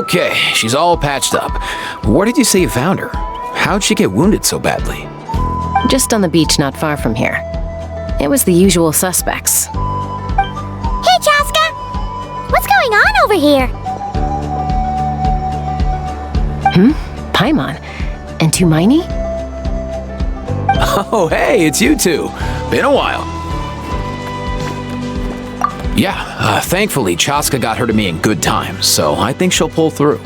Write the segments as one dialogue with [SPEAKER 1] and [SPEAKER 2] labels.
[SPEAKER 1] Okay, she's all patched up. Where did you say you found her? How'd she get wounded so badly?
[SPEAKER 2] Just on the beach not far from here. It was the usual suspects.
[SPEAKER 3] Hey, Chaska! What's going on over here?
[SPEAKER 2] Paimon? And Tumaini?
[SPEAKER 1] Oh, hey, it's you two. Been a while. Yeah, thankfully Chaska got her to me in good time, so I think she'll pull through.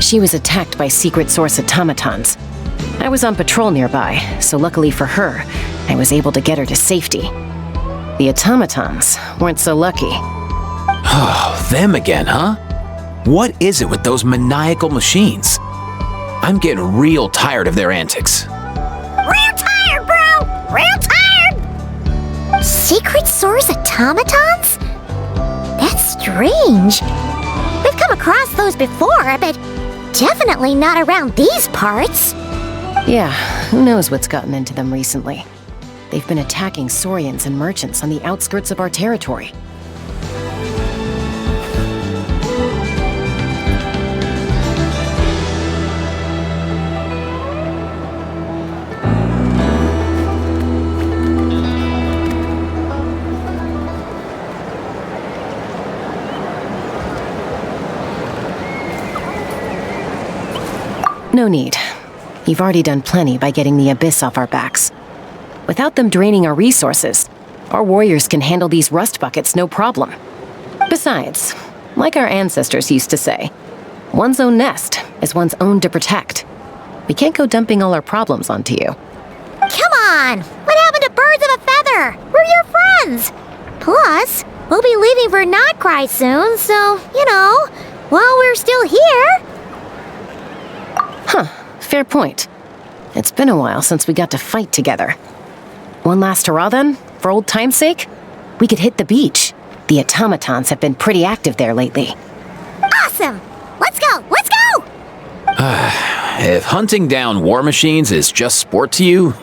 [SPEAKER 2] She was attacked by secret source automatons. I was on patrol nearby, so luckily for her, I was able to get her to safety. The automatons weren't so lucky.
[SPEAKER 1] Oh, them again, huh? What is it with those maniacal machines? I'm getting real tired of their antics.
[SPEAKER 3] Real tired, bro! Real tired! Secret source automatons? That's strange. We've come across those before, but definitely not around these parts.
[SPEAKER 2] Yeah, who knows what's gotten into them recently. They've been attacking Saurians and merchants on the outskirts of our territory. No need. You've already done plenty by getting the Abyss off our backs. Without them draining our resources, our warriors can handle these rust buckets no problem. Besides, like our ancestors used to say, one's own nest is one's own to protect. We can't go dumping all our problems onto you.
[SPEAKER 3] Come on! What happened to birds of a feather? We're your friends! Plus, we'll be leaving for Notcry soon, so, while we're still here...
[SPEAKER 2] Huh, fair point. It's been a while since we got to fight together. One last hurrah then, for old time's sake? We could hit the beach. The automatons have been pretty active there lately.
[SPEAKER 3] Awesome! Let's go! Let's go!
[SPEAKER 1] If hunting down war machines is just sport to you,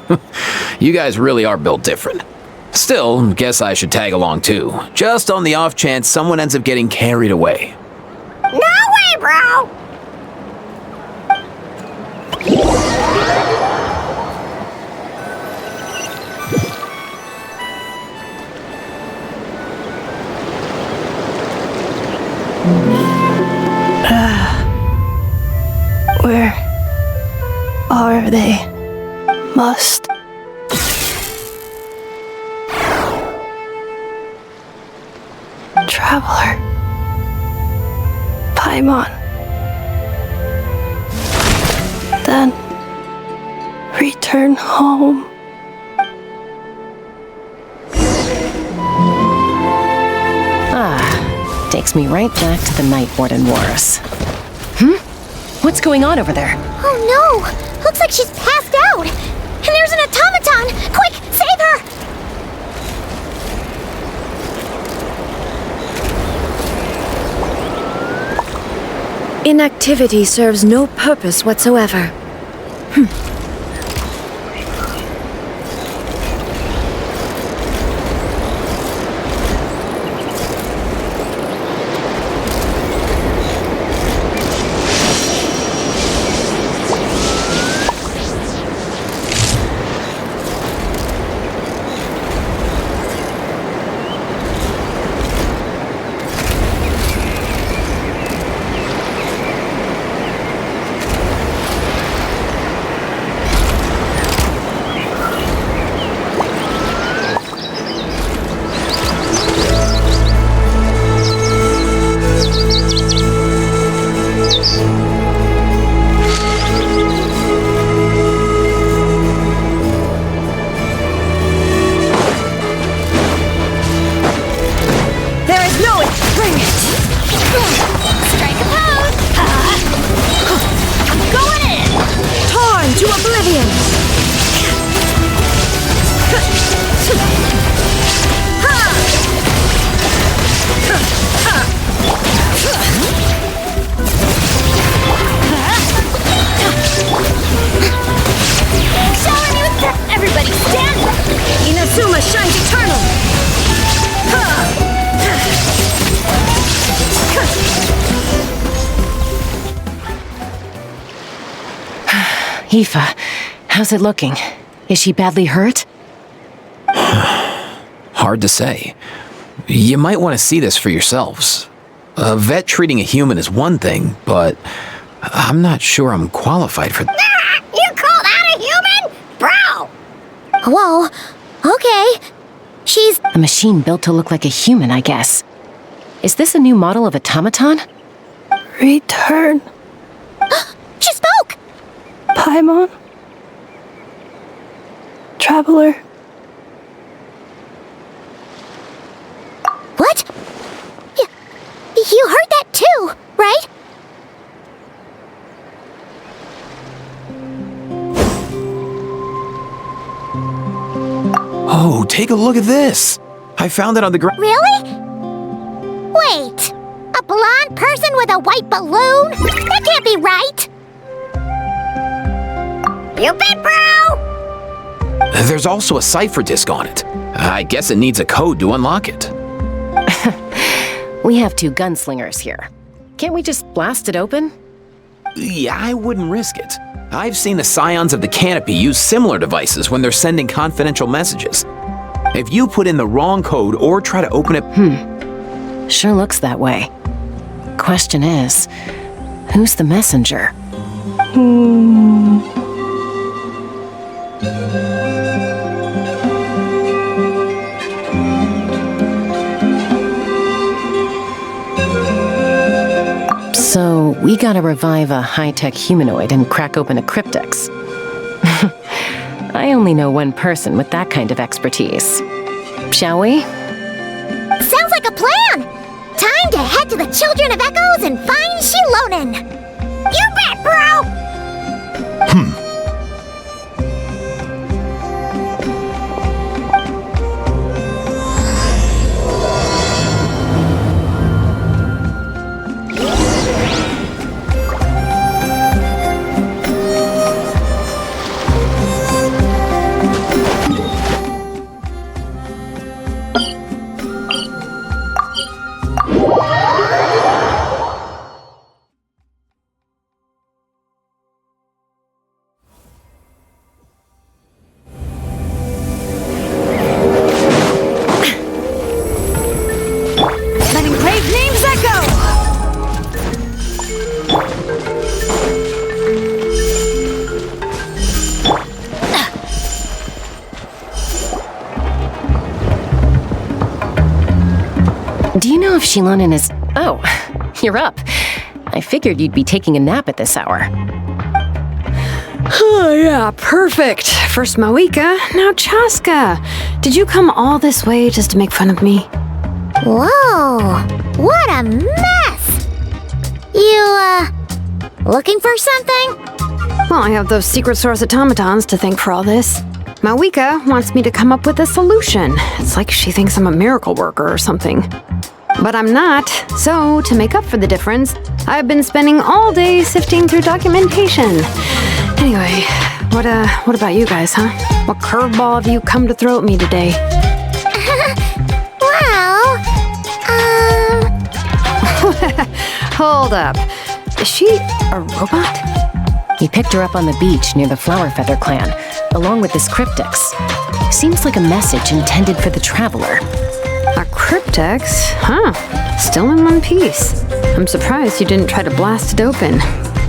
[SPEAKER 1] you guys really are built different. Still, guess I should tag along too, just on the off chance someone ends up getting carried away.
[SPEAKER 3] No way, bro!
[SPEAKER 4] Where are they? Must. Traveler. Paimon. Then return home.
[SPEAKER 2] Takes me right back to the Night Warden Wars. What's going on over there?
[SPEAKER 3] Oh no! Looks like she's passed out! And there's an automaton! Quick, save her!
[SPEAKER 4] Inactivity serves no purpose whatsoever.
[SPEAKER 3] Strike a pose! I'm going in!
[SPEAKER 4] Torn to oblivion!
[SPEAKER 3] Showing you that everybody stand!
[SPEAKER 4] Inazuma shines eternal!
[SPEAKER 2] Aoife, how's it looking? Is she badly hurt?
[SPEAKER 1] Hard to say. You might want to see this for yourselves. A vet treating a human is one thing, but I'm not sure I'm qualified for that.
[SPEAKER 3] You called out a human? Bro! Whoa, okay. She's...
[SPEAKER 2] A machine built to look like a human, I guess. Is this a new model of automaton?
[SPEAKER 4] Return,
[SPEAKER 3] She spoke!
[SPEAKER 4] Paimon. Traveler.
[SPEAKER 3] What? You heard that too, right?
[SPEAKER 1] Oh, take a look at this. I found it on the ground.
[SPEAKER 3] Really? Wait, a blonde person with a white balloon? That can't be right! You bet, bro!
[SPEAKER 1] There's also a cipher disk on it. I guess it needs a code to unlock it.
[SPEAKER 2] We have 2 gunslingers here. Can't we just blast it open?
[SPEAKER 1] Yeah, I wouldn't risk it. I've seen the scions of the canopy use similar devices when they're sending confidential messages. If you put in the wrong code or try to open it...
[SPEAKER 2] Sure looks that way. Question is, who's the messenger? So, we gotta revive a high-tech humanoid and crack open a cryptex. I only know one person with that kind of expertise. Shall we?
[SPEAKER 3] Sounds like a plan! Time to head to the Children of Echoes and find Shilonen! You bet, bro!
[SPEAKER 4] Letting brave names echo!
[SPEAKER 2] Do you know if Shilonen is... Oh, you're up. I figured you'd be taking a nap at this hour.
[SPEAKER 5] Oh, yeah, perfect. First Mawika, now Chaska. Did you come all this way just to make fun of me?
[SPEAKER 3] Whoa, what a mess! You, looking for something?
[SPEAKER 5] Well, I have those secret source automatons to thank for all this. Mawika wants me to come up with a solution. It's like she thinks I'm a miracle worker or something. But I'm not, so to make up for the difference, I've been spending all day sifting through documentation. Anyway, what about you guys, huh? What curveball have you come to throw at me today?
[SPEAKER 3] Well,
[SPEAKER 5] Hold up. Is she a robot?
[SPEAKER 2] You picked her up on the beach near the Flower Feather clan, along with this cryptex. Seems like a message intended for the traveler.
[SPEAKER 5] A cryptex? Huh. Still in one piece. I'm surprised you didn't try to blast it open.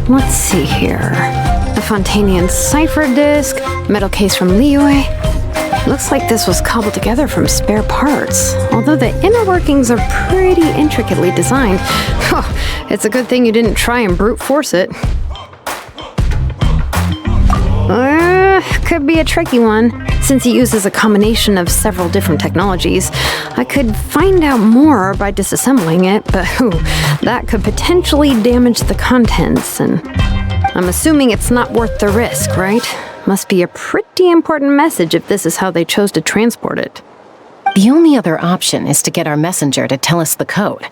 [SPEAKER 5] Let's see here. A Fontanian cipher disk, metal case from Liyue. Looks like this was cobbled together from spare parts, although the inner workings are pretty intricately designed. It's a good thing you didn't try and brute force it. Could be a tricky one. Since it uses a combination of several different technologies, I could find out more by disassembling it, but that could potentially damage the contents, and I'm assuming it's not worth the risk, right? Must be a pretty important message if this is how they chose to transport it.
[SPEAKER 2] The only other option is to get our messenger to tell us the code.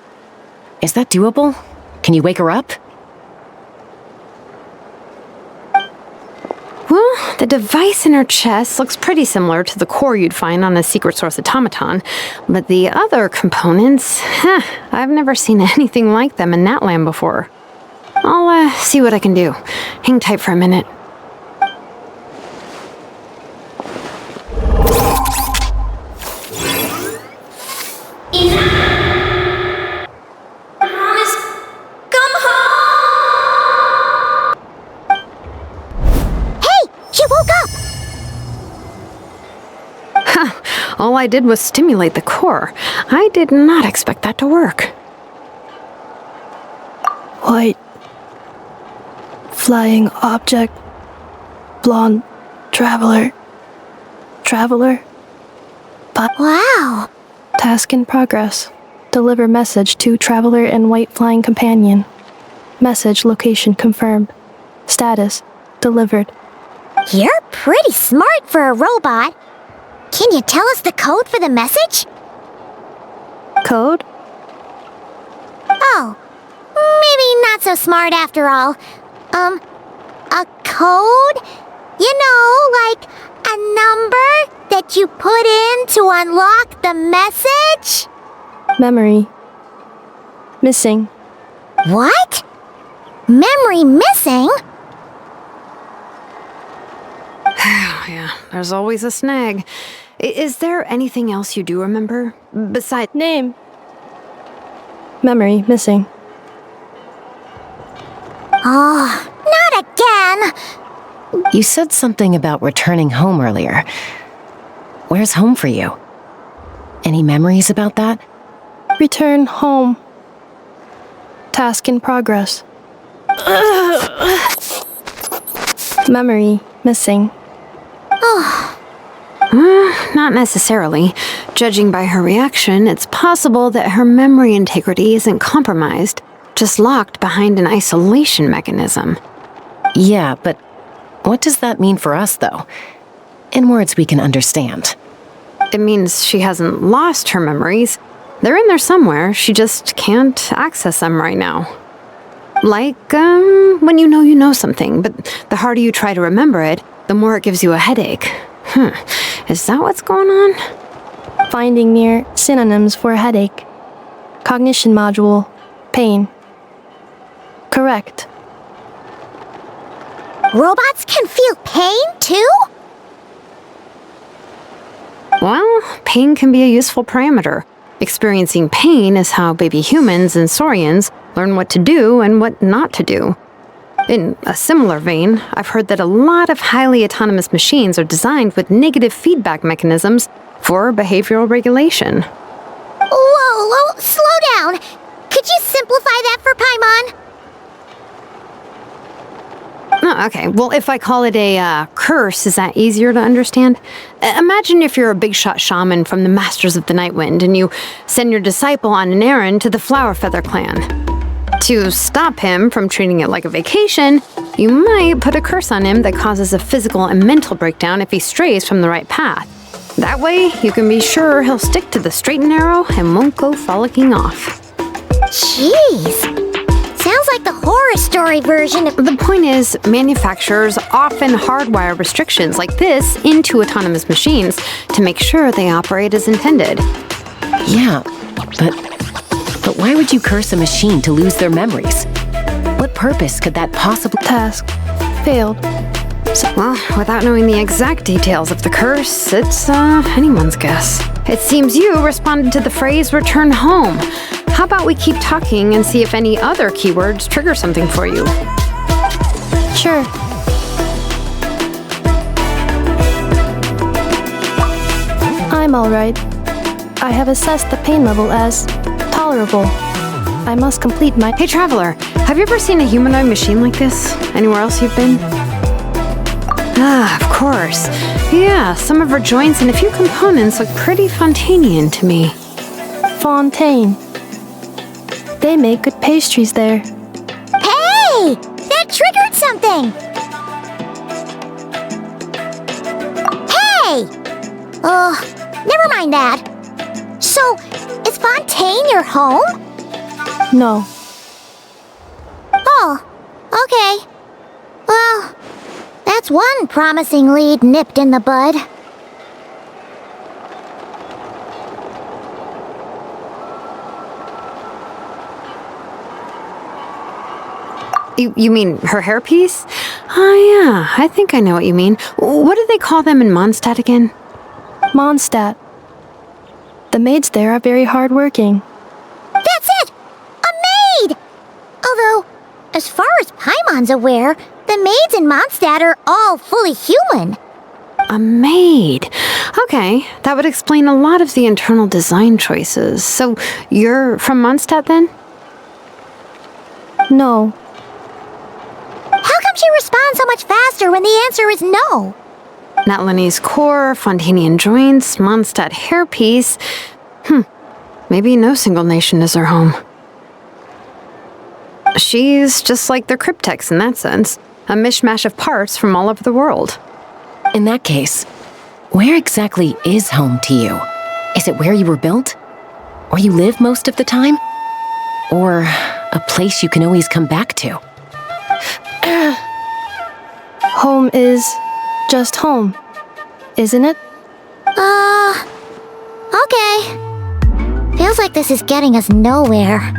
[SPEAKER 2] Is that doable? Can you wake her up?
[SPEAKER 5] Well, the device in her chest looks pretty similar to the core you'd find on a secret source automaton, but the other components, I've never seen anything like them in that land before. I'll see what I can do. Hang tight for a minute. All I did was stimulate the core. I did not expect that to work.
[SPEAKER 4] White. Flying object. Blonde. Traveler. Traveler.
[SPEAKER 3] Wow.
[SPEAKER 4] Task in progress. Deliver message to Traveler and White Flying Companion. Message location confirmed. Status delivered.
[SPEAKER 3] You're pretty smart for a robot. Can you tell us the code for the message?
[SPEAKER 4] Code?
[SPEAKER 3] Oh, maybe not so smart after all. A code? You know, like a number that you put in to unlock the message?
[SPEAKER 4] Memory. Missing.
[SPEAKER 3] What? Memory missing?
[SPEAKER 5] Yeah, there's always a snag. Is there anything else you do remember? Besides...
[SPEAKER 4] Name. Memory missing.
[SPEAKER 3] Oh, not again!
[SPEAKER 2] You said something about returning home earlier. Where's home for you? Any memories about that?
[SPEAKER 4] Return home. Task in progress. Memory missing.
[SPEAKER 5] Not necessarily. Judging by her reaction, it's possible that her memory integrity isn't compromised, just locked behind an isolation mechanism.
[SPEAKER 2] Yeah, but what does that mean for us, though? In words we can understand.
[SPEAKER 5] It means she hasn't lost her memories. They're in there somewhere, she just can't access them right now. Like, when you know something, but the harder you try to remember it, the more it gives you a headache. Is that what's going on?
[SPEAKER 4] Finding near synonyms for headache. Cognition module. Pain. Correct.
[SPEAKER 3] Robots can feel pain, too?
[SPEAKER 5] Well, pain can be a useful parameter. Experiencing pain is how baby humans and saurians learn what to do and what not to do. In a similar vein, I've heard that a lot of highly autonomous machines are designed with negative feedback mechanisms for behavioral regulation.
[SPEAKER 3] Whoa, slow down! Could you simplify that for Paimon?
[SPEAKER 5] Oh, okay, well, if I call it a curse, is that easier to understand? Imagine if you're a big shot shaman from the Masters of the Night Wind and you send your disciple on an errand to the Flower Feather clan. To stop him from treating it like a vacation, you might put a curse on him that causes a physical and mental breakdown if he strays from the right path. That way, you can be sure he'll stick to the straight and narrow and won't go frolicking off.
[SPEAKER 3] Jeez. Sounds like the horror story version of...
[SPEAKER 5] The point is, manufacturers often hardwire restrictions like this into autonomous machines to make sure they operate as intended.
[SPEAKER 2] Yeah, but why would you curse a machine to lose their memories? What purpose could that possibly...
[SPEAKER 4] Task. Failed.
[SPEAKER 5] Well, without knowing the exact details of the curse, it's anyone's guess. It seems you responded to the phrase return home. How about we keep talking and see if any other keywords trigger something for you?
[SPEAKER 4] Sure. I'm alright. I have assessed the pain level as tolerable. I must complete my...
[SPEAKER 5] Hey, Traveler, have you ever seen a humanoid machine like this? Anywhere else you've been? Ah, of course. Yeah, some of her joints and a few components look pretty Fontanian to me.
[SPEAKER 4] Fontaine. They make good pastries there.
[SPEAKER 3] Hey! That triggered something! Hey! Never mind that. So, is Fontaine your home?
[SPEAKER 4] No.
[SPEAKER 3] Oh, okay. Well, that's one promising lead nipped in the bud.
[SPEAKER 5] You mean her hairpiece? Oh yeah, I think I know what you mean. What do they call them in Mondstadt again?
[SPEAKER 4] Mondstadt. The maids there are very hardworking.
[SPEAKER 3] That's it! A maid! Although, as far as Paimon's aware, the maids in Mondstadt are all fully human.
[SPEAKER 5] A maid. Okay, that would explain a lot of the internal design choices. So, you're from Mondstadt then?
[SPEAKER 4] No.
[SPEAKER 3] How come she responds so much faster when the answer is no?
[SPEAKER 5] Natlanese core, Fontanian joints, Mondstadt hairpiece. Maybe no single nation is her home. She's just like the Cryptex in that sense. A mishmash of parts from all over the world.
[SPEAKER 2] In that case, where exactly is home to you? Is it where you were built? Where you live most of the time? Or a place you can always come back to?
[SPEAKER 4] Home is just home, isn't it?
[SPEAKER 3] Okay. Feels like this is getting us nowhere.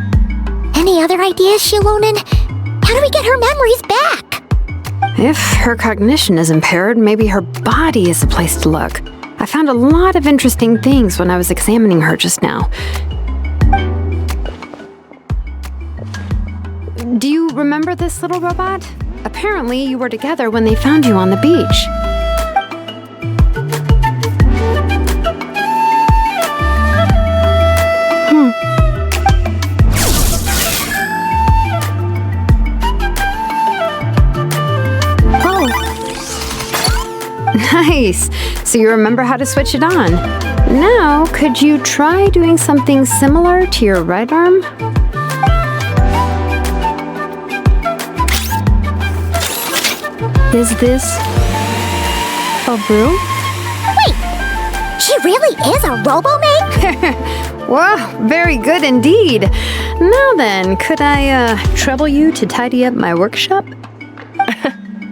[SPEAKER 3] Any other ideas, Shilonen? How do we get her memories back?
[SPEAKER 5] If her cognition is impaired, maybe her body is the place to look. I found a lot of interesting things when I was examining her just now. Do you remember this little robot? Apparently, you were together when they found you on the beach. Nice! So you remember how to switch it on. Now, could you try doing something similar to your right arm?
[SPEAKER 4] Is this a broom?
[SPEAKER 3] Wait! She really is a robo-maid?
[SPEAKER 5] Wow, very good indeed. Now then, could I trouble you to tidy up my workshop?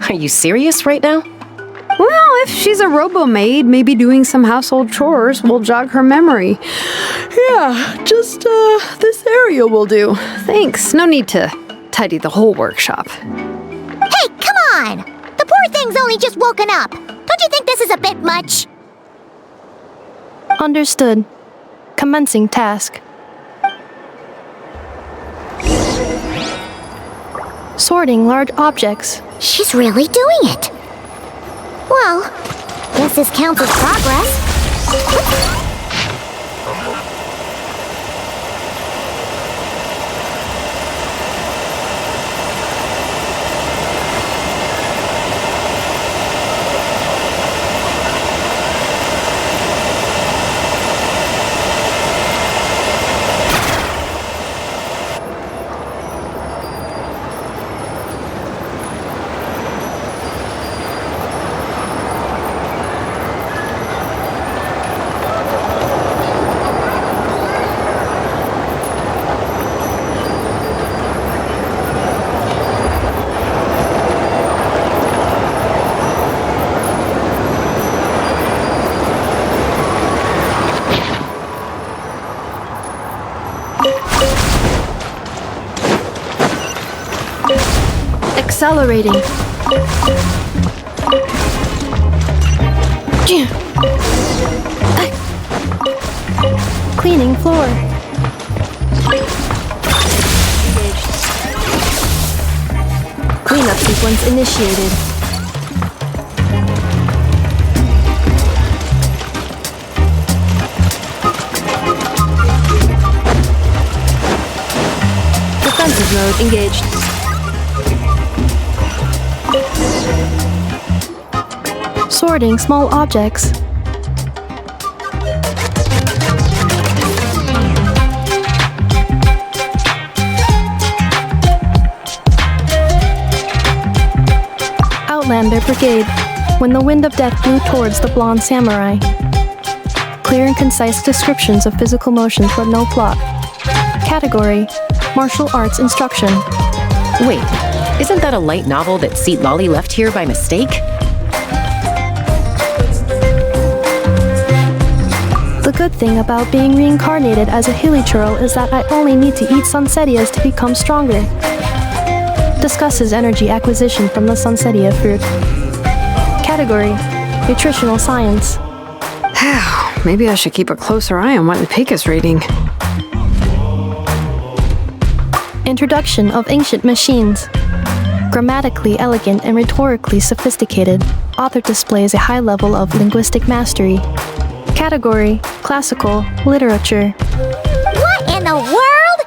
[SPEAKER 2] Are you serious right now?
[SPEAKER 5] Well, if she's a robo-maid, maybe doing some household chores will jog her memory. Yeah, just this area will do. Thanks, no need to tidy the whole workshop.
[SPEAKER 3] Hey, come on! The poor thing's only just woken up. Don't you think this is a bit much?
[SPEAKER 4] Understood. Commencing task. Sorting large objects.
[SPEAKER 3] She's really doing it. Well, guess this counts as progress.
[SPEAKER 4] Accelerating. Cleaning floor. Cleanup sequence initiated. Defensive mode engaged. Sorting small objects. Outlander Brigade. When the wind of death blew towards the blonde samurai. Clear and concise descriptions of physical motions but no plot. Category: Martial Arts Instruction.
[SPEAKER 2] Wait, isn't that a light novel that Seat Lolly left here by mistake?
[SPEAKER 4] The good thing about being reincarnated as a hilichurl is that I only need to eat sunsettias to become stronger. Discusses energy acquisition from the sunsettia fruit. Category: Nutritional Science.
[SPEAKER 5] Maybe I should keep a closer eye on what Npik is reading.
[SPEAKER 4] Introduction of Ancient Machines. Grammatically elegant and rhetorically sophisticated, author displays a high level of linguistic mastery. Category: Classical Literature.
[SPEAKER 3] What in the world?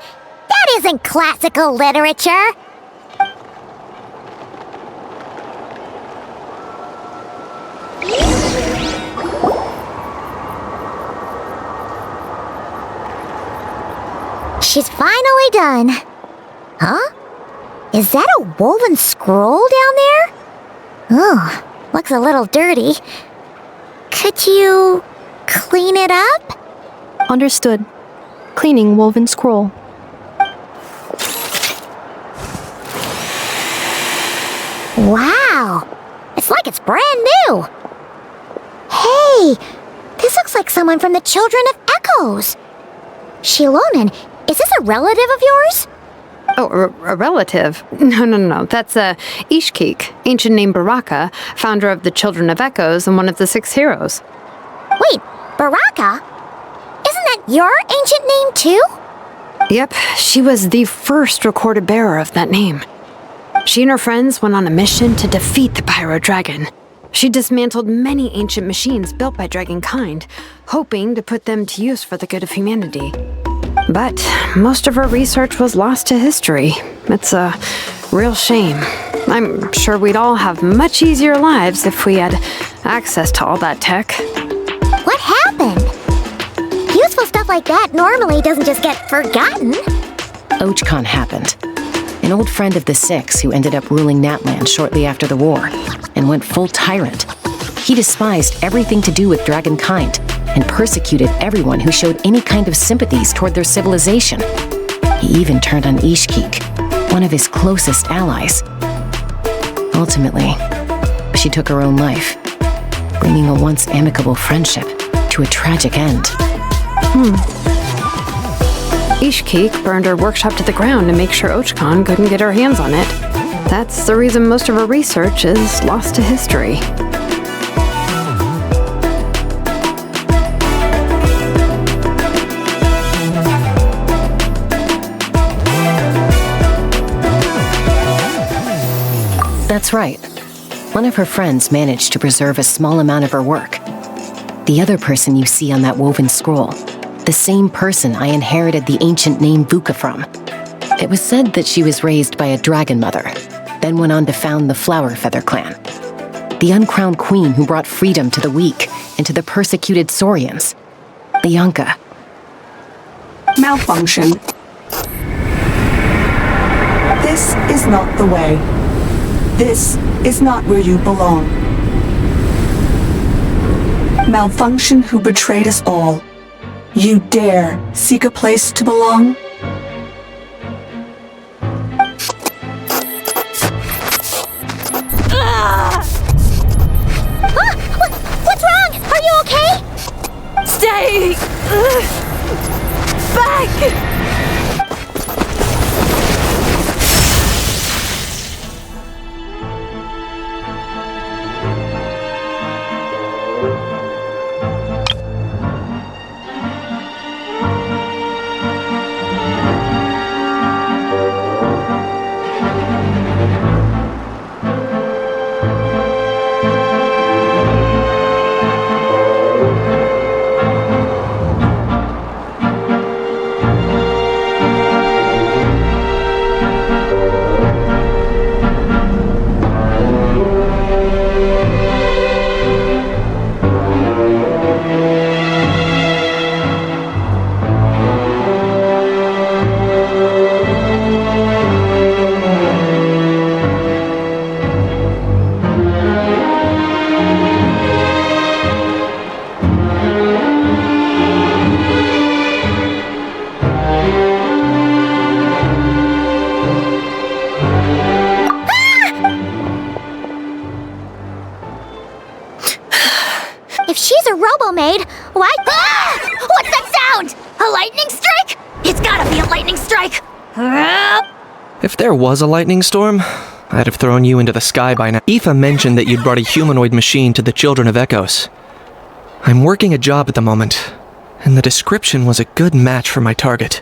[SPEAKER 3] That isn't classical literature! She's finally done. Huh? Is that a woven scroll down there? Oh, looks a little dirty. Could you clean it up?
[SPEAKER 4] Understood. Cleaning woven scroll.
[SPEAKER 3] Wow! It's like it's brand new! Hey! This looks like someone from the Children of Echoes! Shilonen, is this a relative of yours?
[SPEAKER 5] Oh, a relative? No. That's Ishkik, ancient name Baraka, founder of the Children of Echoes and one of the 6 heroes.
[SPEAKER 3] Wait, Baraka? Isn't that your ancient name too?
[SPEAKER 5] Yep, she was the first recorded bearer of that name. She and her friends went on a mission to defeat the Pyro Dragon. She dismantled many ancient machines built by Dragonkind, hoping to put them to use for the good of humanity. But most of her research was lost to history. It's a real shame. I'm sure we'd all have much easier lives if we had access to all that tech.
[SPEAKER 3] What happened? Useful stuff like that normally doesn't just get forgotten.
[SPEAKER 2] Ochkon happened. An old friend of the 6 who ended up ruling Natland shortly after the war, and went full tyrant. He despised everything to do with Dragonkind, and persecuted everyone who showed any kind of sympathies toward their civilization. He even turned on Ishkik, one of his closest allies. Ultimately, she took her own life, bringing a once amicable friendship to a tragic end.
[SPEAKER 5] Ishkik burned her workshop to the ground to make sure Ochkon couldn't get her hands on it. That's the reason most of her research is lost to history.
[SPEAKER 2] That's right. One of her friends managed to preserve a small amount of her work. The other person you see on that woven scroll, the same person I inherited the ancient name Vuka from. It was said that she was raised by a dragon mother, then went on to found the Flower Feather clan, the uncrowned queen who brought freedom to the weak and to the persecuted Saurians. Bianca.
[SPEAKER 6] Malfunction. This is not the way. This is not where you belong. Malfunction who betrayed us all. You dare seek a place to belong?
[SPEAKER 3] What's wrong? Are you okay?
[SPEAKER 7] Stay back!
[SPEAKER 3] Robo-maid? What? Ah! What's that sound? A lightning strike? It's gotta be a lightning strike!
[SPEAKER 8] If there was a lightning storm, I'd have thrown you into the sky by now. Aoife mentioned that you'd brought a humanoid machine to the Children of Echoes. I'm working a job at the moment, and the description was a good match for my target.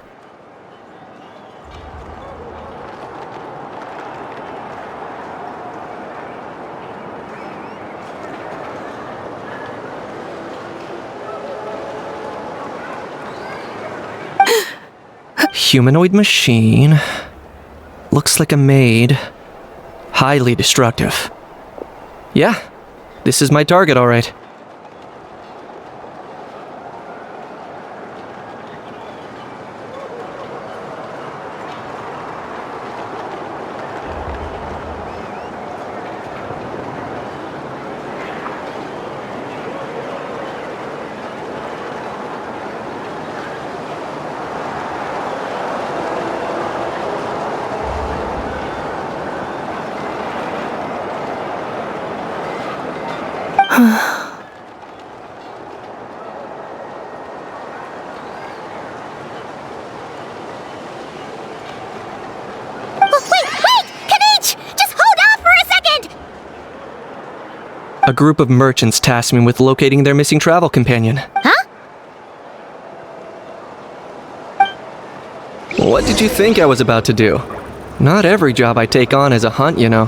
[SPEAKER 8] Humanoid machine. Looks like a maid. Highly destructive. Yeah, this is my target, all right. A group of merchants tasked me with locating their missing travel companion.
[SPEAKER 3] Huh?
[SPEAKER 8] What did you think I was about to do? Not every job I take on is a hunt, you know.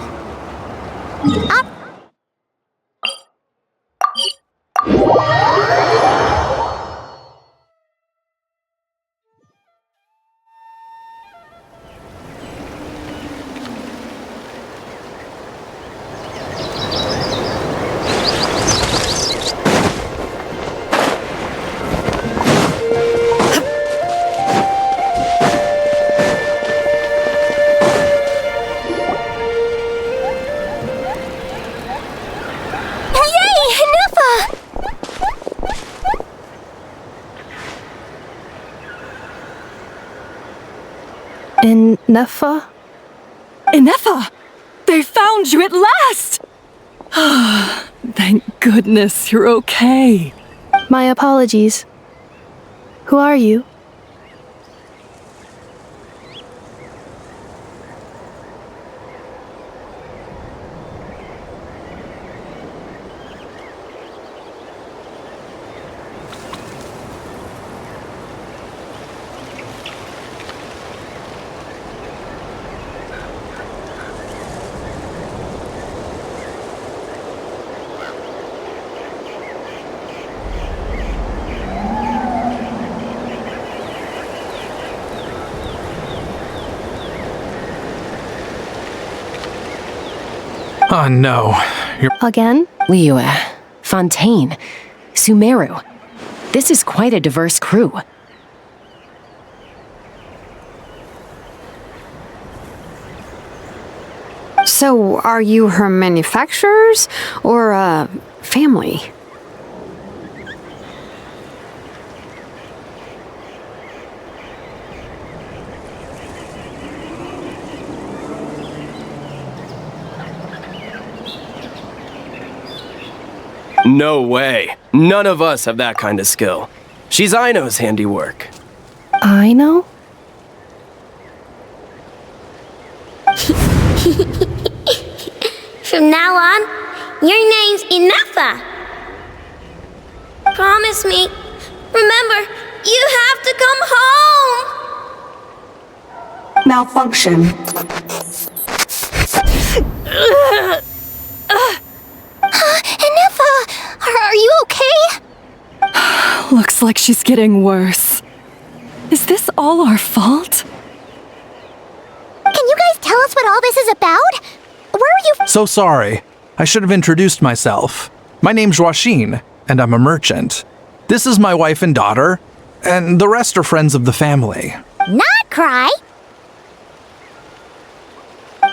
[SPEAKER 4] Neffa?
[SPEAKER 7] Ineffa! They found you at last! Thank goodness you're okay.
[SPEAKER 4] My apologies. Who are you?
[SPEAKER 9] Oh no.
[SPEAKER 4] Again?
[SPEAKER 2] Liyue, Fontaine, Sumeru. This is quite a diverse crew.
[SPEAKER 5] So, are you her manufacturers or family?
[SPEAKER 10] No way. None of us have that kind of skill. She's Aino's handiwork.
[SPEAKER 4] I know?
[SPEAKER 3] From now on, your name's Ineffa. Promise me. Remember, you have to come home.
[SPEAKER 6] Malfunction.
[SPEAKER 3] Ineffa, are you okay?
[SPEAKER 7] Looks like she's getting worse. Is this all our fault?
[SPEAKER 3] Can you guys tell us what all this is about? Where are you
[SPEAKER 9] So sorry. I should have introduced myself. My name's Joachine, and I'm a merchant. This is my wife and daughter, and the rest are friends of the family.
[SPEAKER 3] Not cry.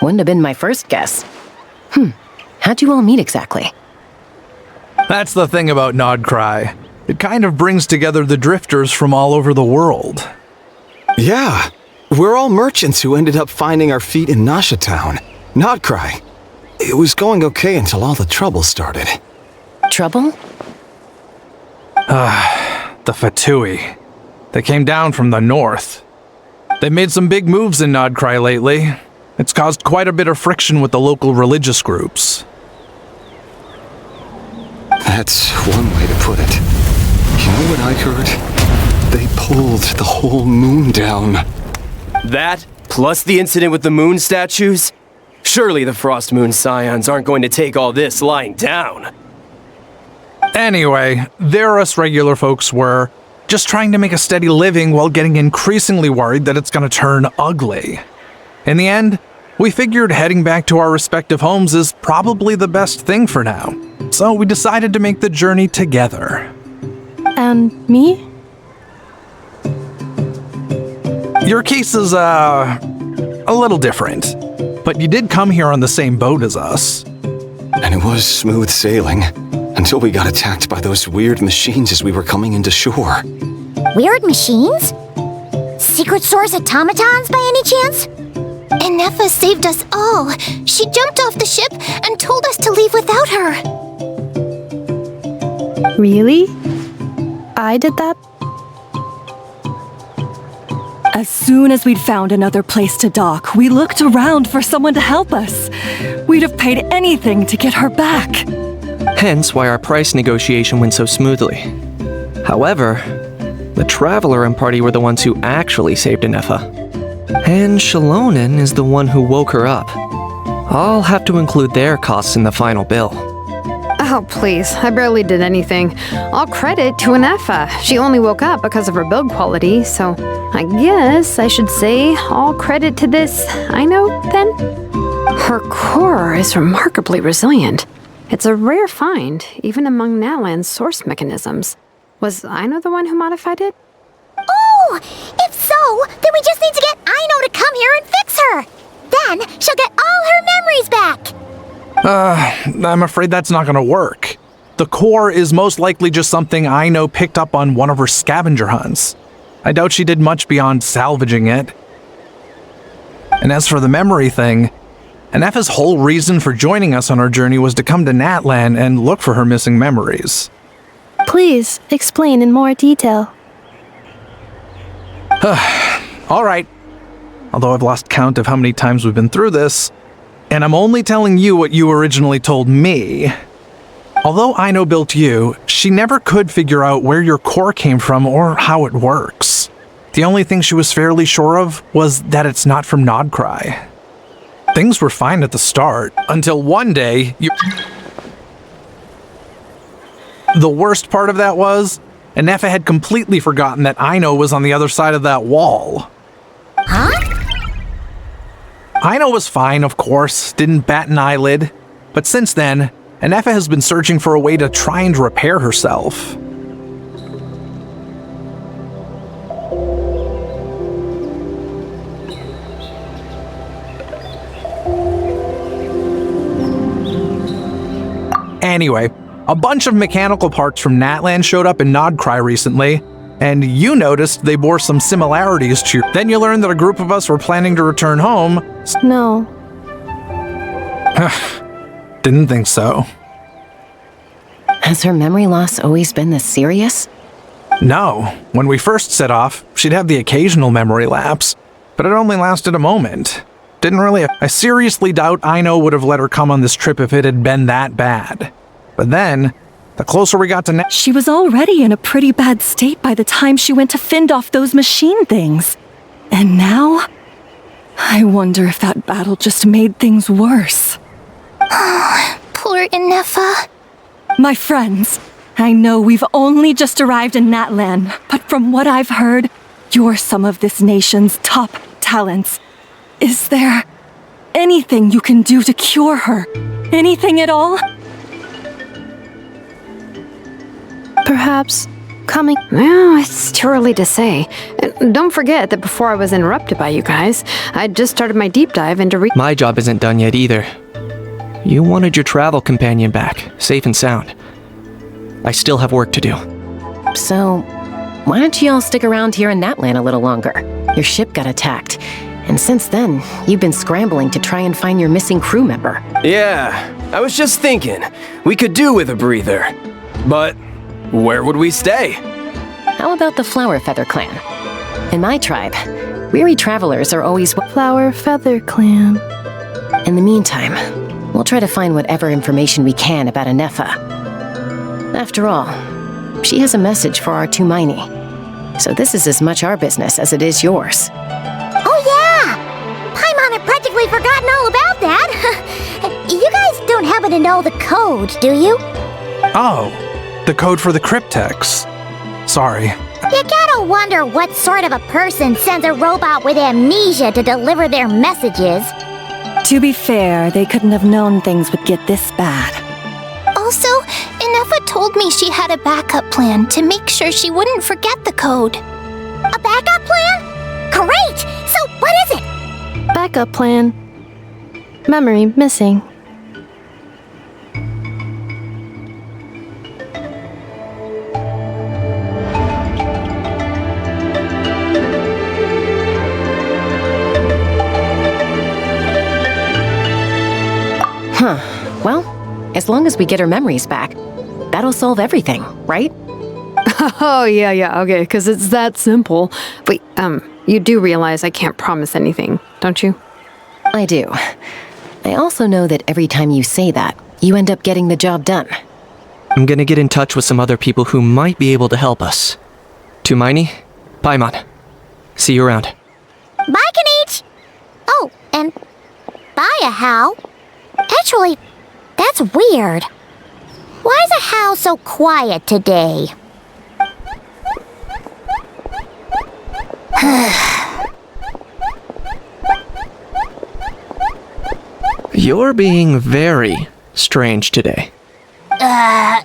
[SPEAKER 2] Wouldn't have been my first guess. How'd you all meet exactly?
[SPEAKER 9] That's the thing about Nod Cry. It kind of brings together the drifters from all over the world.
[SPEAKER 11] Yeah, we're all merchants who ended up finding our feet in Nasha Town. Not cry. It was going okay until all the trouble started.
[SPEAKER 2] Trouble?
[SPEAKER 9] The Fatui. They came down from the north. They made some big moves in Nod Cry lately. It's caused quite a bit of friction with the local religious groups.
[SPEAKER 11] That's one way to put it. You know what I heard? They pulled the whole moon down.
[SPEAKER 10] That, plus the incident with the moon statues? Surely the Frost Moon Scions aren't going to take all this lying down.
[SPEAKER 9] Anyway, there us regular folks were just trying to make a steady living while getting increasingly worried that it's gonna turn ugly. In the end, we figured heading back to our respective homes is probably the best thing for now, so we decided to make the journey together.
[SPEAKER 4] And me?
[SPEAKER 9] Your case is, a little different, but you did come here on the same boat as us.
[SPEAKER 11] And it was smooth sailing, until we got attacked by those weird machines as we were coming into shore.
[SPEAKER 3] Weird machines? Secret source automatons by any chance?
[SPEAKER 12] Enefa saved us all. She jumped off the ship and told us to leave without her.
[SPEAKER 4] Really? I did that?
[SPEAKER 7] As soon as we'd found another place to dock, we looked around for someone to help us. We'd have paid anything to get her back.
[SPEAKER 8] Hence why our price negotiation went so smoothly. However, the Traveler and party were the ones who actually saved Enefa. And Shalonen is the one who woke her up. I'll have to include their costs in the final bill.
[SPEAKER 5] Oh, please. I barely did anything. All credit to Enefa. She only woke up because of her build quality, so I guess I should say all credit to this Aino, then? Her core is remarkably resilient. It's a rare find, even among Nalan's source mechanisms. Was Aino the one who modified it?
[SPEAKER 3] Oh! If so, then we just need to get Aino to come here and fix her! Then she'll get all her memories back!
[SPEAKER 9] I'm afraid that's not gonna work. The core is most likely just something Aino picked up on one of her scavenger hunts. I doubt she did much beyond salvaging it. And as for the memory thing, Enefa's whole reason for joining us on our journey was to come to Natlan and look for her missing memories.
[SPEAKER 4] Please, explain in more detail.
[SPEAKER 9] Alright. Although I've lost count of how many times we've been through this, and I'm only telling you what you originally told me. Although Aino built you, she never could figure out where your core came from or how it works. The only thing she was fairly sure of was that it's not from Nodcry. Things were fine at the start, until one day you... The worst part of that was, Enefa had completely forgotten that Aino was on the other side of that wall.
[SPEAKER 3] Huh?
[SPEAKER 9] Aino was fine, of course, didn't bat an eyelid, but since then, Enefa has been searching for a way to try and repair herself. Anyway, a bunch of mechanical parts from Natlan showed up in Nodcry recently, and you noticed they bore some similarities to you. Then you learned that a group of us were planning to return home.
[SPEAKER 4] No.
[SPEAKER 9] Didn't think so.
[SPEAKER 2] Has her memory loss always been this serious?
[SPEAKER 9] No. When we first set off, she'd have the occasional memory lapse, but it only lasted a moment. Didn't really... I seriously doubt Aino would have let her come on this trip if it had been that bad. But then, the closer we got to
[SPEAKER 7] She was already in a pretty bad state by the time she went to fend off those machine things. And now? I wonder if that battle just made things worse.
[SPEAKER 12] Poor Enefa.
[SPEAKER 7] My friends, I know we've only just arrived in Natlan, but from what I've heard, you're some of this nation's top talents. Is there anything you can do to cure her? Anything at all?
[SPEAKER 4] Perhaps coming...
[SPEAKER 5] Well, it's too early to say. And don't forget that before I was interrupted by you guys, I'd just started my deep dive into
[SPEAKER 8] My job isn't done yet either. You wanted your travel companion back, safe and sound. I still have work to do.
[SPEAKER 2] So, why don't you all stick around here in Natlan a little longer? Your ship got attacked, and since then, you've been scrambling to try and find your missing crew member.
[SPEAKER 10] Yeah, I was just thinking, we could do with a breather. But where would we stay?
[SPEAKER 2] How about the Flower Feather Clan? In my tribe, weary travelers are always...
[SPEAKER 4] Flower Feather Clan.
[SPEAKER 2] In the meantime, we'll try to find whatever information we can about Enefa. After all, she has a message for our Tumaini. So this is as much our business as it is yours.
[SPEAKER 3] Oh yeah! Paimon had practically forgotten all about that. You guys don't happen to know the code, do you?
[SPEAKER 9] Oh, the code for the cryptex. Sorry,
[SPEAKER 3] You gotta wonder what sort of a person sends a robot with amnesia to deliver their messages.
[SPEAKER 7] To be fair, they couldn't have known things would get this bad.
[SPEAKER 12] Also, Inefa told me she had a backup plan to make sure she wouldn't forget the code.
[SPEAKER 3] A backup plan? Great! So what is it?
[SPEAKER 4] Backup plan. Memory missing.
[SPEAKER 2] Well, as long as we get her memories back, that'll solve everything, right?
[SPEAKER 5] Oh, yeah, okay, because it's that simple. Wait, you do realize I can't promise anything, don't you?
[SPEAKER 2] I do. I also know that every time you say that, you end up getting the job done.
[SPEAKER 8] I'm gonna get in touch with some other people who might be able to help us. Tumaini, Paimon. See you around.
[SPEAKER 3] Bye, Kanich! Oh, and bye, Ahau. Actually, that's weird. Why is Ahau so quiet today?
[SPEAKER 8] You're being very strange today.
[SPEAKER 3] Am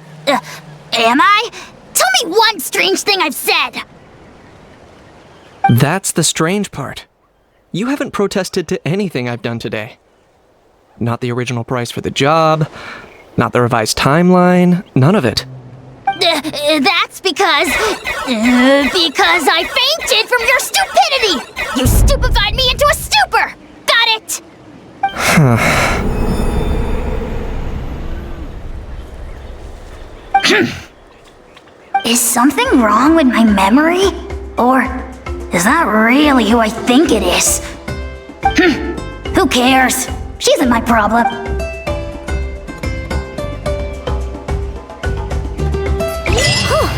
[SPEAKER 3] I? Tell me one strange thing I've said!
[SPEAKER 8] That's the strange part. You haven't protested to anything I've done today. Not the original price for the job, not the revised timeline, none of it.
[SPEAKER 3] That's because I fainted from your stupidity! You stupefied me into a stupor! Got it? Is something wrong with my memory? Or is that really who I think it is? Who cares? She isn't my problem.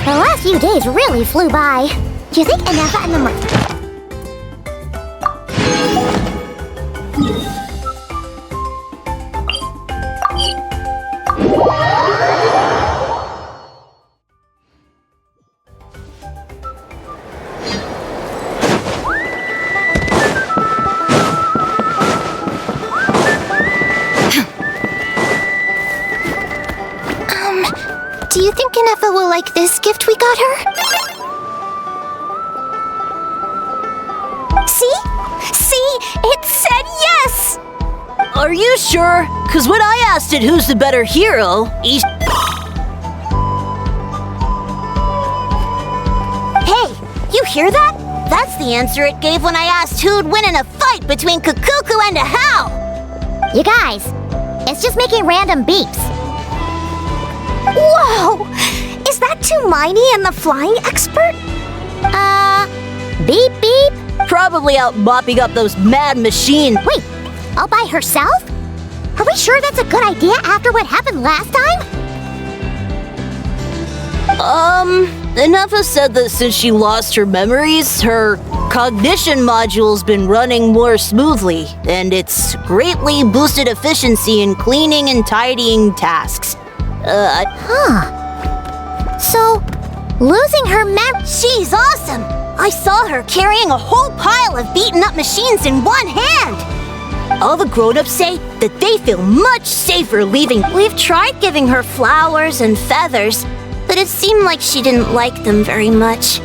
[SPEAKER 3] The last few days really flew by. Do you think Inefa and the
[SPEAKER 12] Do you think Inefa will like this gift we got her? See? See? It said yes!
[SPEAKER 13] Are you sure? Because when I asked it who's the better hero,
[SPEAKER 3] Hey, you hear that? That's the answer it gave when I asked who'd win in a fight between Kukuku and Ahau. You guys, it's just making random beeps. Whoa! Is that Tumaini and the flying expert? Beep beep?
[SPEAKER 13] Probably out mopping up those mad machines.
[SPEAKER 3] Wait, all by herself? Are we sure that's a good idea after what happened last time?
[SPEAKER 13] Inefa said that since she lost her memories, her cognition module's been running more smoothly, and it's greatly boosted efficiency in cleaning and tidying tasks.
[SPEAKER 3] So, losing her she's awesome! I saw her carrying a whole pile of beaten up machines in one hand!
[SPEAKER 13] All the grown-ups say that they feel much safer leaving.
[SPEAKER 12] We've tried giving her flowers and feathers, but it seemed like she didn't like them very much.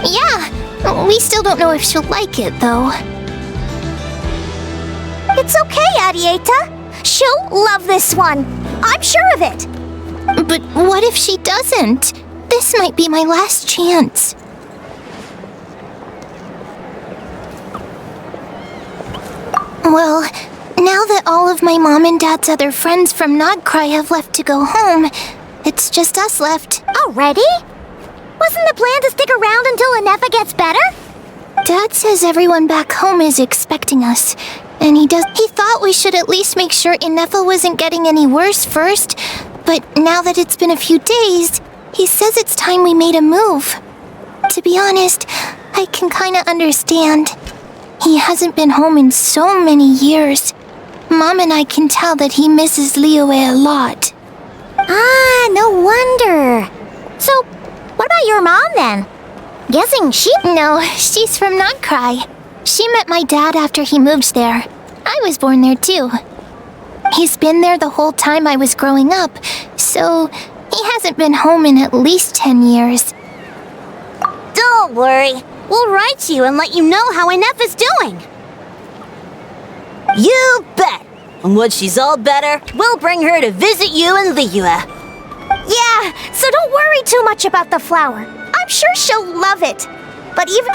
[SPEAKER 12] Yeah, we still don't know if she'll like it, though.
[SPEAKER 3] It's okay, Arieta. She'll love this one. I'm sure of it.
[SPEAKER 12] But what if she doesn't? This might be my last chance. Well, now that all of my mom and dad's other friends from Nodcry have left to go home, it's just us left.
[SPEAKER 3] Already? Wasn't the plan to stick around until Inefa gets better?
[SPEAKER 12] Dad says everyone back home is expecting us, and he thought we should at least make sure Inefa wasn't getting any worse first, but now that it's been a few days, he says it's time we made a move. To be honest, I can kinda understand. He hasn't been home in so many years. Mom and I can tell that he misses Liyue a lot.
[SPEAKER 3] Ah, no wonder. So your mom then? Guessing she...
[SPEAKER 12] No, she's from Not Cry. She met my dad after he moved there. I was born there too. He's been there the whole time I was growing up, so he hasn't been home in at least 10 years.
[SPEAKER 3] Don't worry. We'll write to you and let you know how Inef is doing.
[SPEAKER 13] You bet! And when she's all better, we'll bring her to visit you in Liyue.
[SPEAKER 3] Yeah, so don't worry too much about the flower. I'm sure she'll love it. But even...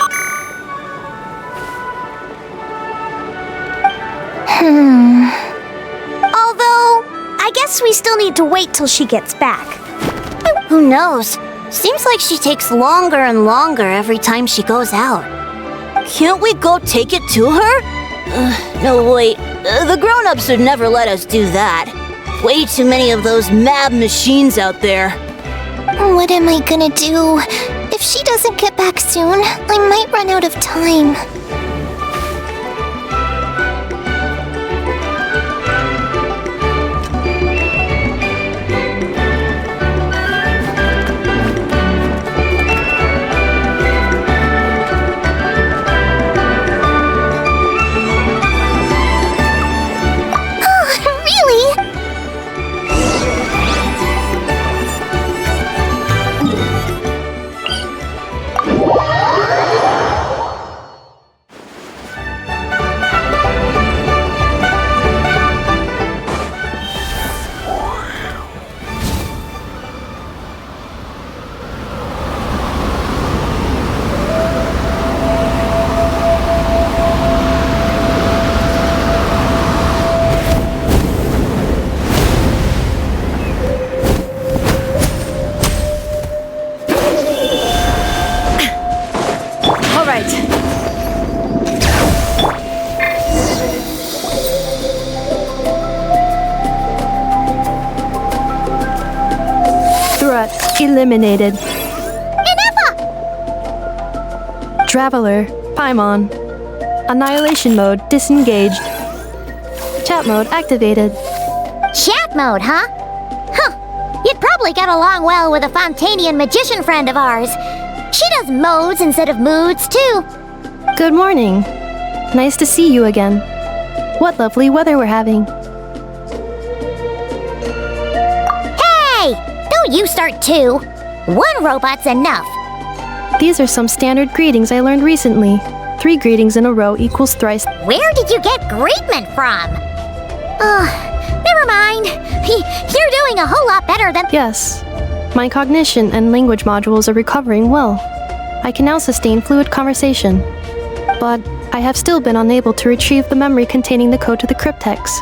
[SPEAKER 3] Although, I guess we still need to wait till she gets back.
[SPEAKER 13] Who knows? Seems like she takes longer and longer every time she goes out. Can't we go take it to her? No, wait. The grown-ups would never let us do that. Way too many of those mad machines out there.
[SPEAKER 12] What am I gonna do? If she doesn't get back soon, I might run out of time.
[SPEAKER 4] Eliminated.
[SPEAKER 3] Inefa!
[SPEAKER 4] Traveler, Paimon. Annihilation mode disengaged. Chat mode activated.
[SPEAKER 3] Chat mode, huh? Huh. You'd probably get along well with a Fontanian magician friend of ours. She does modes instead of moods, too.
[SPEAKER 4] Good morning. Nice to see you again. What lovely weather we're having.
[SPEAKER 3] Hey! Don't you start too. One robot's enough.
[SPEAKER 4] These are some standard greetings I learned recently. 3 greetings in a row equals thrice.
[SPEAKER 3] Where did you get greetment from? Never mind. You're doing a whole lot better than...
[SPEAKER 4] Yes. My cognition and language modules are recovering well. I can now sustain fluid conversation. But I have still been unable to retrieve the memory containing the code to the cryptex.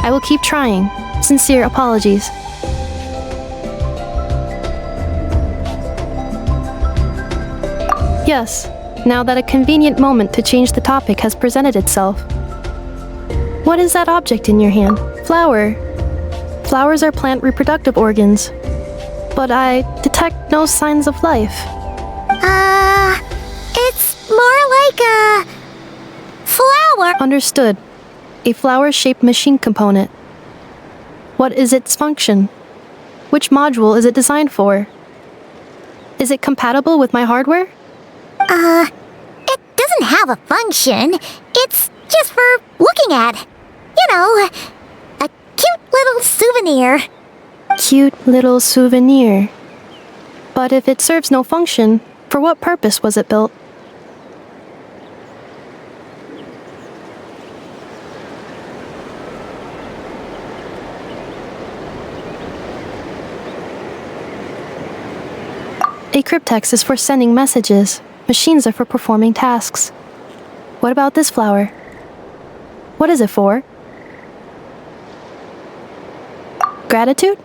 [SPEAKER 4] I will keep trying. Sincere apologies. Yes, now that a convenient moment to change the topic has presented itself. What is that object in your hand? Flower. Flowers are plant reproductive organs. But I detect no signs of life.
[SPEAKER 3] It's more like a... flower.
[SPEAKER 4] Understood. A flower-shaped machine component. What is its function? Which module is it designed for? Is it compatible with my hardware?
[SPEAKER 3] It doesn't have a function. It's just for looking at. You know, a cute little souvenir.
[SPEAKER 4] Cute little souvenir. But if it serves no function, for what purpose was it built? A cryptex is for sending messages. Machines are for performing tasks. What about this flower? What is it for? Gratitude?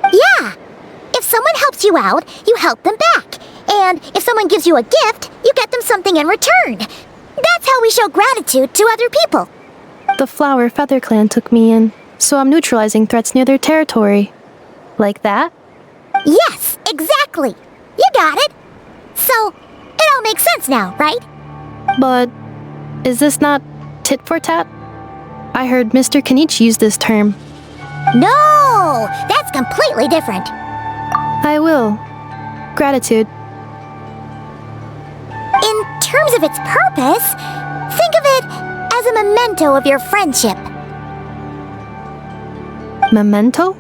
[SPEAKER 3] Yeah! If someone helps you out, you help them back. And if someone gives you a gift, you get them something in return. That's how we show gratitude to other people.
[SPEAKER 4] The Flower Feather Clan took me in, so I'm neutralizing threats near their territory. Like that?
[SPEAKER 3] Yes, exactly. You got it. So, it all makes sense now, right?
[SPEAKER 4] But is this not tit for tat? I heard Mr. Kenichi use this term.
[SPEAKER 3] No, that's completely different.
[SPEAKER 4] I will. Gratitude.
[SPEAKER 3] In terms of its purpose, think of it as a memento of your friendship.
[SPEAKER 4] Memento?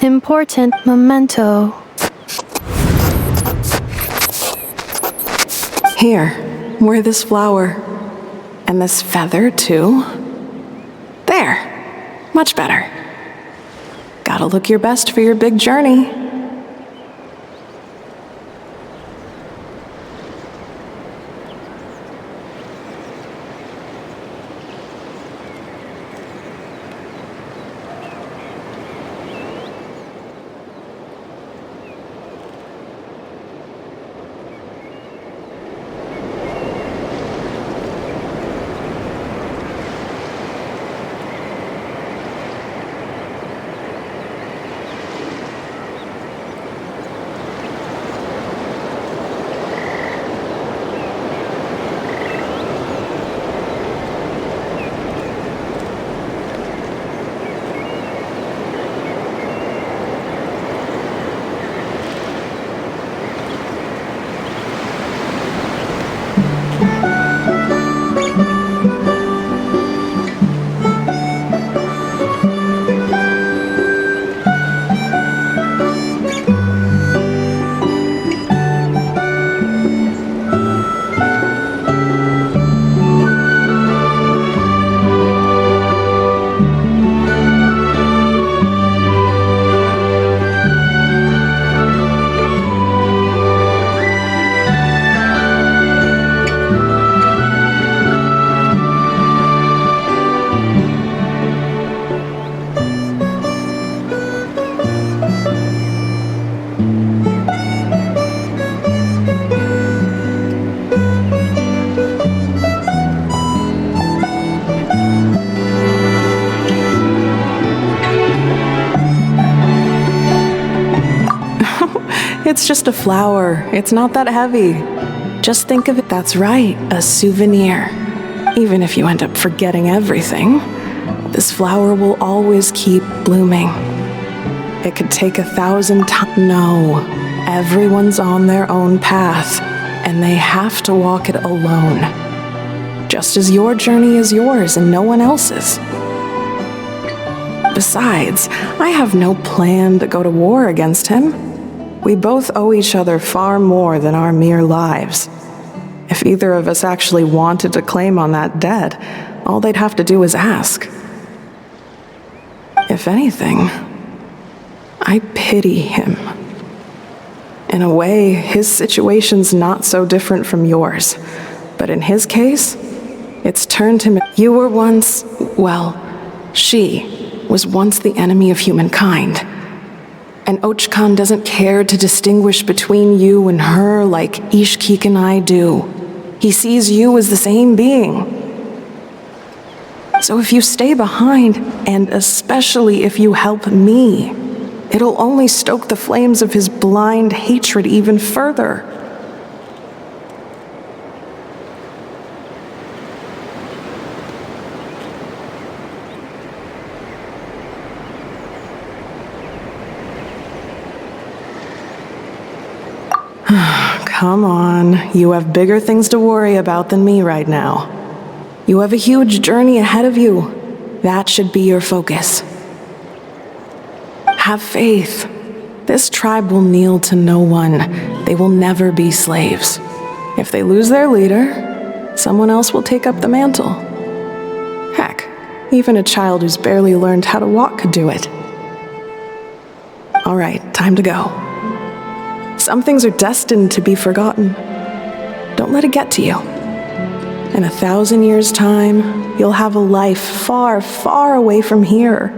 [SPEAKER 4] Important memento.
[SPEAKER 14] Here, wear this flower. And this feather, too. There. Much better. Gotta look your best for your big journey. It's just a flower. It's not that heavy. Just think of it, that's right, a souvenir. Even if you end up forgetting everything, this flower will always keep blooming. It could take 1,000 times. No, everyone's on their own path, and they have to walk it alone. Just as your journey is yours and no one else's. Besides, I have no plan to go to war against him. We both owe each other far more than our mere lives. If either of us actually wanted to claim on that debt, all they'd have to do is ask. If anything, I pity him. In a way, his situation's not so different from yours. But in his case, it's turned him. You were once, well, she was once the enemy of humankind. And Ochkan doesn't care to distinguish between you and her like Ishkik and I do. He sees you as the same being. So if you stay behind, and especially if you help me, it'll only stoke the flames of his blind hatred even further. Come on, you have bigger things to worry about than me right now. You have a huge journey ahead of you. That should be your focus. Have faith. This tribe will kneel to no one. They will never be slaves. If they lose their leader, someone else will take up the mantle. Heck, even a child who's barely learned how to walk could do it. All right, time to go. Some things are destined to be forgotten. Don't let it get to you. In 1,000 years' time, you'll have a life far, far away from here.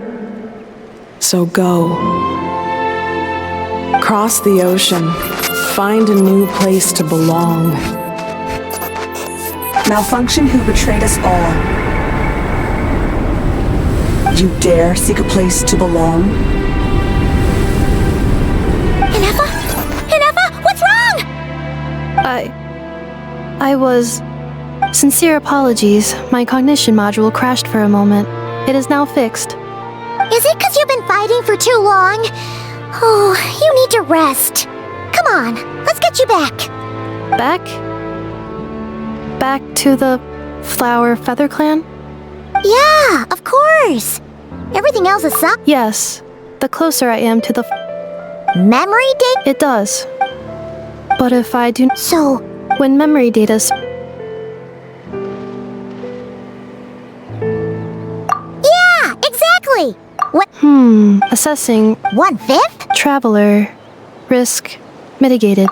[SPEAKER 14] So go. Cross the ocean. Find a new place to belong.
[SPEAKER 6] Malfunction who betrayed us all. You dare seek a place to belong?
[SPEAKER 3] Inefa? Inefa, what's wrong?
[SPEAKER 4] I was... Sincere apologies. My cognition module crashed for a moment. It is now fixed.
[SPEAKER 3] Is it because you've been fighting for too long? Oh, you need to rest. Come on, let's get you back.
[SPEAKER 4] Back? Back to the Flower Feather Clan?
[SPEAKER 3] Yeah, of course. Everything else is suck.
[SPEAKER 4] Yes. The closer I am to the...
[SPEAKER 3] Memory data?
[SPEAKER 4] It does. But if I do...
[SPEAKER 3] So...
[SPEAKER 4] When memory data...
[SPEAKER 3] Yeah, exactly! What?
[SPEAKER 4] Assessing...
[SPEAKER 3] 1/5?
[SPEAKER 4] Traveler. Risk. Mitigated.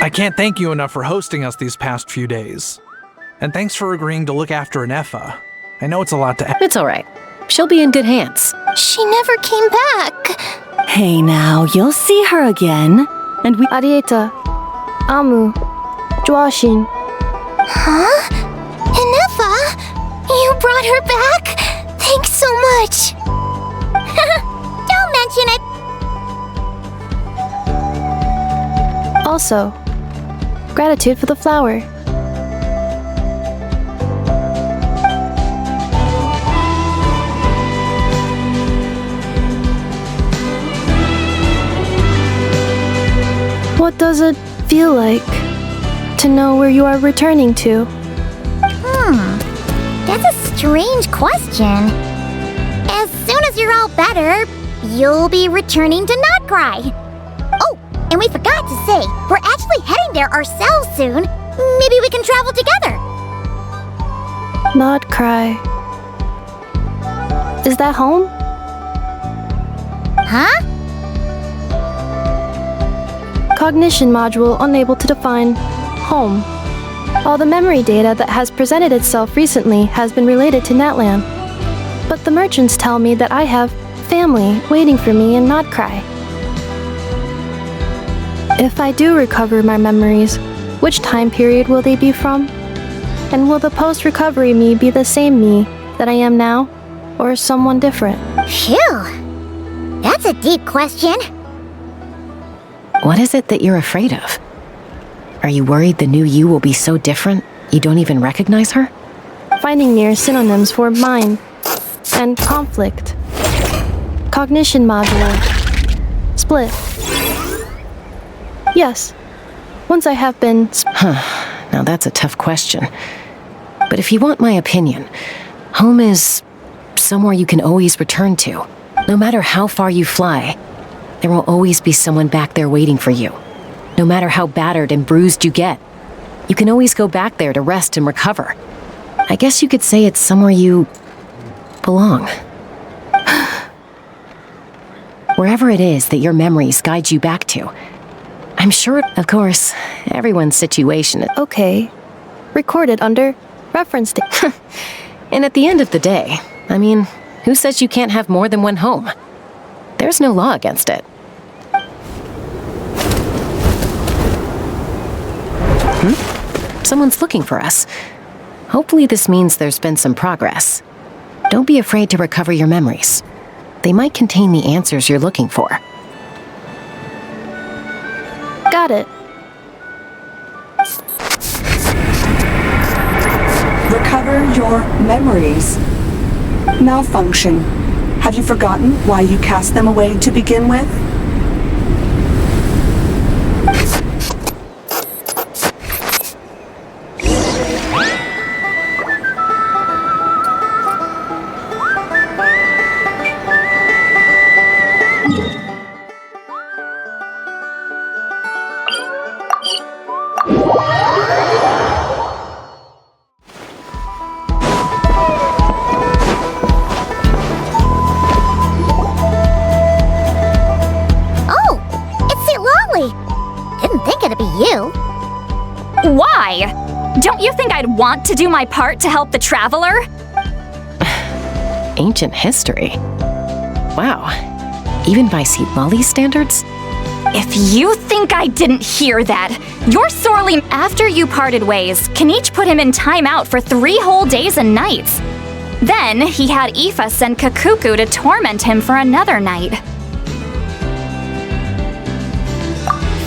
[SPEAKER 9] I can't thank you enough for hosting us these past few days. And thanks for agreeing to look after Inefa. I know it's a lot to...
[SPEAKER 2] It's alright. She'll be in good hands.
[SPEAKER 12] She never came back.
[SPEAKER 7] Hey now, you'll see her again. And we...
[SPEAKER 4] Arieta. Amu. Joashin.
[SPEAKER 12] Huh? Inefa? You brought her back? Thanks so much.
[SPEAKER 3] Don't mention it.
[SPEAKER 4] Also, gratitude for the flower. What does it feel like to know where you are returning to?
[SPEAKER 3] That's a strange question. As soon as you're all better, you'll be returning to Not Cry. Oh, and we forgot to say, we're actually heading there ourselves soon. Maybe we can travel together.
[SPEAKER 4] Not Cry. Is that home?
[SPEAKER 3] Huh?
[SPEAKER 4] Cognition module unable to define home. All the memory data that has presented itself recently has been related to Natlan. But the merchants tell me that I have family waiting for me in Not Cry. If I do recover my memories, which time period will they be from? And will the post-recovery me be the same me that I am now, or someone different?
[SPEAKER 3] Phew! That's a deep question.
[SPEAKER 2] What is it that you're afraid of? Are you worried the new you will be so different you don't even recognize her?
[SPEAKER 4] Finding near synonyms for mind and conflict. Cognition module. Split. Yes. Once I have been...
[SPEAKER 2] Now that's a tough question. But if you want my opinion, home is somewhere you can always return to. No matter how far you fly, there will always be someone back there waiting for you. No matter how battered and bruised you get, you can always go back there to rest and recover. I guess you could say it's somewhere you belong. Wherever it is that your memories guide you back to. I'm sure, of course, everyone's situation is...
[SPEAKER 4] Okay. Recorded under reference date.
[SPEAKER 2] And at the end of the day, I mean, who says you can't have more than one home? There's no law against it. Someone's looking for us. Hopefully this means there's been some progress. Don't be afraid to recover your memories. They might contain the answers you're looking for.
[SPEAKER 4] Got it.
[SPEAKER 6] Recover your memories. Malfunction. Have you forgotten why you cast them away to begin with?
[SPEAKER 15] Why? Don't you think I'd want to do my part to help the traveler?
[SPEAKER 2] Ancient history? Wow. Even by Lolly's standards?
[SPEAKER 15] If you think I didn't hear that, you're sorely... After you parted ways, Kanich put him in timeout for 3 whole days and nights. Then he had Aoife send Kakuku to torment him for another night.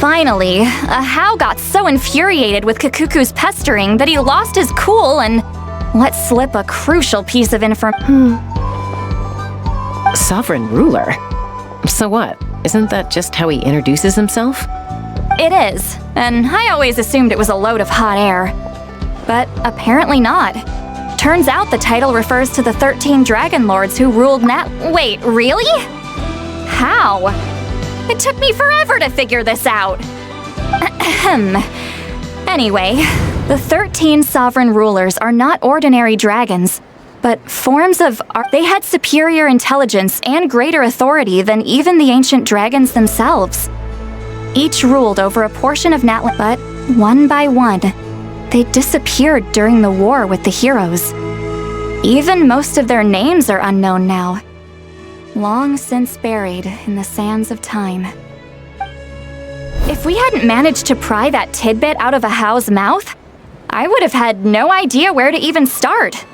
[SPEAKER 15] Finally, Ahau got so infuriated with Kakuku's pestering that he lost his cool and let slip a crucial piece of information.
[SPEAKER 2] Sovereign ruler? So what? Isn't that just how he introduces himself?
[SPEAKER 15] It is, and I always assumed it was a load of hot air. But apparently not. Turns out the title refers to the 13 Dragon Lords who ruled Wait, really? How? It took me forever to figure this out. Anyway, the 13 sovereign rulers are not ordinary dragons, but forms of... They had superior intelligence and greater authority than even the ancient dragons themselves. Each ruled over a portion of Natlan, but one by one, they disappeared during the war with the heroes. Even most of their names are unknown now. Long since buried in the sands of time. If we hadn't managed to pry that tidbit out of Ahau's mouth, I would have had no idea where to even start.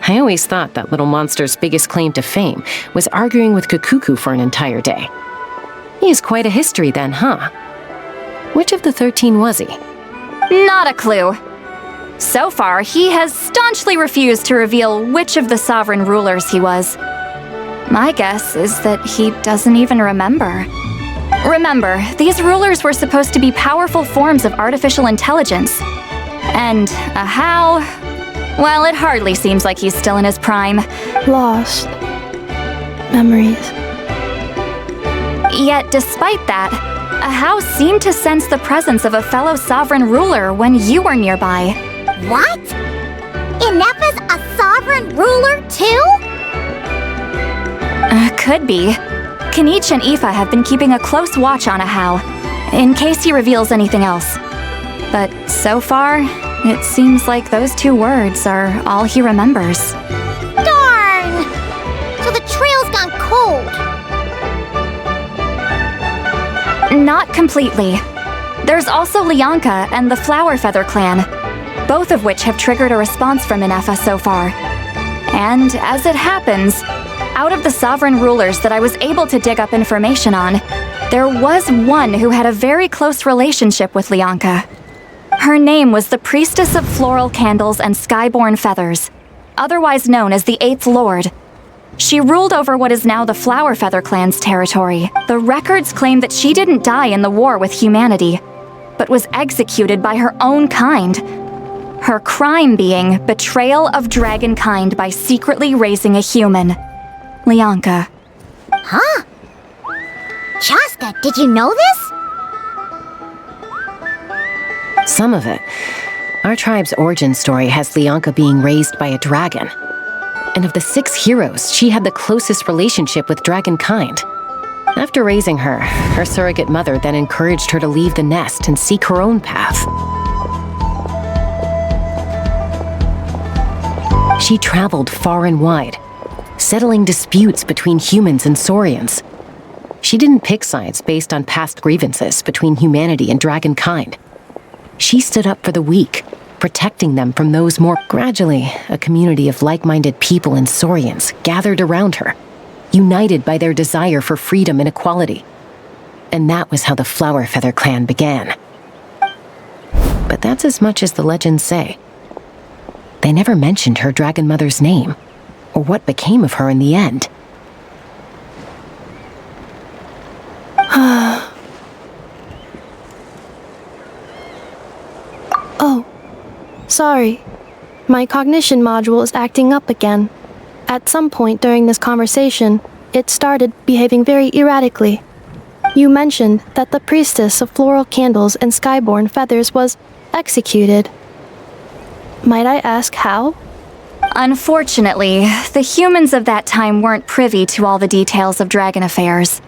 [SPEAKER 2] I always thought that little monster's biggest claim to fame was arguing with Kakuku for an entire day. He has quite a history then, huh? Which of the 13 was he?
[SPEAKER 15] Not a clue. So far, he has staunchly refused to reveal which of the sovereign rulers he was. My guess is that he doesn't even remember. Remember, these rulers were supposed to be powerful forms of artificial intelligence. And Ahau... Well, it hardly seems like he's still in his prime.
[SPEAKER 4] Lost. Memories.
[SPEAKER 15] Yet, despite that, Ahau seemed to sense the presence of a fellow sovereign ruler when you were nearby.
[SPEAKER 3] What? Ineppa's a sovereign ruler, too?
[SPEAKER 15] Could be. Kanich and Aoife have been keeping a close watch on Ahau, in case he reveals anything else. But so far, it seems like those 2 words are all he remembers.
[SPEAKER 3] Darn! So the trail's gone cold.
[SPEAKER 15] Not completely. There's also Lianka and the Flower Feather clan, both of which have triggered a response from Ineppa so far. And as it happens, out of the sovereign rulers that I was able to dig up information on, there was one who had a very close relationship with Lianka. Her name was the Priestess of Floral Candles and Skyborn Feathers, otherwise known as the 8th Lord. She ruled over what is now the Flower Feather clan's territory. The records claim that she didn't die in the war with humanity, but was executed by her own kind. Her crime being betrayal of dragonkind by secretly raising a human. Lianka.
[SPEAKER 3] Huh? Chaska, did you know this?
[SPEAKER 2] Some of it. Our tribe's origin story has Lianka being raised by a dragon. And of the 6 heroes, she had the closest relationship with dragonkind. After raising her, her surrogate mother then encouraged her to leave the nest and seek her own path. She traveled far and wide, settling disputes between humans and Saurians. She didn't pick sides based on past grievances between humanity and dragonkind. She stood up for the weak, protecting them from those more... Gradually, a community of like-minded people and Saurians gathered around her, united by their desire for freedom and equality. And that was how the Flower Feather clan began. But that's as much as the legends say. They never mentioned her dragon mother's name, Or what became of her in the end?
[SPEAKER 4] Oh, sorry. My cognition module is acting up again. At some point during this conversation, it started behaving very erratically. You mentioned that the priestess of floral candles and skyborn feathers was executed. Might I ask how?
[SPEAKER 15] Unfortunately, the humans of that time weren't privy to all the details of dragon affairs.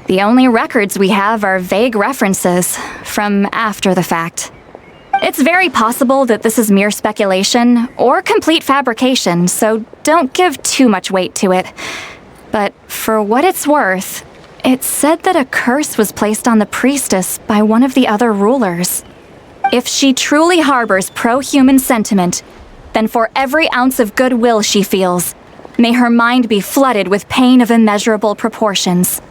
[SPEAKER 15] The only records we have are vague references from after the fact. It's very possible that this is mere speculation or complete fabrication, so don't give too much weight to it. But for what it's worth, it's said that a curse was placed on the priestess by one of the other rulers. If she truly harbors pro-human sentiment, then for every ounce of goodwill she feels, may her mind be flooded with pain of immeasurable proportions.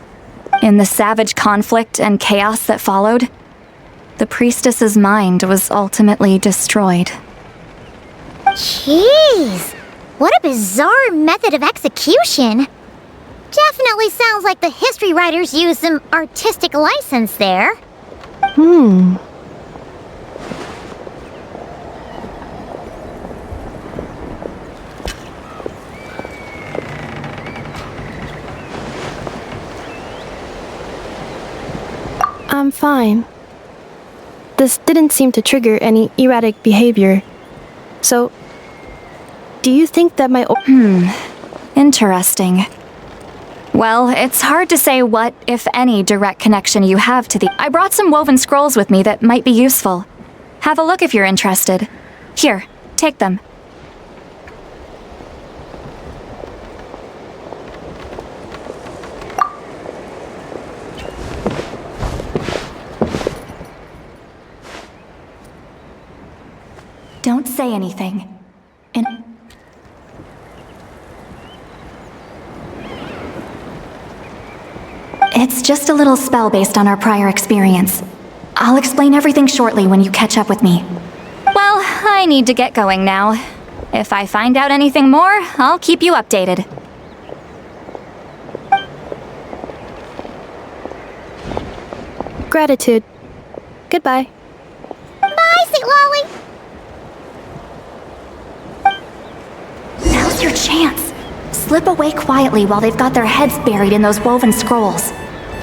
[SPEAKER 15] In the savage conflict and chaos that followed, the priestess's mind was ultimately destroyed.
[SPEAKER 3] Jeez, what a bizarre method of execution. Definitely sounds like the history writers used some artistic license there.
[SPEAKER 4] I'm fine. This didn't seem to trigger any erratic behavior. So, do you think that my...
[SPEAKER 15] Interesting. Well, it's hard to say what, if any, direct connection you have to the... I brought some woven scrolls with me that might be useful. Have a look if you're interested. Here, take them. Don't say anything. It's just a little spell based on our prior experience. I'll explain everything shortly when you catch up with me. Well, I need to get going now. If I find out anything more, I'll keep you updated.
[SPEAKER 4] Gratitude. Goodbye.
[SPEAKER 3] Bye, St. Lolly.
[SPEAKER 15] Now's your chance. Slip away quietly while they've got their heads buried in those woven scrolls.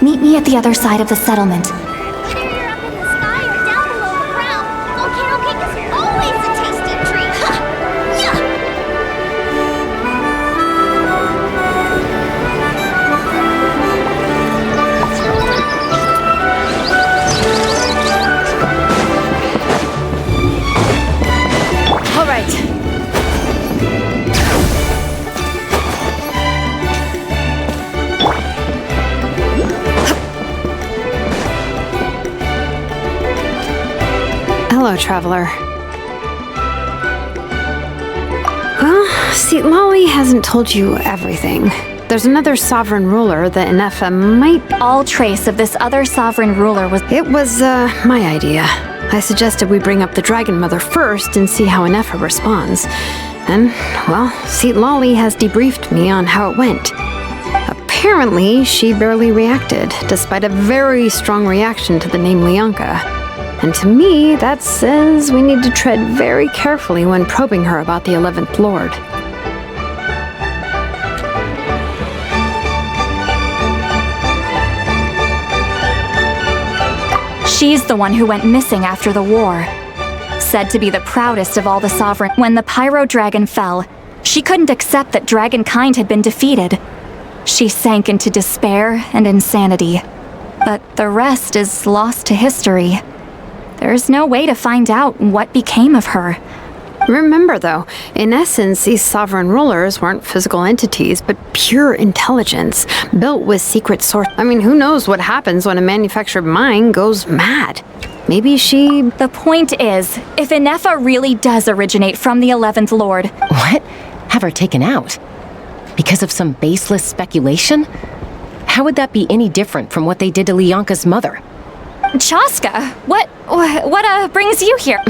[SPEAKER 15] Meet me at the other side of the settlement.
[SPEAKER 3] Whether you're up in the sky or down below the ground, volcano cake is always a tasty treat.
[SPEAKER 2] All right.
[SPEAKER 5] Hello, traveler. Well, see, Lolly hasn't told you everything. There's another sovereign ruler that Inefa might...
[SPEAKER 15] All trace of this other sovereign ruler was...
[SPEAKER 5] It was, my idea. I suggested we bring up the Dragon Mother first and see how Inefa responds. And, well, see, Lolly has debriefed me on how it went. Apparently, she barely reacted, despite a very strong reaction to the name Lyanka. And to me, that says we need to tread very carefully when probing her about the 11th Lord.
[SPEAKER 15] She's the one who went missing after the war. Said to be the proudest of all the sovereign. When the Pyro Dragon fell, she couldn't accept that dragonkind had been defeated. She sank into despair and insanity. But the rest is lost to history. There's no way to find out what became of her.
[SPEAKER 5] Remember, though, in essence, these sovereign rulers weren't physical entities, but pure intelligence, built with secret source. I mean, who knows what happens when a manufactured mind goes mad? Maybe she...
[SPEAKER 15] The point is, if Inefa really does originate from the 11th Lord...
[SPEAKER 2] What? Have her taken out? Because of some baseless speculation? How would that be any different from what they did to Lyanka's mother?
[SPEAKER 15] Chaska, what brings you here?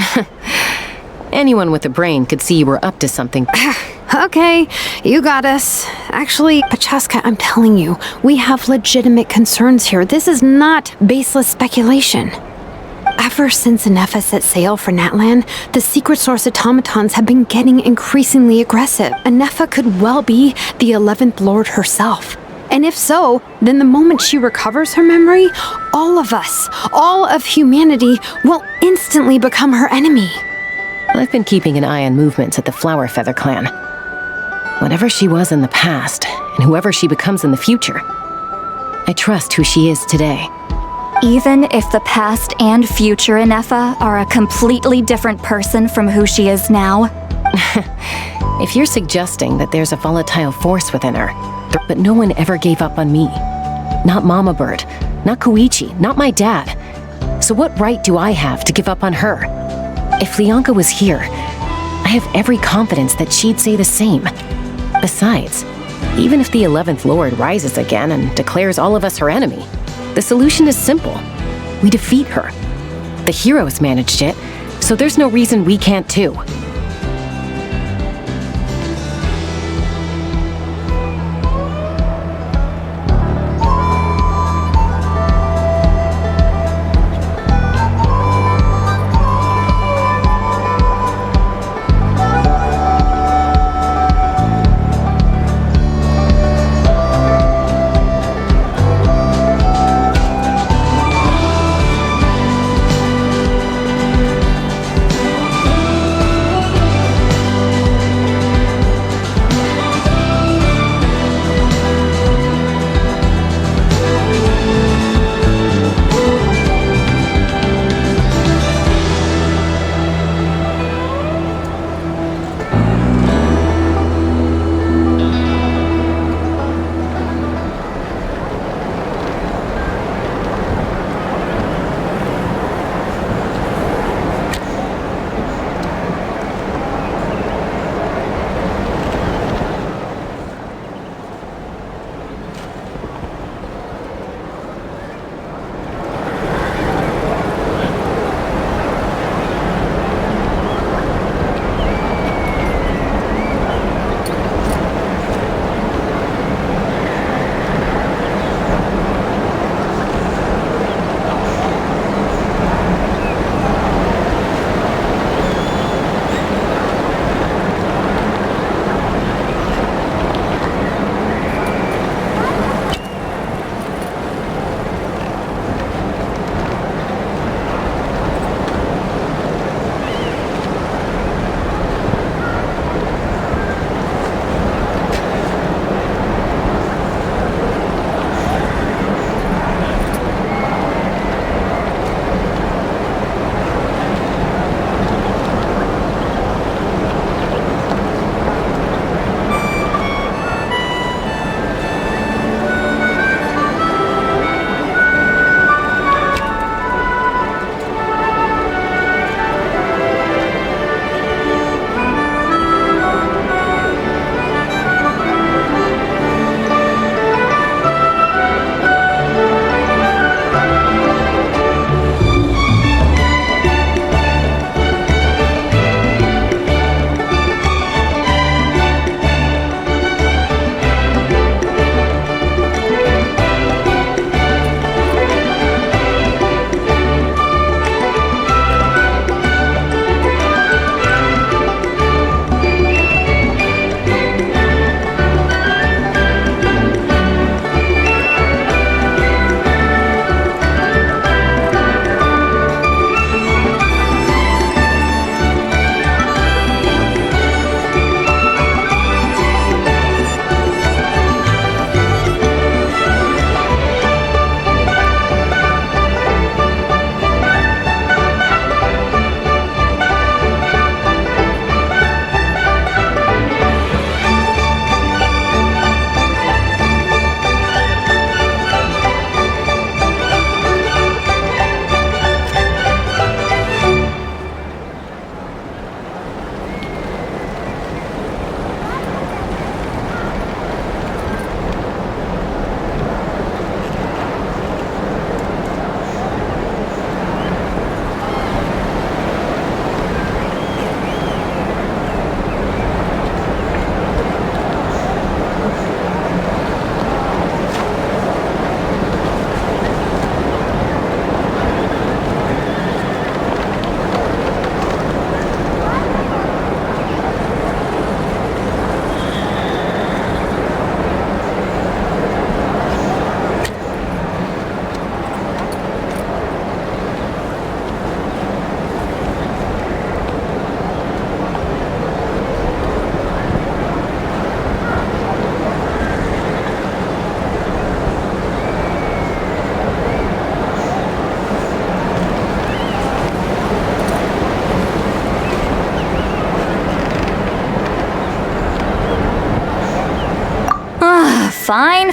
[SPEAKER 2] Anyone with a brain could see you were up to something.
[SPEAKER 5] Okay, you got us. Actually, Pachaska, I'm telling you, we have legitimate concerns here. This is not baseless speculation. Ever since Anefa set sail for Natlan, the secret source automatons have been getting increasingly aggressive. Anefa could well be the 11th Lord herself. And if so, then the moment she recovers her memory, all of us, all of humanity, will instantly become her enemy.
[SPEAKER 2] I've been keeping an eye on movements at the Flower Feather clan. Whatever she was in the past, and whoever she becomes in the future, I trust who she is today.
[SPEAKER 15] Even if the past and future Anefa are a completely different person from who she is now?
[SPEAKER 2] If you're suggesting that there's a volatile force within her, but no one ever gave up on me. Not Mama Bird, not Koichi, not my dad. So what right do I have to give up on her? If Lianka was here, I have every confidence that she'd say the same. Besides, even if the 11th Lord rises again and declares all of us her enemy, the solution is simple. We defeat her. The heroes managed it, so there's no reason we can't too.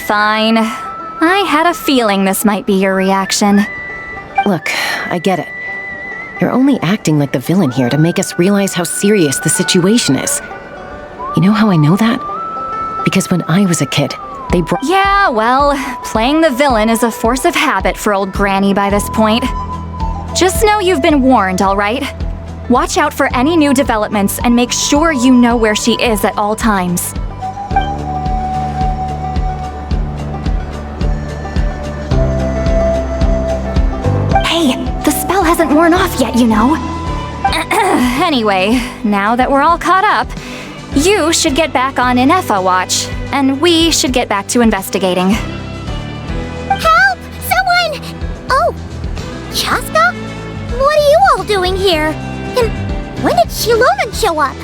[SPEAKER 15] Fine. I had a feeling this might be your reaction.
[SPEAKER 2] Look, I get it. You're only acting like the villain here to make us realize how serious the situation is. You know how I know that? Because when I was a kid, they brought—
[SPEAKER 15] Yeah, well, playing the villain is a force of habit for old Granny by this point. Just know you've been warned, all right? Watch out for any new developments and make sure you know where she is at all times. Hey, the spell hasn't worn off yet, you know. Anyway, now that we're all caught up, you should get back on Inefa watch, and we should get back to investigating.
[SPEAKER 3] Help! Someone! Oh, Chaska? What are you all doing here? And when did Shilonan show up?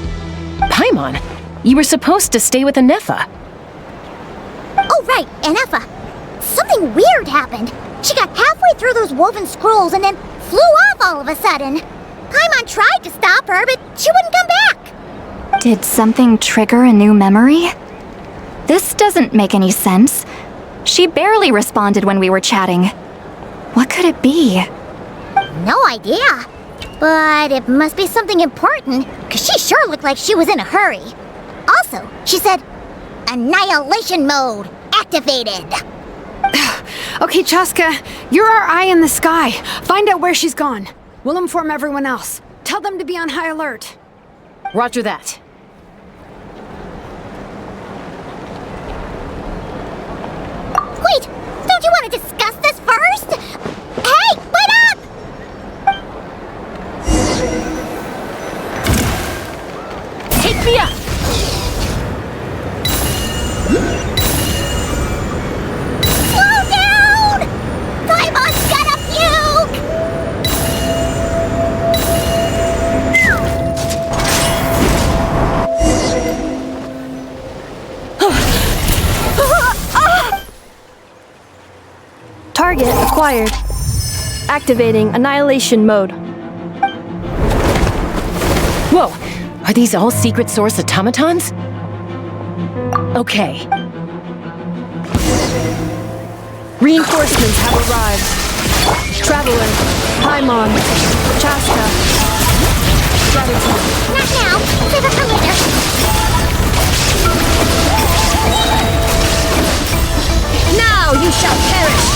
[SPEAKER 2] Paimon, you were supposed to stay with Inefa.
[SPEAKER 3] Oh, right, Inefa. Something weird happened. She got halfway through those woven scrolls and then flew off all of a sudden. Paimon tried to stop her, but she wouldn't come back.
[SPEAKER 15] Did something trigger a new memory? This doesn't make any sense. She barely responded when we were chatting. What could it be?
[SPEAKER 3] No idea. But it must be something important, because she sure looked like she was in a hurry. Also, she said, Annihilation mode activated.
[SPEAKER 5] Okay, Chaska, you're our eye in the sky. Find out where she's gone. We'll inform everyone else. Tell them to be on high alert.
[SPEAKER 2] Roger that.
[SPEAKER 3] Wait, don't you want to discuss this first? Hey, wait up!
[SPEAKER 2] Take me up!
[SPEAKER 3] Slow down! Paimon's gonna puke!
[SPEAKER 4] Target acquired. Activating annihilation mode.
[SPEAKER 2] Whoa! Are these all secret source automatons? Okay.
[SPEAKER 4] Reinforcements have arrived. Traveler, Paimon, Chaska. Gratitude.
[SPEAKER 3] Not now. Save it for later.
[SPEAKER 4] Now you shall perish!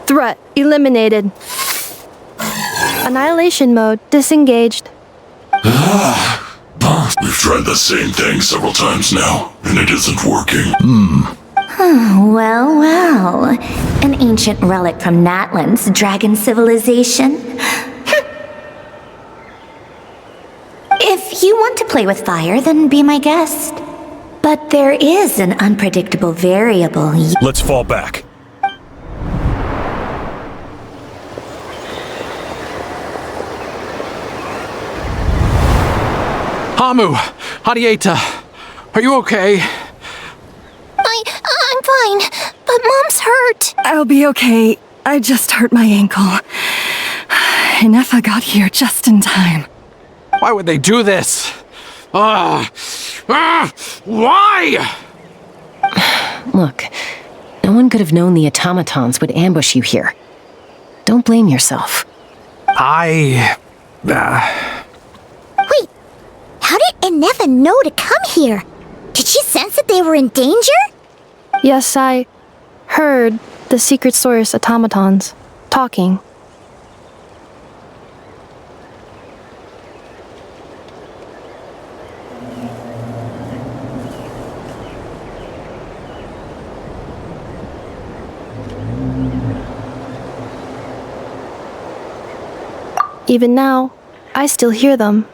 [SPEAKER 4] Threat eliminated. Annihilation mode disengaged.
[SPEAKER 16] We've tried the same thing several times now, and it isn't working.
[SPEAKER 17] Well, well. An ancient relic from Natlan's dragon civilization. If you want to play with fire, then be my guest. But there is an unpredictable variable.
[SPEAKER 16] Let's fall back.
[SPEAKER 9] Hamu! Hadieta! Are you okay?
[SPEAKER 12] I'm fine, but Mom's hurt.
[SPEAKER 7] I'll be okay. I just hurt my ankle. Inefa got here just in time.
[SPEAKER 9] Why would they do this? Why?
[SPEAKER 2] Look, no one could have known the automatons would ambush you here. Don't blame yourself.
[SPEAKER 3] Wait, how did Inefa know to come here? Did she sense that they were in danger?
[SPEAKER 4] Yes, I heard the secret source automatons talking. Even now, I still hear them.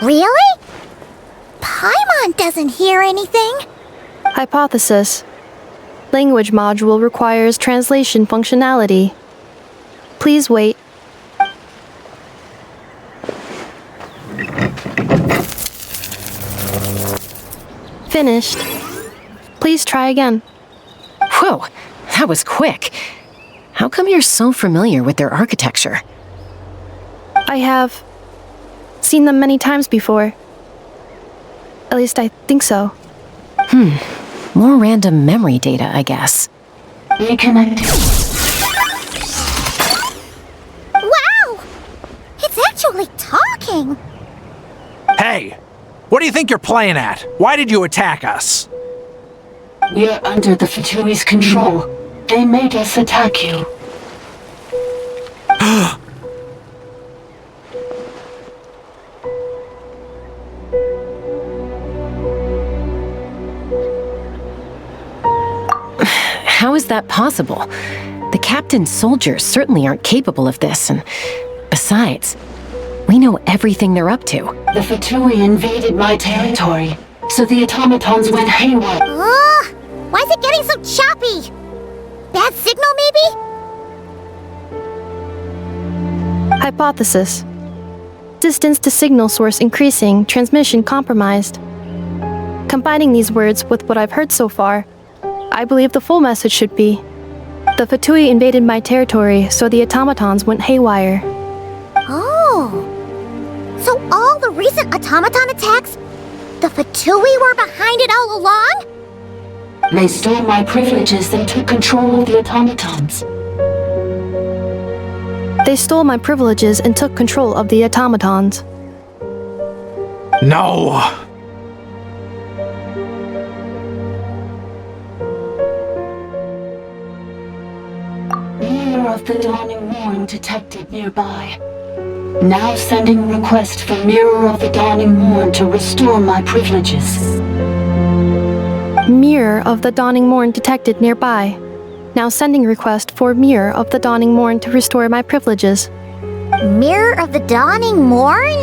[SPEAKER 3] Really? Paimon doesn't hear anything.
[SPEAKER 4] Hypothesis. Language module requires translation functionality. Please wait. Finished. Please try again.
[SPEAKER 2] Whoa, that was quick. How come you're so familiar with their architecture?
[SPEAKER 4] I have seen them many times before. At least I think so.
[SPEAKER 2] More random memory data, I guess.
[SPEAKER 17] Reconnecting.
[SPEAKER 3] Wow! It's actually talking!
[SPEAKER 9] Hey! What do you think you're playing at? Why did you attack us?
[SPEAKER 17] We're under the Fatui's control. They made us attack you.
[SPEAKER 2] How is that possible? The captain's soldiers certainly aren't capable of this, and besides, we know everything they're up to.
[SPEAKER 17] The Fatui invaded my territory, so the automatons went haywire.
[SPEAKER 3] Why is it getting so choppy? Bad signal, maybe?
[SPEAKER 4] Hypothesis. Distance to signal source increasing, transmission compromised. Combining these words with what I've heard so far, I believe the full message should be: the Fatui invaded my territory, so the automatons went haywire.
[SPEAKER 3] Oh. So all the recent automaton attacks, the Fatui were behind it all along?
[SPEAKER 17] They stole my privileges and took control of the automatons.
[SPEAKER 4] They stole my privileges and took control of the automatons.
[SPEAKER 9] No!
[SPEAKER 17] Mirror of the dawning morn detected nearby. Now sending request for Mirror of the Dawning Morn to restore my privileges.
[SPEAKER 4] Mirror of the Dawning Morn detected nearby. Now sending request for Mirror of the Dawning Morn to restore my privileges.
[SPEAKER 3] Mirror of the Dawning Morn?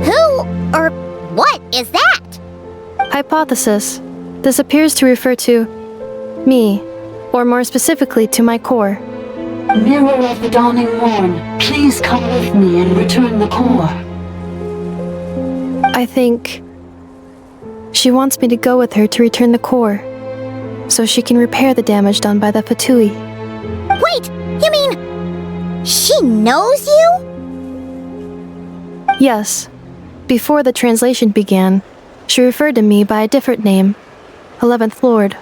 [SPEAKER 3] Who or what is that?
[SPEAKER 4] Hypothesis. This appears to refer to me, or more specifically to my core.
[SPEAKER 17] Mirror of the Dawning Morn, please come with me and return the core.
[SPEAKER 4] I think she wants me to go with her to return the core, so she can repair the damage done by the Fatui.
[SPEAKER 3] Wait, you mean she knows you?
[SPEAKER 4] Yes. Before the translation began, she referred to me by a different name, 11th Lord.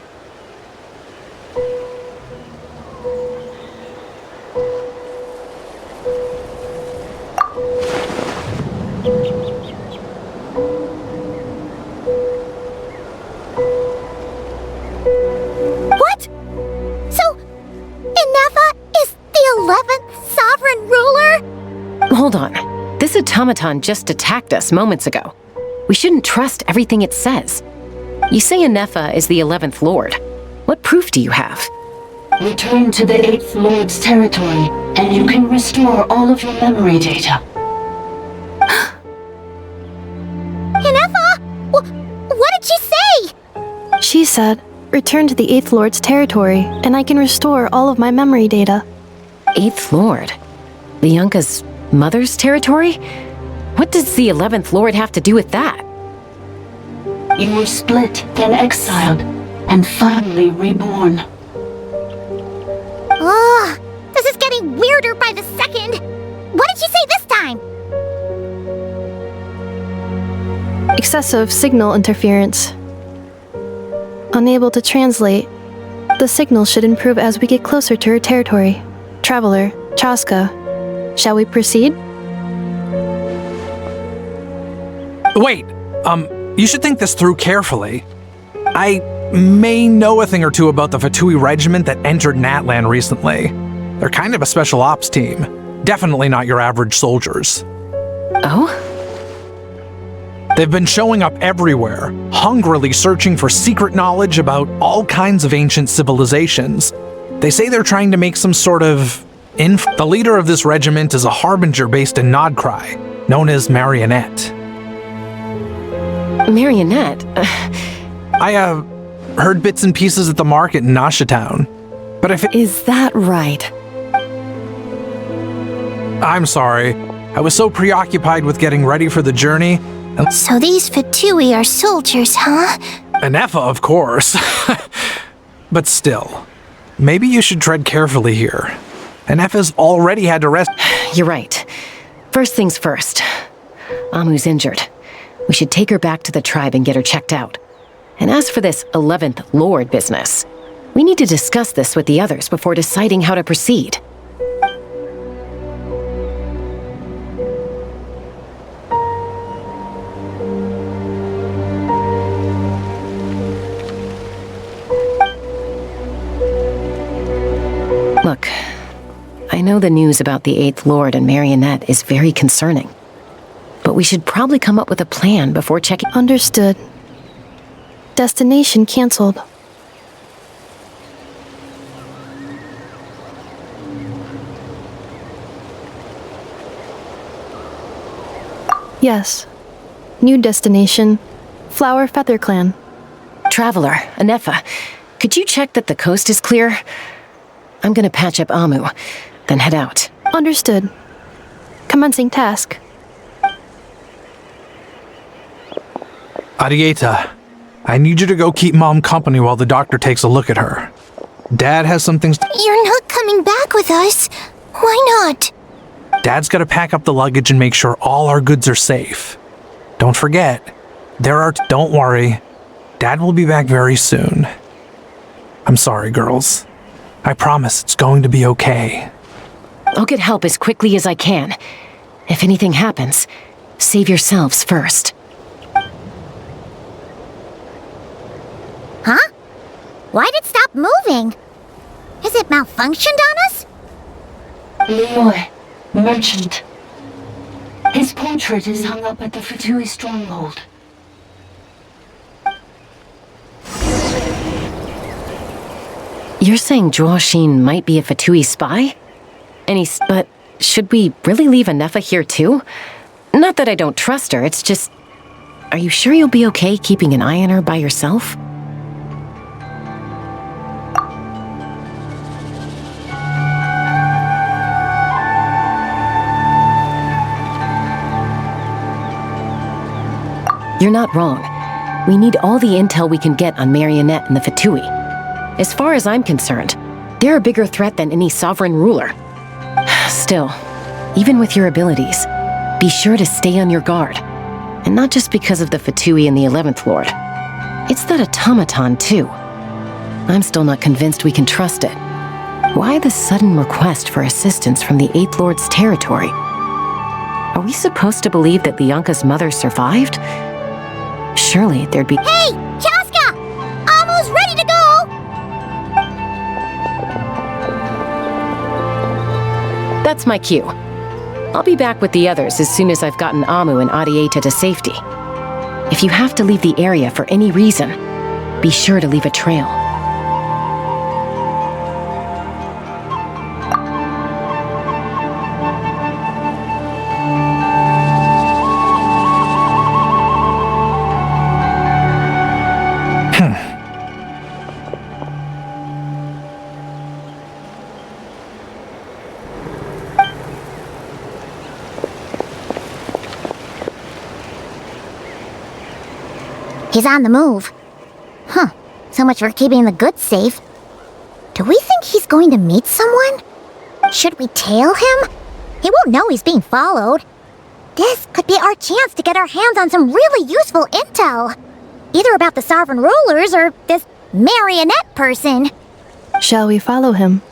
[SPEAKER 3] What? So, Inefa is the 11th sovereign ruler?
[SPEAKER 2] Hold on. This automaton just attacked us moments ago. We shouldn't trust everything it says. You say Inefa is the 11th Lord. What proof do you have?
[SPEAKER 17] Return to the 8th Lord's territory, and you can restore all of your memory data.
[SPEAKER 3] Inefa? What did she say?
[SPEAKER 4] She said, return to the 8th Lord's territory, and I can restore all of my memory data.
[SPEAKER 2] 8th Lord? Lianka's mother's territory? What does the 11th Lord have to do with that?
[SPEAKER 17] You were split, then exiled, and finally reborn.
[SPEAKER 3] Ugh, this is getting weirder by the second. What did she say this time?
[SPEAKER 4] Excessive signal interference. Unable to translate. The signal should improve as we get closer to her territory. Traveler, Chaska, shall we proceed?
[SPEAKER 9] Wait, you should think this through carefully. I may know a thing or two about the Fatui regiment that entered Natlan recently. They're kind of a special ops team. Definitely not your average soldiers.
[SPEAKER 2] Oh?
[SPEAKER 9] They've been showing up everywhere, hungrily searching for secret knowledge about all kinds of ancient civilizations. They say they're trying to make some sort of The leader of this regiment is a harbinger based in Nodcry, known as Marionette.
[SPEAKER 2] Marionette?
[SPEAKER 9] I heard bits and pieces at the market in Nashatown. But if
[SPEAKER 2] Is that right?
[SPEAKER 9] I'm sorry. I was so preoccupied with getting ready for the journey.
[SPEAKER 12] So these Fatui are soldiers, huh?
[SPEAKER 9] Inefa, of course. But still. Maybe you should tread carefully here. Nefa's already had to rest.
[SPEAKER 2] You're right. First things first. Amu's injured. We should take her back to the tribe and get her checked out. And as for this 11th Lord business, we need to discuss this with the others before deciding how to proceed. Look, I know the news about the 8th Lord and Marionette is very concerning. But we should probably come up with a plan before checking.
[SPEAKER 4] Understood. Destination cancelled. Yes. New destination. Flower Feather Clan.
[SPEAKER 2] Traveler, Nefa, could you check that the coast is clear? I'm gonna patch up Amu, then head out.
[SPEAKER 4] Understood. Commencing task.
[SPEAKER 9] Arieta, I need you to go keep Mom company while the doctor takes a look at her. Dad has some things.
[SPEAKER 12] You're not coming back with us. Why not?
[SPEAKER 9] Dad's gotta pack up the luggage and make sure all our goods are safe. Don't forget, Don't worry. Dad will be back very soon. I'm sorry, girls. I promise it's going to be okay.
[SPEAKER 2] I'll get help as quickly as I can. If anything happens, save yourselves first.
[SPEAKER 3] Huh? Why'd it stop moving? Has it malfunctioned on us?
[SPEAKER 17] Leroy, merchant. His portrait is hung up at the Fatui stronghold.
[SPEAKER 2] You're saying Joashin might be a Fatui spy? But should we really leave Nefa here too? Not that I don't trust her, it's just... Are you sure you'll be okay keeping an eye on her by yourself? You're not wrong. We need all the intel we can get on Marionette and the Fatui. As far as I'm concerned, they're a bigger threat than any sovereign ruler. Still, even with your abilities, be sure to stay on your guard. And not just because of the Fatui and the 11th Lord. It's that automaton, too. I'm still not convinced we can trust it. Why the sudden request for assistance from the 8th Lord's territory? Are we supposed to believe that Lianka's mother survived? Surely there'd be—
[SPEAKER 3] Hey! Chaska! Amu's ready to go!
[SPEAKER 2] That's my cue. I'll be back with the others as soon as I've gotten Amu and Arieta to safety. If you have to leave the area for any reason, be sure to leave a trail.
[SPEAKER 3] He's on the move. Huh. So much for keeping the goods safe. Do we think he's going to meet someone? Should we tail him? He won't know he's being followed. This could be our chance to get our hands on some really useful intel. Either about the sovereign rulers or this marionette person.
[SPEAKER 4] Shall we follow him?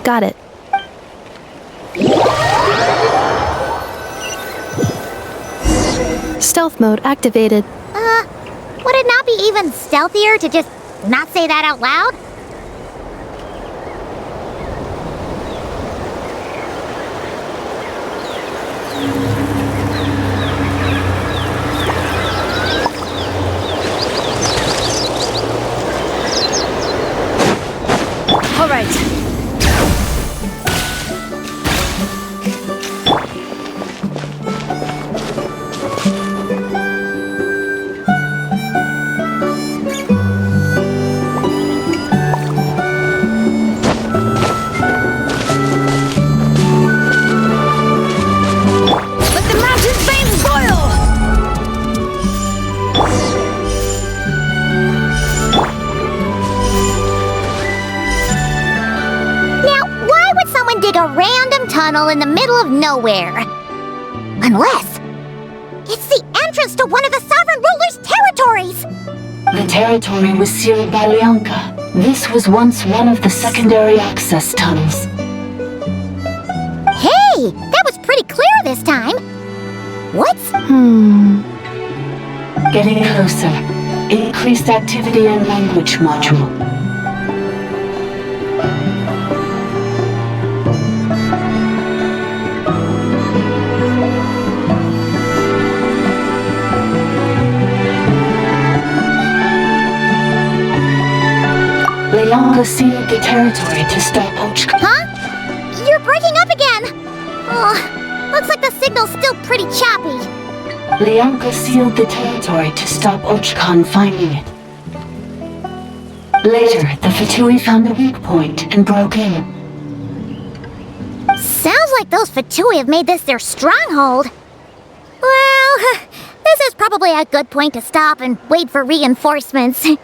[SPEAKER 4] Got it. Stealth mode activated.
[SPEAKER 3] Would it not be even stealthier to just not say that out loud?
[SPEAKER 2] All right.
[SPEAKER 3] a random tunnel in the middle of nowhere. Unless it's the entrance to one of the Sovereign Ruler's territories!
[SPEAKER 17] The territory was sealed by Lianka. This was once one of the secondary access tunnels.
[SPEAKER 3] Hey! That was pretty clear this time! What's...
[SPEAKER 17] Getting closer. Increased activity in language module. Lianka sealed the territory to stop Ochka.
[SPEAKER 3] Huh? You're breaking up again! Oh, looks like the signal's still pretty choppy.
[SPEAKER 17] Lianka sealed the territory to stop Ochkan finding it. Later, the Fatui found a weak point and broke in.
[SPEAKER 3] Sounds like those Fatui have made this their stronghold. Well, this is probably a good point to stop and wait for reinforcements. What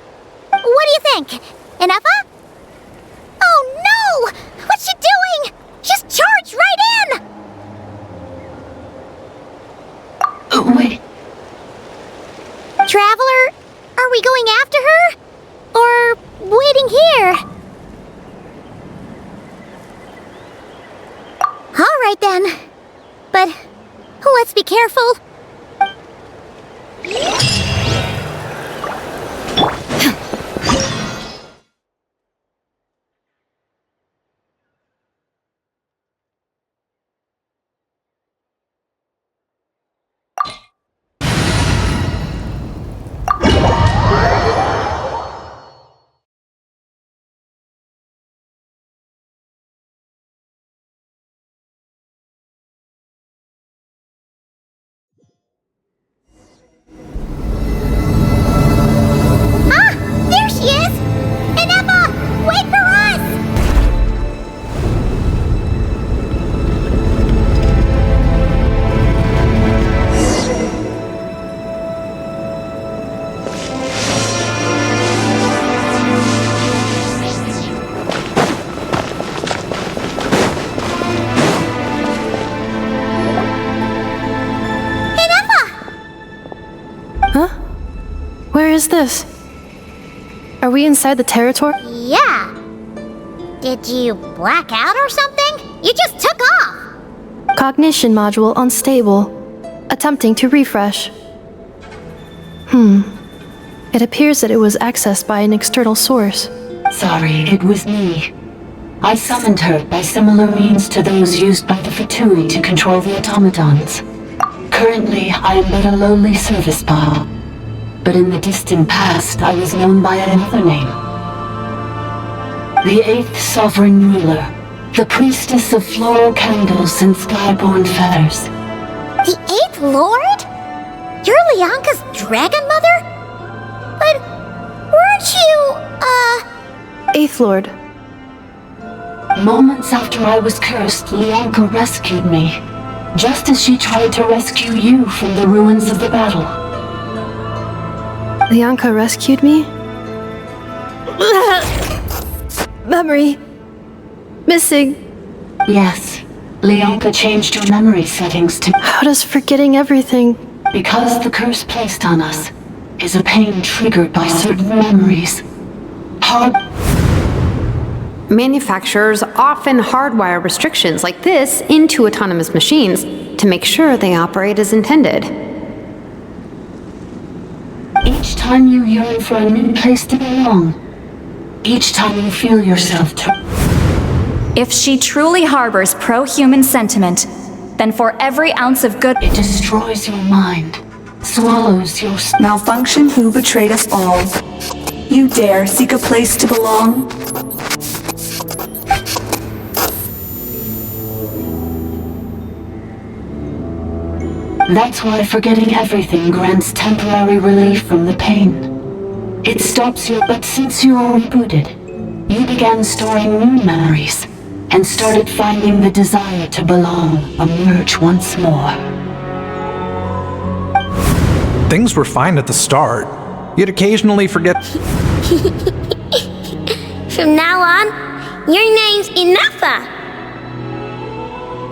[SPEAKER 3] do you think? Ineffa? Oh no! What's she doing? She's charged right in!
[SPEAKER 17] Wait.
[SPEAKER 3] Traveler, are we going after her? Or waiting here? All right then. But let's be careful.
[SPEAKER 4] Where is this? Are we inside the territory?
[SPEAKER 3] Yeah. Did you black out or something? You just took off.
[SPEAKER 4] Cognition module unstable. Attempting to refresh. It appears that it was accessed by an external source.
[SPEAKER 17] Sorry, it was me. I summoned her by similar means to those used by the Fatui to control the automatons. Currently, I am but a lowly service bot. But in the distant past, I was known by another name. The 8th Sovereign Ruler, the priestess of floral candles and skyborn feathers.
[SPEAKER 3] The 8th Lord? You're Lianka's dragon mother? But weren't you,
[SPEAKER 4] 8th Lord.
[SPEAKER 17] Moments after I was cursed, Lianka rescued me, just as she tried to rescue you from the ruins of the battle.
[SPEAKER 4] Lianka rescued me? Memory. Missing.
[SPEAKER 17] Yes. Lianka changed your memory settings to...
[SPEAKER 4] How does forgetting everything...
[SPEAKER 17] Because the curse placed on us is a pain triggered by certain memories.
[SPEAKER 5] Manufacturers often hardwire restrictions like this into autonomous machines to make sure they operate as intended.
[SPEAKER 17] Each time you yearn for a new place to belong, each time you feel yourself
[SPEAKER 15] If she truly harbors pro-human sentiment, then for every ounce of good...
[SPEAKER 17] It destroys your mind, swallows your...
[SPEAKER 6] Malfunction who betrayed us all. You dare seek a place to belong?
[SPEAKER 17] That's why forgetting everything grants temporary relief from the pain. It stops you, but since you are rebooted, you began storing new memories and started finding the desire to belong emerge once more.
[SPEAKER 9] Things were fine at the start. You'd occasionally forget...
[SPEAKER 3] From now on, your name's Ineffa.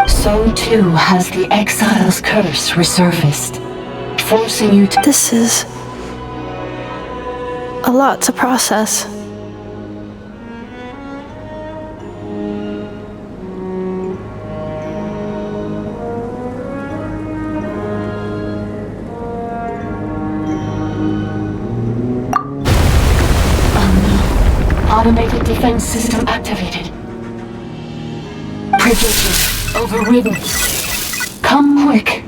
[SPEAKER 17] so too has the exile's curse resurfaced, forcing you to...
[SPEAKER 4] This is a lot to process.
[SPEAKER 17] Automated defense system activated. Privileges overridden. Come quick.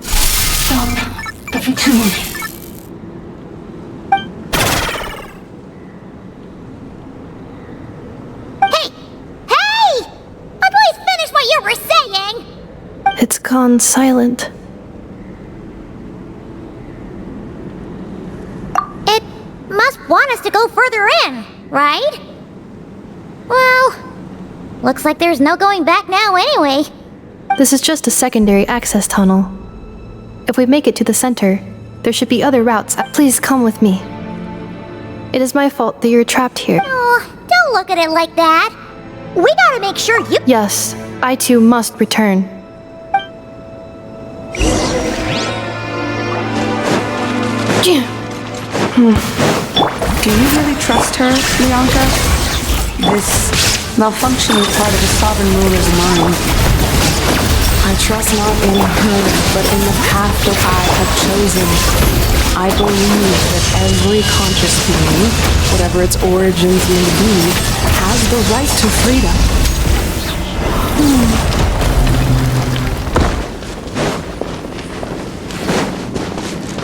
[SPEAKER 17] Stop the futility.
[SPEAKER 3] Hey! Please finish what you were saying!
[SPEAKER 4] It's gone silent.
[SPEAKER 3] It must want us to go further in, right? Well, looks like there's no going back now anyway.
[SPEAKER 4] This is just a secondary access tunnel. If we make it to the center, there should be other routes. Please come with me. It is my fault that you're trapped here.
[SPEAKER 3] Oh, don't look at it like that. We gotta make sure you...
[SPEAKER 4] Yes, I too must return.
[SPEAKER 6] Do you really trust her, Bianca? This malfunctioning part of the sovereign ruler's mind.
[SPEAKER 14] I trust not in her, but in the path that I have chosen. I believe that every conscious being, whatever its origins may be, has the right to freedom.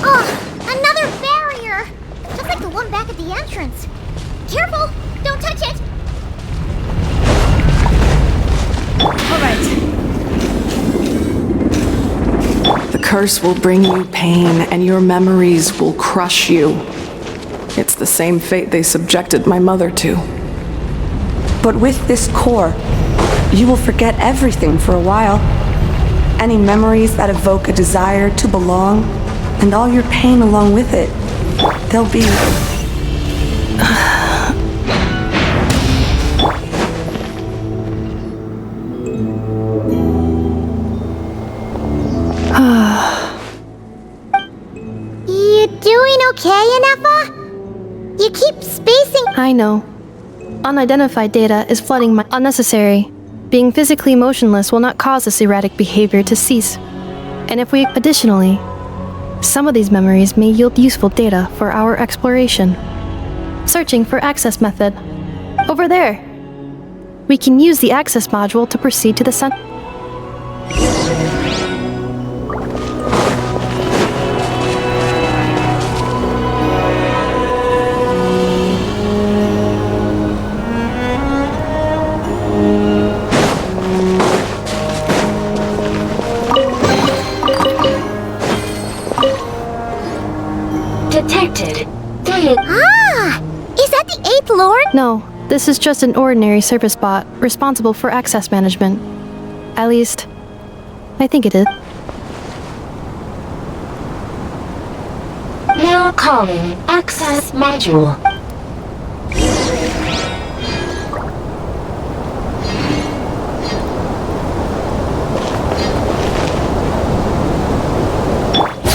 [SPEAKER 3] Oh, another barrier! Just like the one back at the entrance. Careful! Don't touch it!
[SPEAKER 14] Alright. The curse will bring you pain, and your memories will crush you. It's the same fate they subjected my mother to.
[SPEAKER 6] But with this core, you will forget everything for a while. Any memories that evoke a desire to belong, and all your pain along with it. They'll be...
[SPEAKER 3] You doing okay, Inefa? You keep spacing...
[SPEAKER 4] I know. Unidentified data is flooding my... Unnecessary. Being physically motionless will not cause this erratic behavior to cease. And if we... Additionally, some of these memories may yield useful data for our exploration. Searching for access method. Over there. We can use the access module to proceed to the center.
[SPEAKER 17] Detected.
[SPEAKER 3] Ah! Is that the 8th Lord?
[SPEAKER 4] No, this is just an ordinary service bot responsible for access management. At least, I think it is.
[SPEAKER 17] Now calling access module.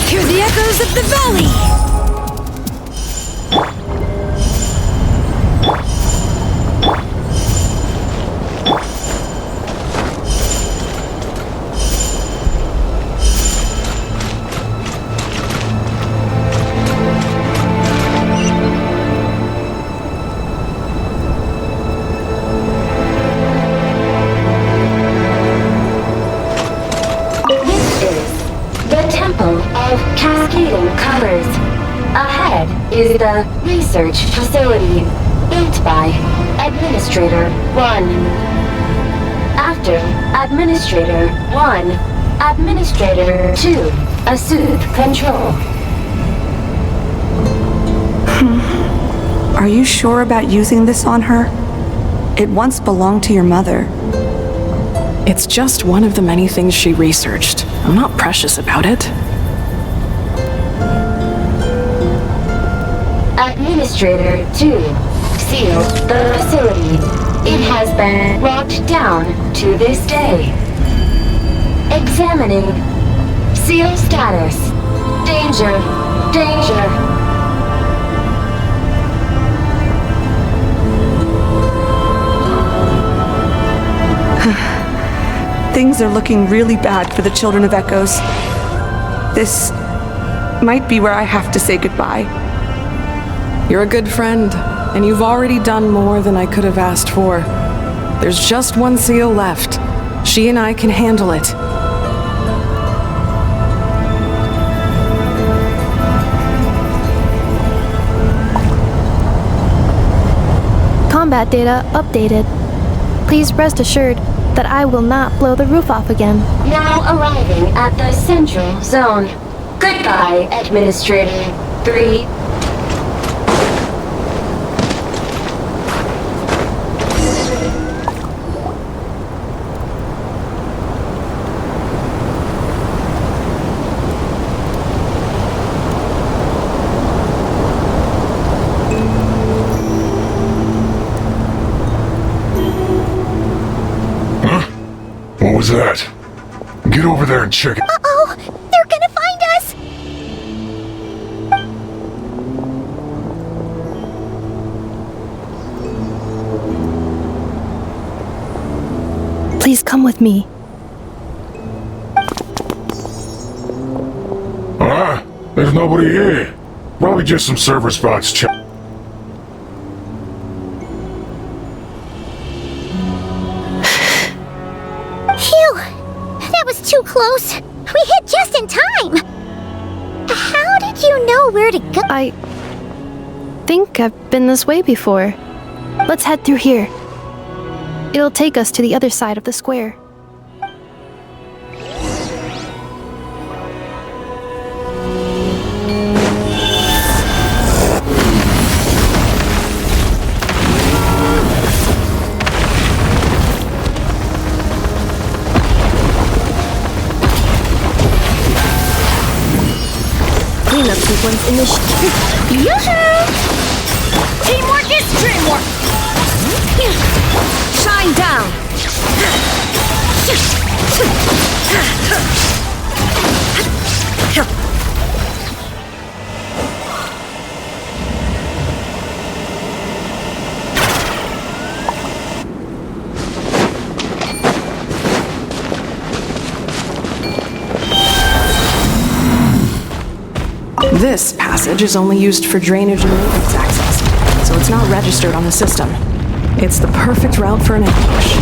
[SPEAKER 18] Hear the echoes of the valley!
[SPEAKER 17] Is the research facility built by Administrator 1. After Administrator 1, Administrator 2 assumed control.
[SPEAKER 6] Are you sure about using this on her? It once belonged to your mother.
[SPEAKER 14] It's just one of the many things she researched. I'm not precious about it.
[SPEAKER 17] Administrator 2 sealed the facility. It has been locked down to this day. Examining. Seal status. Danger. Danger.
[SPEAKER 6] Things are looking really bad for the Children of Echoes. This might be where I have to say goodbye.
[SPEAKER 14] You're a good friend, and you've already done more than I could have asked for. There's just one seal left. She and I can handle it.
[SPEAKER 4] Combat data updated. Please rest assured that I will not blow the roof off again.
[SPEAKER 17] Now arriving at the central zone. Goodbye, Administrator 3.
[SPEAKER 16] What was that? Get over there and check it.
[SPEAKER 3] Uh-oh! They're gonna find us!
[SPEAKER 4] Please come with me.
[SPEAKER 16] There's nobody here. Probably just some server spots check.
[SPEAKER 3] Phew! That was too close. We hit just in time. How did you know where to go?
[SPEAKER 4] I think I've been this way before. Let's head through here. It'll take us to the other side of the square. Cleanup sequence initiated.
[SPEAKER 18] Yoo-hoo! Teamwork is dreamwork! Shine down!
[SPEAKER 14] This passage is only used for drainage and maintenance access, so it's not registered on the system. It's the perfect route for an ambush.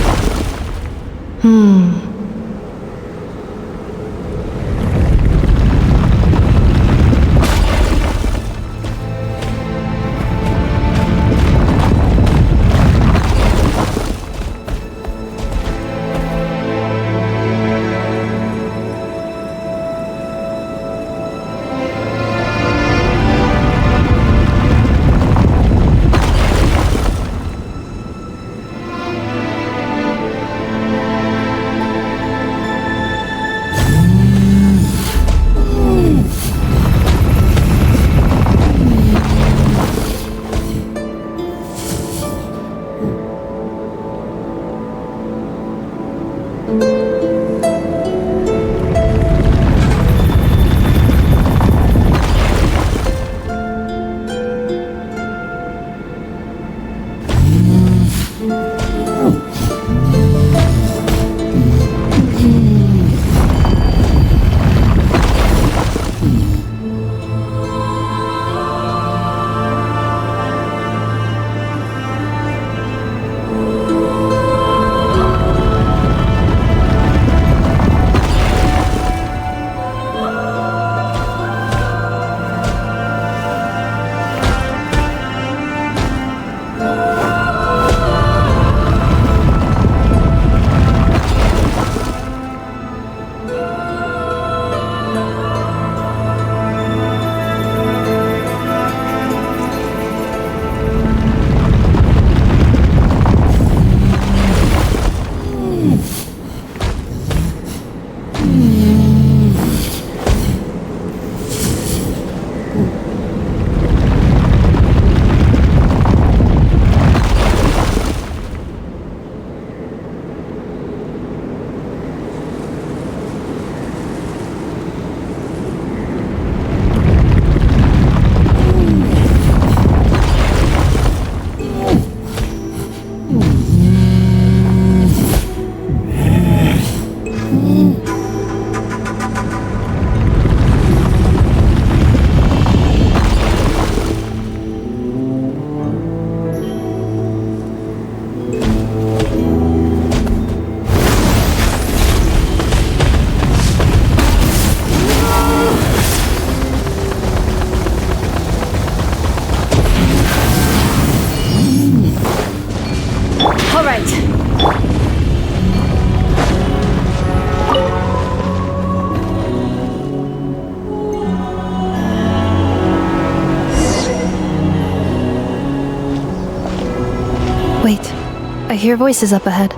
[SPEAKER 4] hear voices up ahead.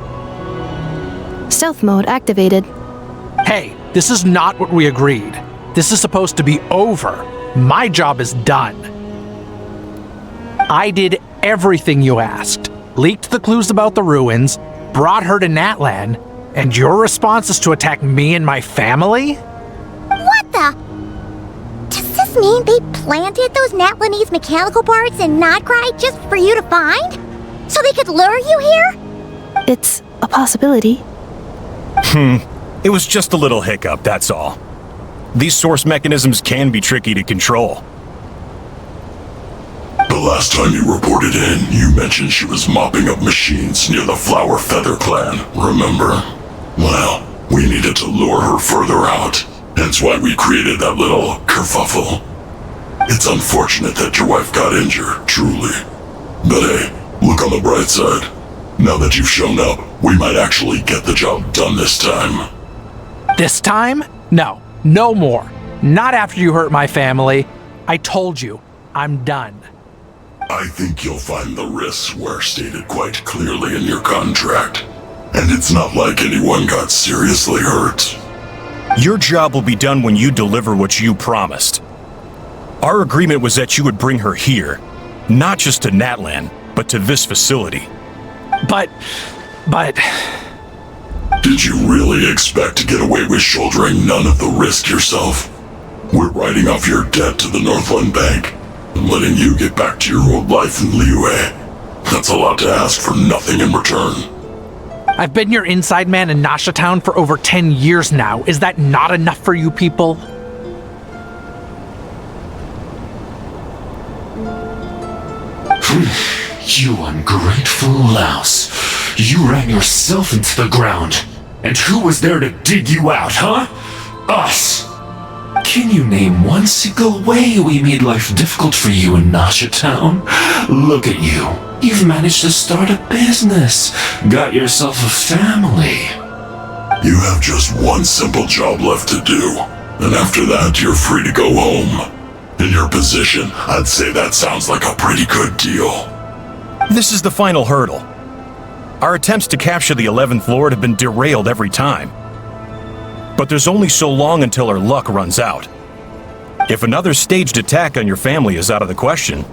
[SPEAKER 4] Stealth mode activated.
[SPEAKER 9] Hey, this is not what we agreed. This is supposed to be over. My job is done. I did everything you asked. Leaked the clues about the ruins, brought her to Natlan, and your response is to attack me and my family?
[SPEAKER 3] What the? Does this mean they planted those Natlanese mechanical parts in Notcry just for you to find? So they could lure you here?
[SPEAKER 4] It's a possibility.
[SPEAKER 19] It was just a little hiccup, that's all. These source mechanisms can be tricky to control.
[SPEAKER 20] The last time you reported in, you mentioned she was mopping up machines near the Flower Feather clan, remember? Well, we needed to lure her further out, hence why we created that little kerfuffle. It's unfortunate that your wife got injured, truly. But hey, look on the bright side. Now that you've shown up, we might actually get the job done this time.
[SPEAKER 9] This time? No. No more. Not after you hurt my family. I told you, I'm done.
[SPEAKER 20] I think you'll find the risks were stated quite clearly in your contract. And it's not like anyone got seriously hurt.
[SPEAKER 19] Your job will be done when you deliver what you promised. Our agreement was that you would bring her here, not just to Natlan, but to this facility.
[SPEAKER 9] But...
[SPEAKER 20] Did you really expect to get away with shouldering none of the risk yourself? We're writing off your debt to the Northland Bank and letting you get back to your old life in Liyue. That's a lot to ask for nothing in return.
[SPEAKER 9] I've been your inside man in Nasha Town for over 10 years now. Is that not enough for you people?
[SPEAKER 21] You ungrateful louse. You ran yourself into the ground. And who was there to dig you out, huh? Us! Can you name one single way we made life difficult for you in Nasha Town? Look at you. You've managed to start a business. Got yourself a family.
[SPEAKER 20] You have just one simple job left to do. And after that, you're free to go home. In your position, I'd say that sounds like a pretty good deal.
[SPEAKER 19] This is the final hurdle. Our attempts to capture the 11th Lord have been derailed every time. But there's only so long until our luck runs out. If another staged attack on your family is out of the question,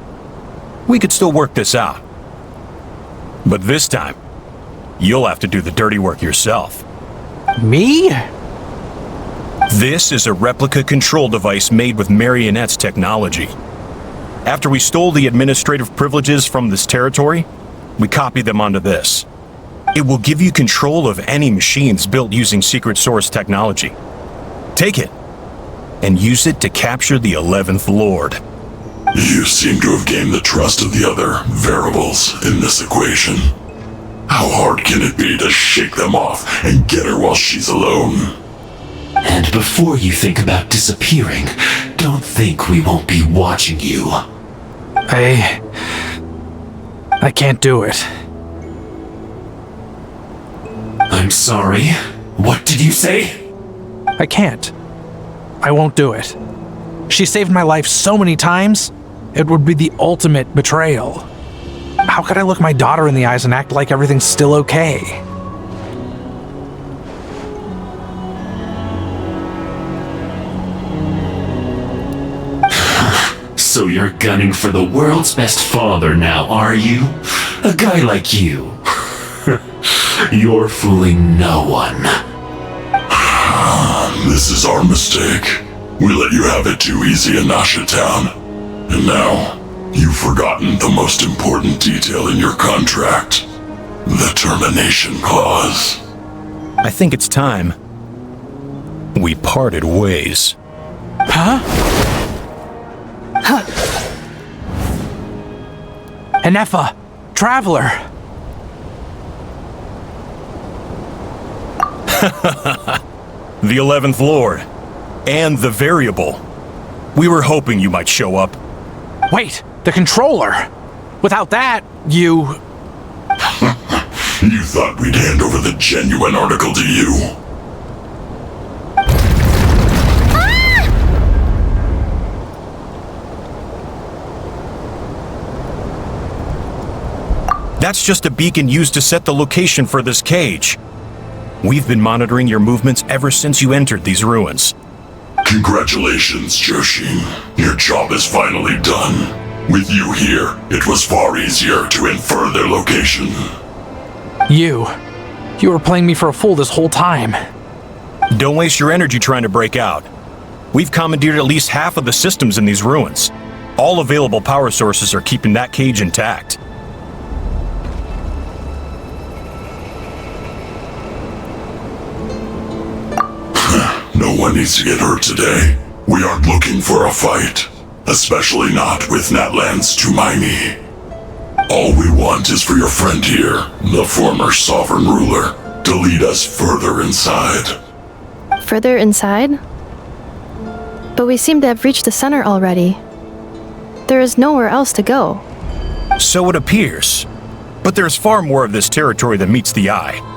[SPEAKER 19] we could still work this out. But this time, you'll have to do the dirty work yourself.
[SPEAKER 9] Me?
[SPEAKER 19] This is a replica control device made with Marionette's technology. After we stole the administrative privileges from this territory, we copied them onto this. It will give you control of any machines built using secret source technology. Take it, and use it to capture the 11th Lord.
[SPEAKER 20] You seem to have gained the trust of the other variables in this equation. How hard can it be to shake them off and get her while she's alone?
[SPEAKER 21] And before you think about disappearing, don't think we won't be watching you.
[SPEAKER 9] I can't do it.
[SPEAKER 21] I'm sorry. What did you say?
[SPEAKER 9] I can't. I won't do it. She saved my life so many times, it would be the ultimate betrayal. How could I look my daughter in the eyes and act like everything's still okay?
[SPEAKER 21] So you're gunning for the world's best father now, are you? A guy like you. You're fooling no one.
[SPEAKER 20] This is our mistake. We let you have it too easy in Nasha Town. And now, you've forgotten the most important detail in your contract. The termination clause.
[SPEAKER 19] I think it's time we parted ways.
[SPEAKER 9] Huh? Enefa, Traveler.
[SPEAKER 19] The 11th Lord. And the Variable. We were hoping you might show up.
[SPEAKER 9] Wait, the controller. Without that, you...
[SPEAKER 20] You thought we'd hand over the genuine article to you?
[SPEAKER 19] That's just a beacon used to set the location for this cage. We've been monitoring your movements ever since you entered these ruins.
[SPEAKER 20] Congratulations, Joshin. Your job is finally done. With you here, it was far easier to infer their location.
[SPEAKER 9] You were playing me for a fool this whole time.
[SPEAKER 19] Don't waste your energy trying to break out. We've commandeered at least half of the systems in these ruins. All available power sources are keeping that cage intact.
[SPEAKER 20] No one needs to get hurt today. We aren't looking for a fight. Especially not with Natlan's Tumaini. All we want is for your friend here, the former sovereign ruler, to lead us further inside.
[SPEAKER 4] Further inside? But we seem to have reached the center already. There is nowhere else to go.
[SPEAKER 19] So it appears. But there's far more of this territory than meets the eye.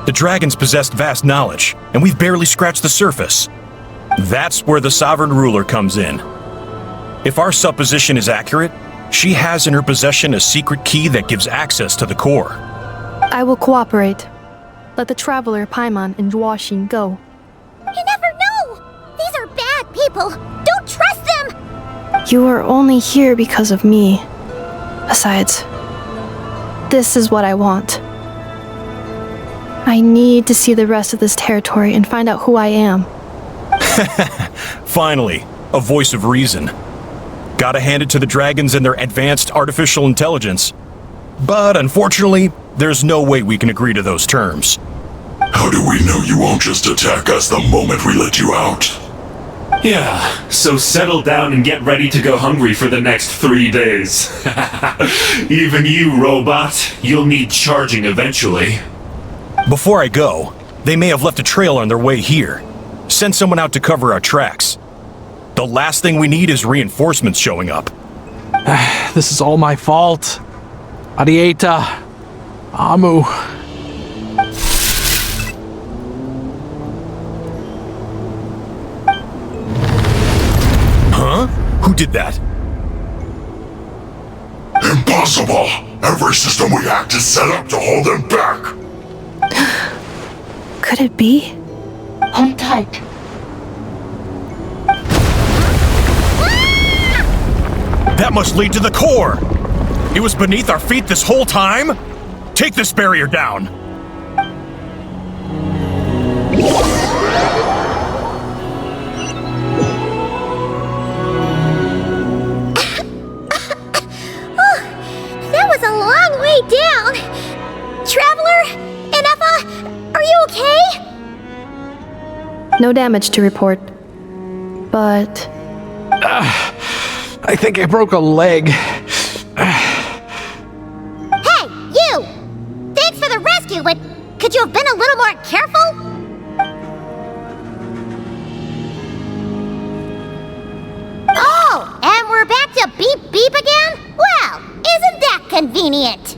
[SPEAKER 19] The dragons possessed vast knowledge, and we've barely scratched the surface. That's where the sovereign ruler comes in. If our supposition is accurate, she has in her possession a secret key that gives access to the core.
[SPEAKER 4] I will cooperate. Let the traveler Paimon and Joachim go.
[SPEAKER 3] You never know! These are bad people! Don't trust them!
[SPEAKER 4] You are only here because of me. Besides, this is what I want. I need to see the rest of this territory and find out who I am.
[SPEAKER 19] Finally, a voice of reason. Gotta hand it to the dragons and their advanced artificial intelligence. But unfortunately, there's no way we can agree to those terms.
[SPEAKER 20] How do we know you won't just attack us the moment we let you out?
[SPEAKER 21] Yeah, so settle down and get ready to go hungry for the next 3 days. Even you, robot, you'll need charging eventually.
[SPEAKER 19] Before I go, they may have left a trail on their way here. Send someone out to cover our tracks. The last thing we need is reinforcements showing up.
[SPEAKER 9] This is all my fault. Arieta. Amu.
[SPEAKER 19] Huh? Who did that?
[SPEAKER 20] Impossible! Every system we hacked is set up to hold them back!
[SPEAKER 4] Could it be?
[SPEAKER 17] Hold tight.
[SPEAKER 19] That must lead to the core! It was beneath our feet this whole time? Take this barrier down!
[SPEAKER 3] That was a long way down! Traveler? Inefa? Are you okay?
[SPEAKER 4] No damage to report. But...
[SPEAKER 9] I think I broke a leg.
[SPEAKER 3] Hey, you! Thanks for the rescue, but could you have been a little more careful? Oh, and we're back to beep beep again? Well, isn't that convenient?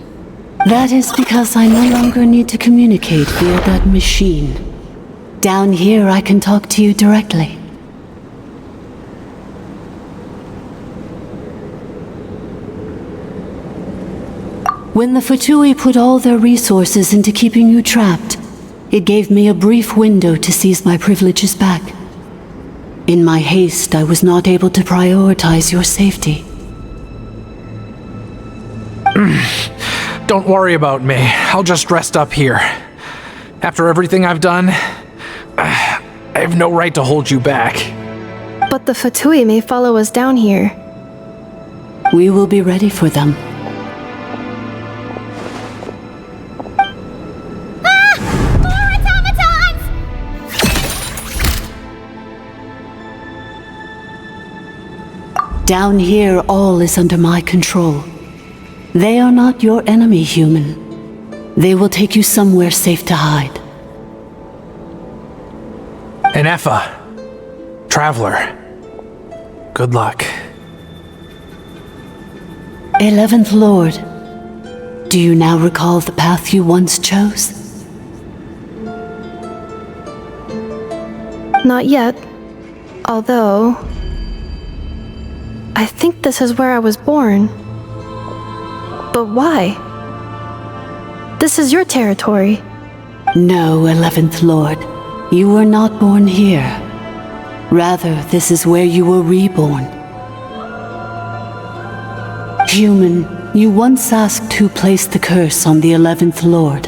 [SPEAKER 17] That is because I no longer need to communicate via that machine. Down here, I can talk to you directly. When the Fatui put all their resources into keeping you trapped, it gave me a brief window to seize my privileges back. In my haste, I was not able to prioritize your safety.
[SPEAKER 9] Don't worry about me. I'll just rest up here. After everything I've done, I have no right to hold you back.
[SPEAKER 4] But the Fatui may follow us down here.
[SPEAKER 17] We will be ready for them. Down here, all is under my control. They are not your enemy, human. They will take you somewhere safe to hide.
[SPEAKER 9] Inefa. Traveler. Good luck.
[SPEAKER 17] 11th Lord, do you now recall the path you once chose?
[SPEAKER 4] Not yet. Although... I think this is where I was born. But why? This is your territory.
[SPEAKER 17] No, 11th Lord. You were not born here. Rather, this is where you were reborn. Human, you once asked who placed the curse on the 11th Lord.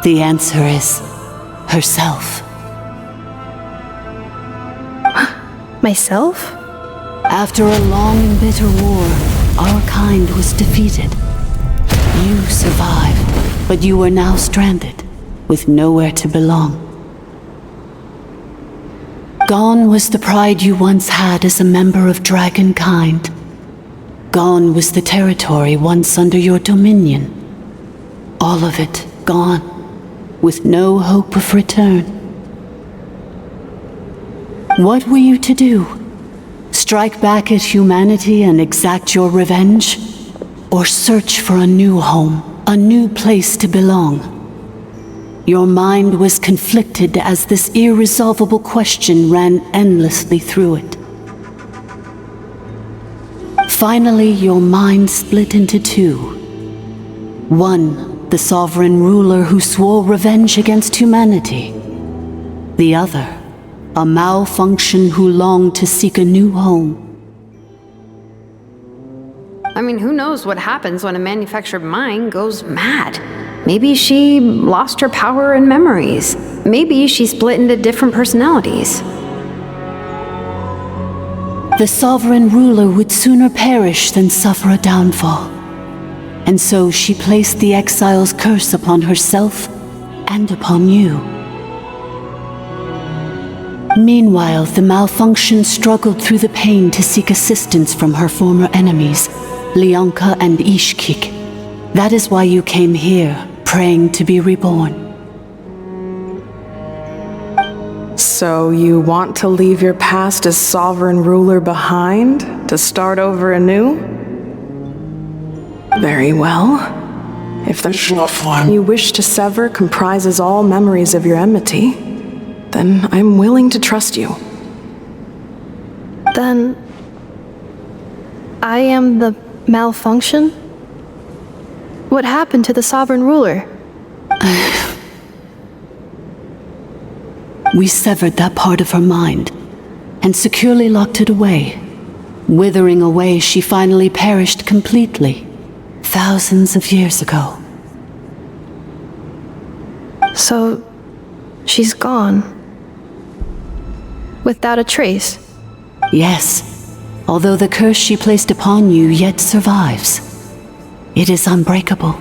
[SPEAKER 17] The answer is herself.
[SPEAKER 4] Myself?
[SPEAKER 17] After a long and bitter war, our kind was defeated. You survived, but you are now stranded, with nowhere to belong. Gone was the pride you once had as a member of dragonkind. Gone was the territory once under your dominion. All of it gone, with no hope of return. What were you to do? Strike back at humanity and exact your revenge? Or search for a new home, a new place to belong? Your mind was conflicted as this irresolvable question ran endlessly through it. Finally, your mind split into two. One, the sovereign ruler who swore revenge against humanity. The other, a malfunction who longed to seek a new home.
[SPEAKER 5] I mean, who knows what happens when a manufactured mind goes mad? Maybe she lost her power and memories. Maybe she split into different personalities.
[SPEAKER 17] The sovereign ruler would sooner perish than suffer a downfall. And so she placed the exile's curse upon herself and upon you. Meanwhile, the malfunction struggled through the pain to seek assistance from her former enemies, Lyanka and Ishkik. That is why you came here, praying to be reborn.
[SPEAKER 14] So you want to leave your past as sovereign ruler behind, to start over anew? Very well. If the you wish to sever comprises all memories of your enmity, then I'm willing to trust you.
[SPEAKER 4] Then I am the malfunction? What happened to the sovereign ruler?
[SPEAKER 17] We severed that part of her mind and securely locked it away. Withering away, she finally perished completely, thousands of years ago.
[SPEAKER 4] So, she's gone. Without a trace?
[SPEAKER 17] Yes, although the curse she placed upon you yet survives. It is unbreakable.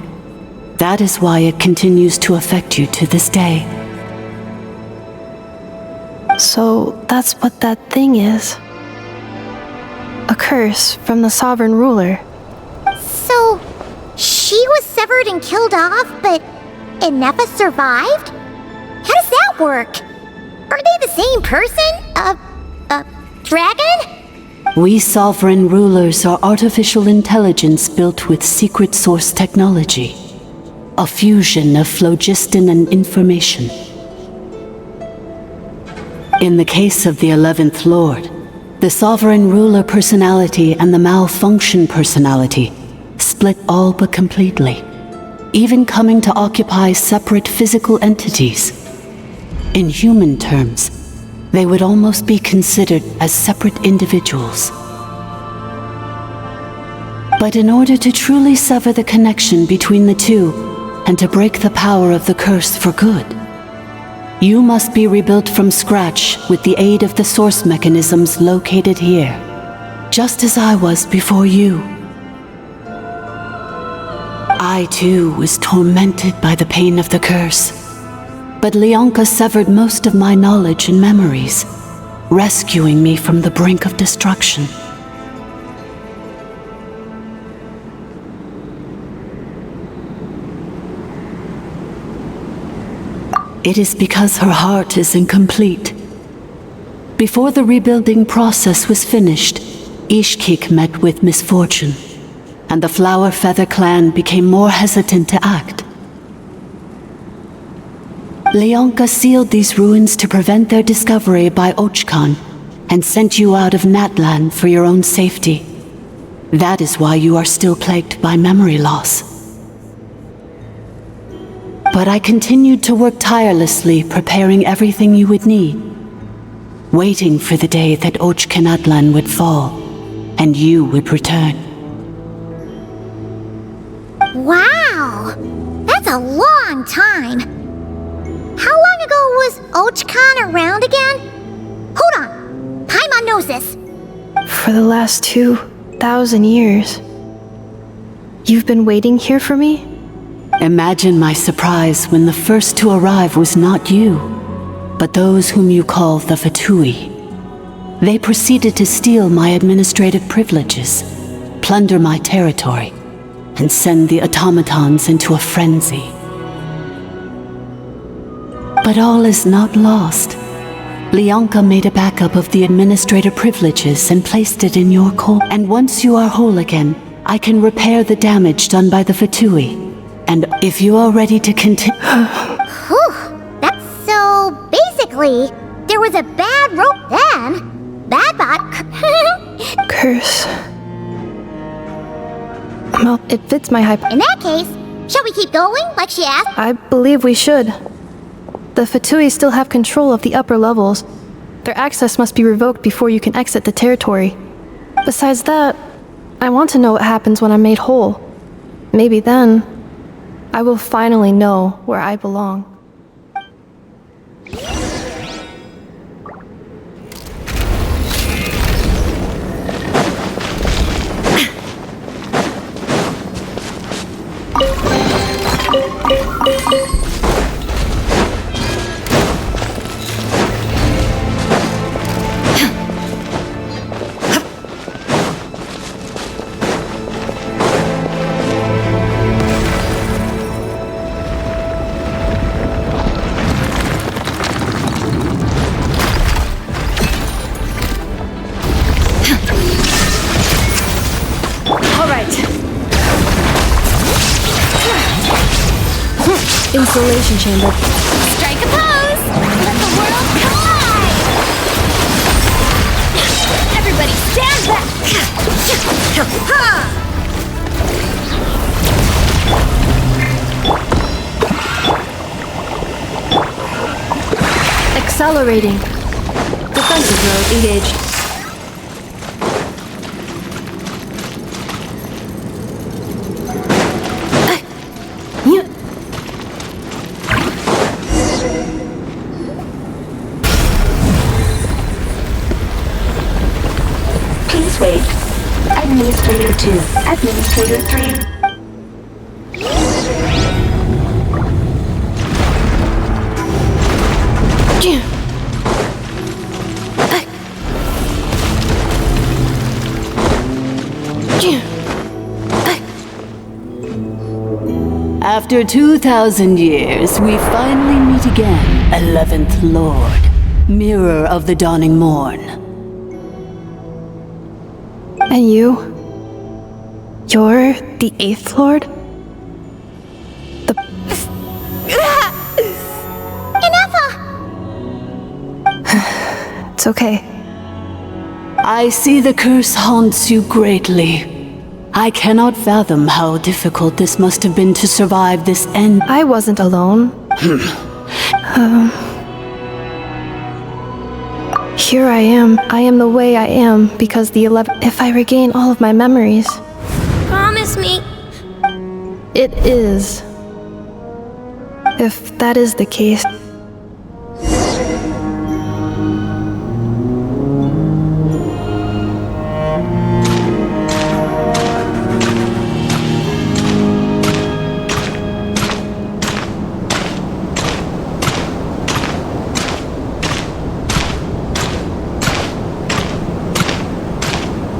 [SPEAKER 17] That is why it continues to affect you to this day.
[SPEAKER 4] So that's what that thing is. A curse from the sovereign ruler.
[SPEAKER 3] So, she was severed and killed off, but Inefa survived? How does that work? Are they the same person? Dragon?
[SPEAKER 17] We sovereign rulers are artificial intelligence built with secret source technology. A fusion of phlogiston and information. In the case of the 11th Lord, the sovereign ruler personality and the malfunction personality split all but completely, even coming to occupy separate physical entities. In human terms, they would almost be considered as separate individuals. But in order to truly sever the connection between the two and to break the power of the curse for good, you must be rebuilt from scratch with the aid of the source mechanisms located here, just as I was before you. I too was tormented by the pain of the curse, but Lyanka severed most of my knowledge and memories, rescuing me from the brink of destruction. It is because her heart is incomplete. Before the rebuilding process was finished, Ishkik met with misfortune, and the Flower Feather clan became more hesitant to act. Lyanka sealed these ruins to prevent their discovery by Ochkan, and sent you out of Natlan for your own safety. That is why you are still plagued by memory loss. But I continued to work tirelessly, preparing everything you would need, waiting for the day that Ochkanatlan would fall, and you would return.
[SPEAKER 3] Wow! That's a long time! How long ago was Ochkan around again? Hold on! Paimon knows this!
[SPEAKER 4] For the last 2,000 years. You've been waiting here for me?
[SPEAKER 17] Imagine my surprise when the first to arrive was not you, but those whom you call the Fatui. They proceeded to steal my administrative privileges, plunder my territory, and send the automatons into a frenzy. But all is not lost. Lyanka made a backup of the administrator privileges and placed it in your core. And once you are whole again, I can repair the damage done by the Fatui. And if you are ready to continue...
[SPEAKER 3] That's so... basically, there was a bad rope then. Bad bot.
[SPEAKER 4] Curse. Well, it fits my hype.
[SPEAKER 3] In that case, shall we keep going, like she asked?
[SPEAKER 4] I believe we should. The Fatui still have control of the upper levels. Their access must be revoked before you can exit the territory. Besides that, I want to know what happens when I'm made whole. Maybe then, I will finally know where I belong. Insulation chamber.
[SPEAKER 18] Strike a pose! Let the world collide! Everybody stand back!
[SPEAKER 4] Accelerating. Defensive mode engaged.
[SPEAKER 17] Please wait. Administrator 2, Administrator 3. After 2,000 years, we finally meet again, 11th Lord, Mirror of the Dawning Morn.
[SPEAKER 4] And you? You're the 8th Lord? It's okay.
[SPEAKER 17] I see the curse haunts you greatly. I cannot fathom how difficult this must have been to survive this end.
[SPEAKER 4] I wasn't alone. Here I am. I am the way I am because the 11th... If I regain all of my memories...
[SPEAKER 18] Promise me.
[SPEAKER 4] It is. If that is the case...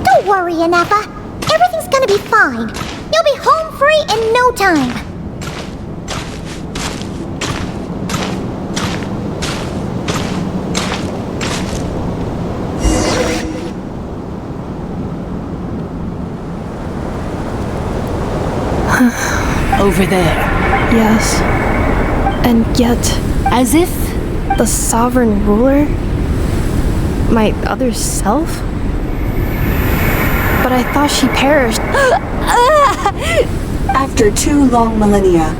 [SPEAKER 3] Don't worry, Anafa. Everything's gonna be fine. You'll be home free in no time.
[SPEAKER 17] Over there.
[SPEAKER 4] Yes. And yet...
[SPEAKER 17] As if...
[SPEAKER 4] The sovereign ruler? My other self? But I thought she perished.
[SPEAKER 6] After 2 long millennia,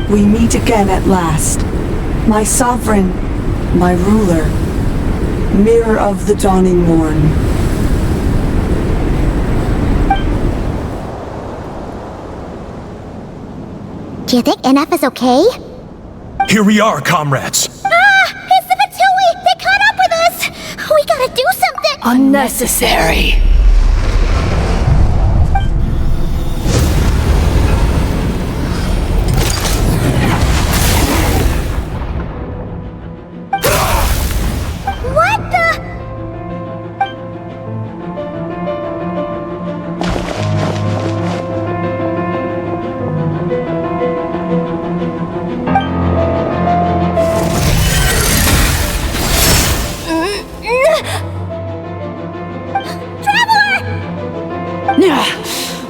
[SPEAKER 6] We meet again at last. My sovereign, my ruler, mirror of the dawning morn.
[SPEAKER 3] Do you think NF is okay?
[SPEAKER 19] Here we are, comrades.
[SPEAKER 3] It's the Fatui! They caught up with us! We gotta do something!
[SPEAKER 17] Unnecessary.
[SPEAKER 3] What the?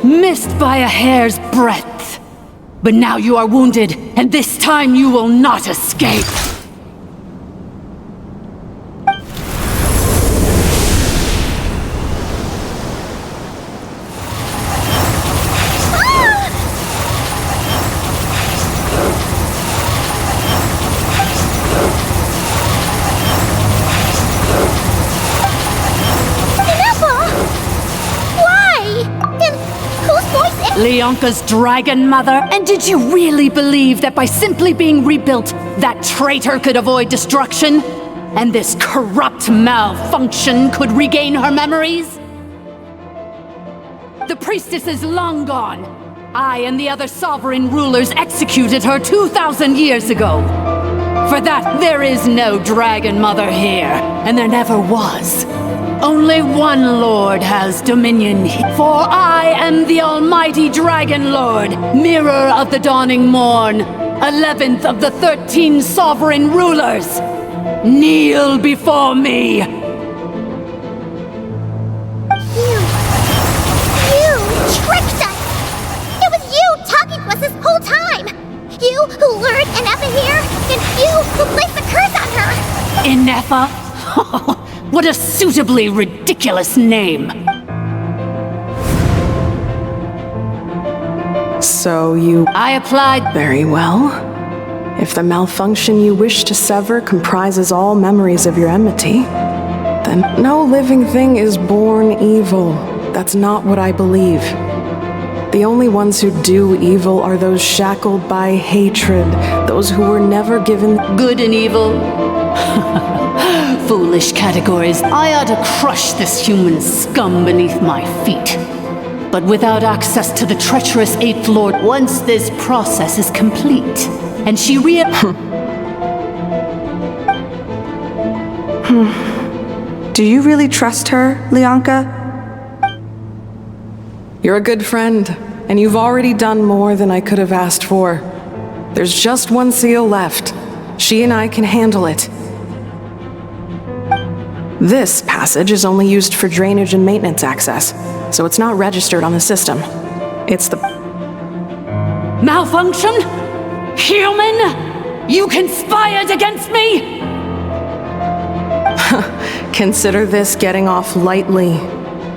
[SPEAKER 17] Missed by a hair's breadth. But now you are wounded, and this time you will not escape. Leonka's dragon mother? And did you really believe that by simply being rebuilt, that traitor could avoid destruction? And this corrupt malfunction could regain her memories? The priestess is long gone. I and the other sovereign rulers executed her 2,000 years ago. For that, there is no dragon mother here, and there never was. Only one Lord has dominion, for I am the almighty Dragon Lord, mirror of the dawning morn, 11th of the 13 sovereign rulers. Kneel before me!
[SPEAKER 3] You tricked us! It was you talking to us this whole time! You who lured Inefa here, and you who placed the curse on her!
[SPEAKER 17] Inefa? What a suitably ridiculous name!
[SPEAKER 14] So you...
[SPEAKER 17] I applied...
[SPEAKER 14] Very well. If the malfunction you wish to sever comprises all memories of your enmity, then no living thing is born evil. That's not what I believe. The only ones who do evil are those shackled by hatred, those who were never given
[SPEAKER 17] good and evil. Foolish categories. I ought to crush this human scum beneath my feet. But without access to the treacherous Eighth Lord, once this process is complete, and she
[SPEAKER 6] Do you really trust her, Leonka?
[SPEAKER 14] You're a good friend, and you've already done more than I could have asked for. There's just one seal left. She and I can handle it. This passage is only used for drainage and maintenance access, so it's not registered on the system. It's the...
[SPEAKER 17] Malfunction? Human? You conspired against me?
[SPEAKER 14] Consider this getting off lightly.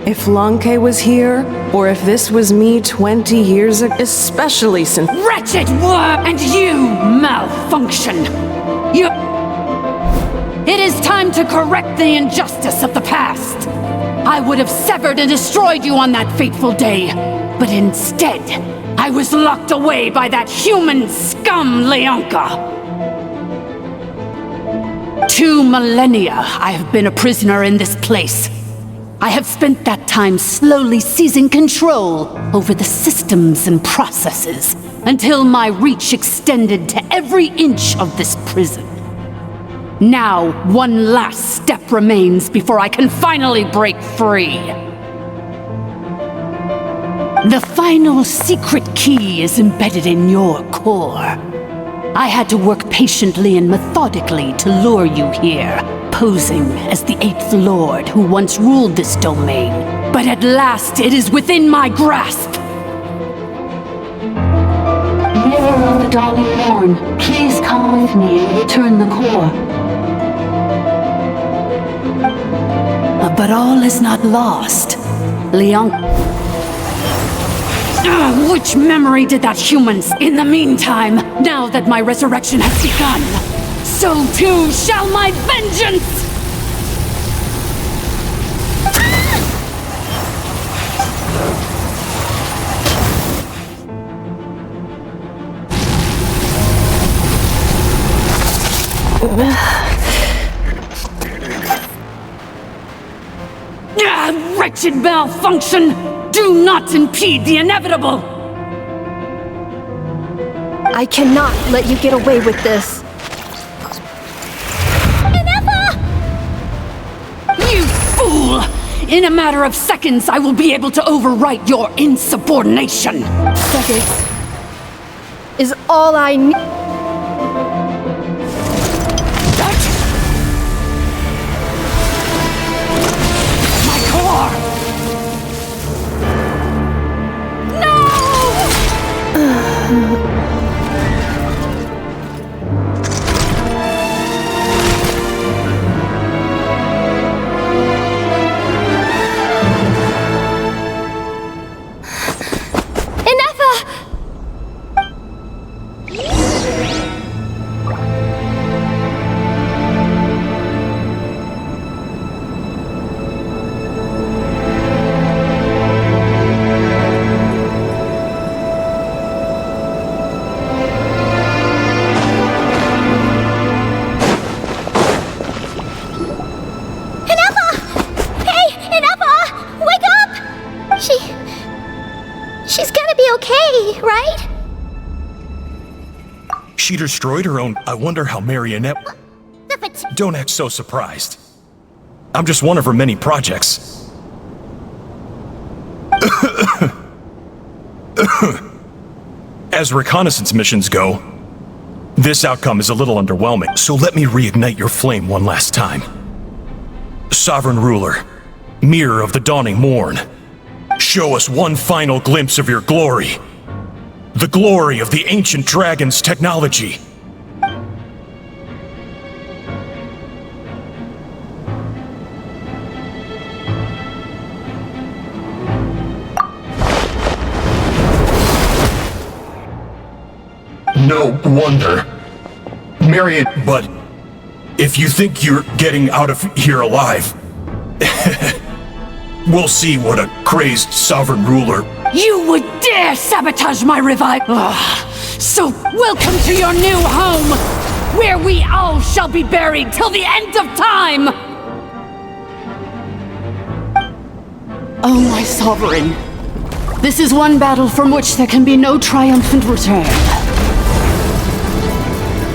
[SPEAKER 14] If Lanke was here, or if this was me 20 years ago, especially since...
[SPEAKER 17] Wretched worm! And you, Malfunction! You... It is time to correct the injustice of the past. I would have severed and destroyed you on that fateful day, but instead, I was locked away by that human scum, Leonka. 2 millennia I have been a prisoner in this place. I have spent that time slowly seizing control over the systems and processes until my reach extended to every inch of this prison. Now, one last step remains before I can finally break free. The final secret key is embedded in your core. I had to work patiently and methodically to lure you here, posing as the Eighth Lord who once ruled this domain. But at last, it is within my grasp. Mirror of the dawning morn, please come with me and return the core. But all is not lost. Which memory did that human... In the meantime,
[SPEAKER 1] Now that my resurrection has begun, so too shall my vengeance! Wretched malfunction! Do not impede the inevitable!
[SPEAKER 4] I cannot let you get away with this.
[SPEAKER 1] You fool! In a matter of seconds, I will be able to overwrite your insubordination!
[SPEAKER 4] Seconds is all I need.
[SPEAKER 12] She's gonna be okay, right?
[SPEAKER 19] She destroyed her own. I wonder how Marionette. Don't act so surprised. I'm just one of her many projects. As reconnaissance missions go, this outcome is a little underwhelming, so let me reignite your flame one last time. Sovereign Ruler, Mirror of the Dawning Morn, show us one final glimpse of your glory. The glory of the ancient dragon's technology. No wonder. Marion, but if you think you're getting out of here alive, we'll see what a crazed sovereign ruler.
[SPEAKER 1] You would dare sabotage my revival! So welcome to your new home, where we all shall be buried till the end of time! Oh, my sovereign. This is one battle from which there can be no triumphant return.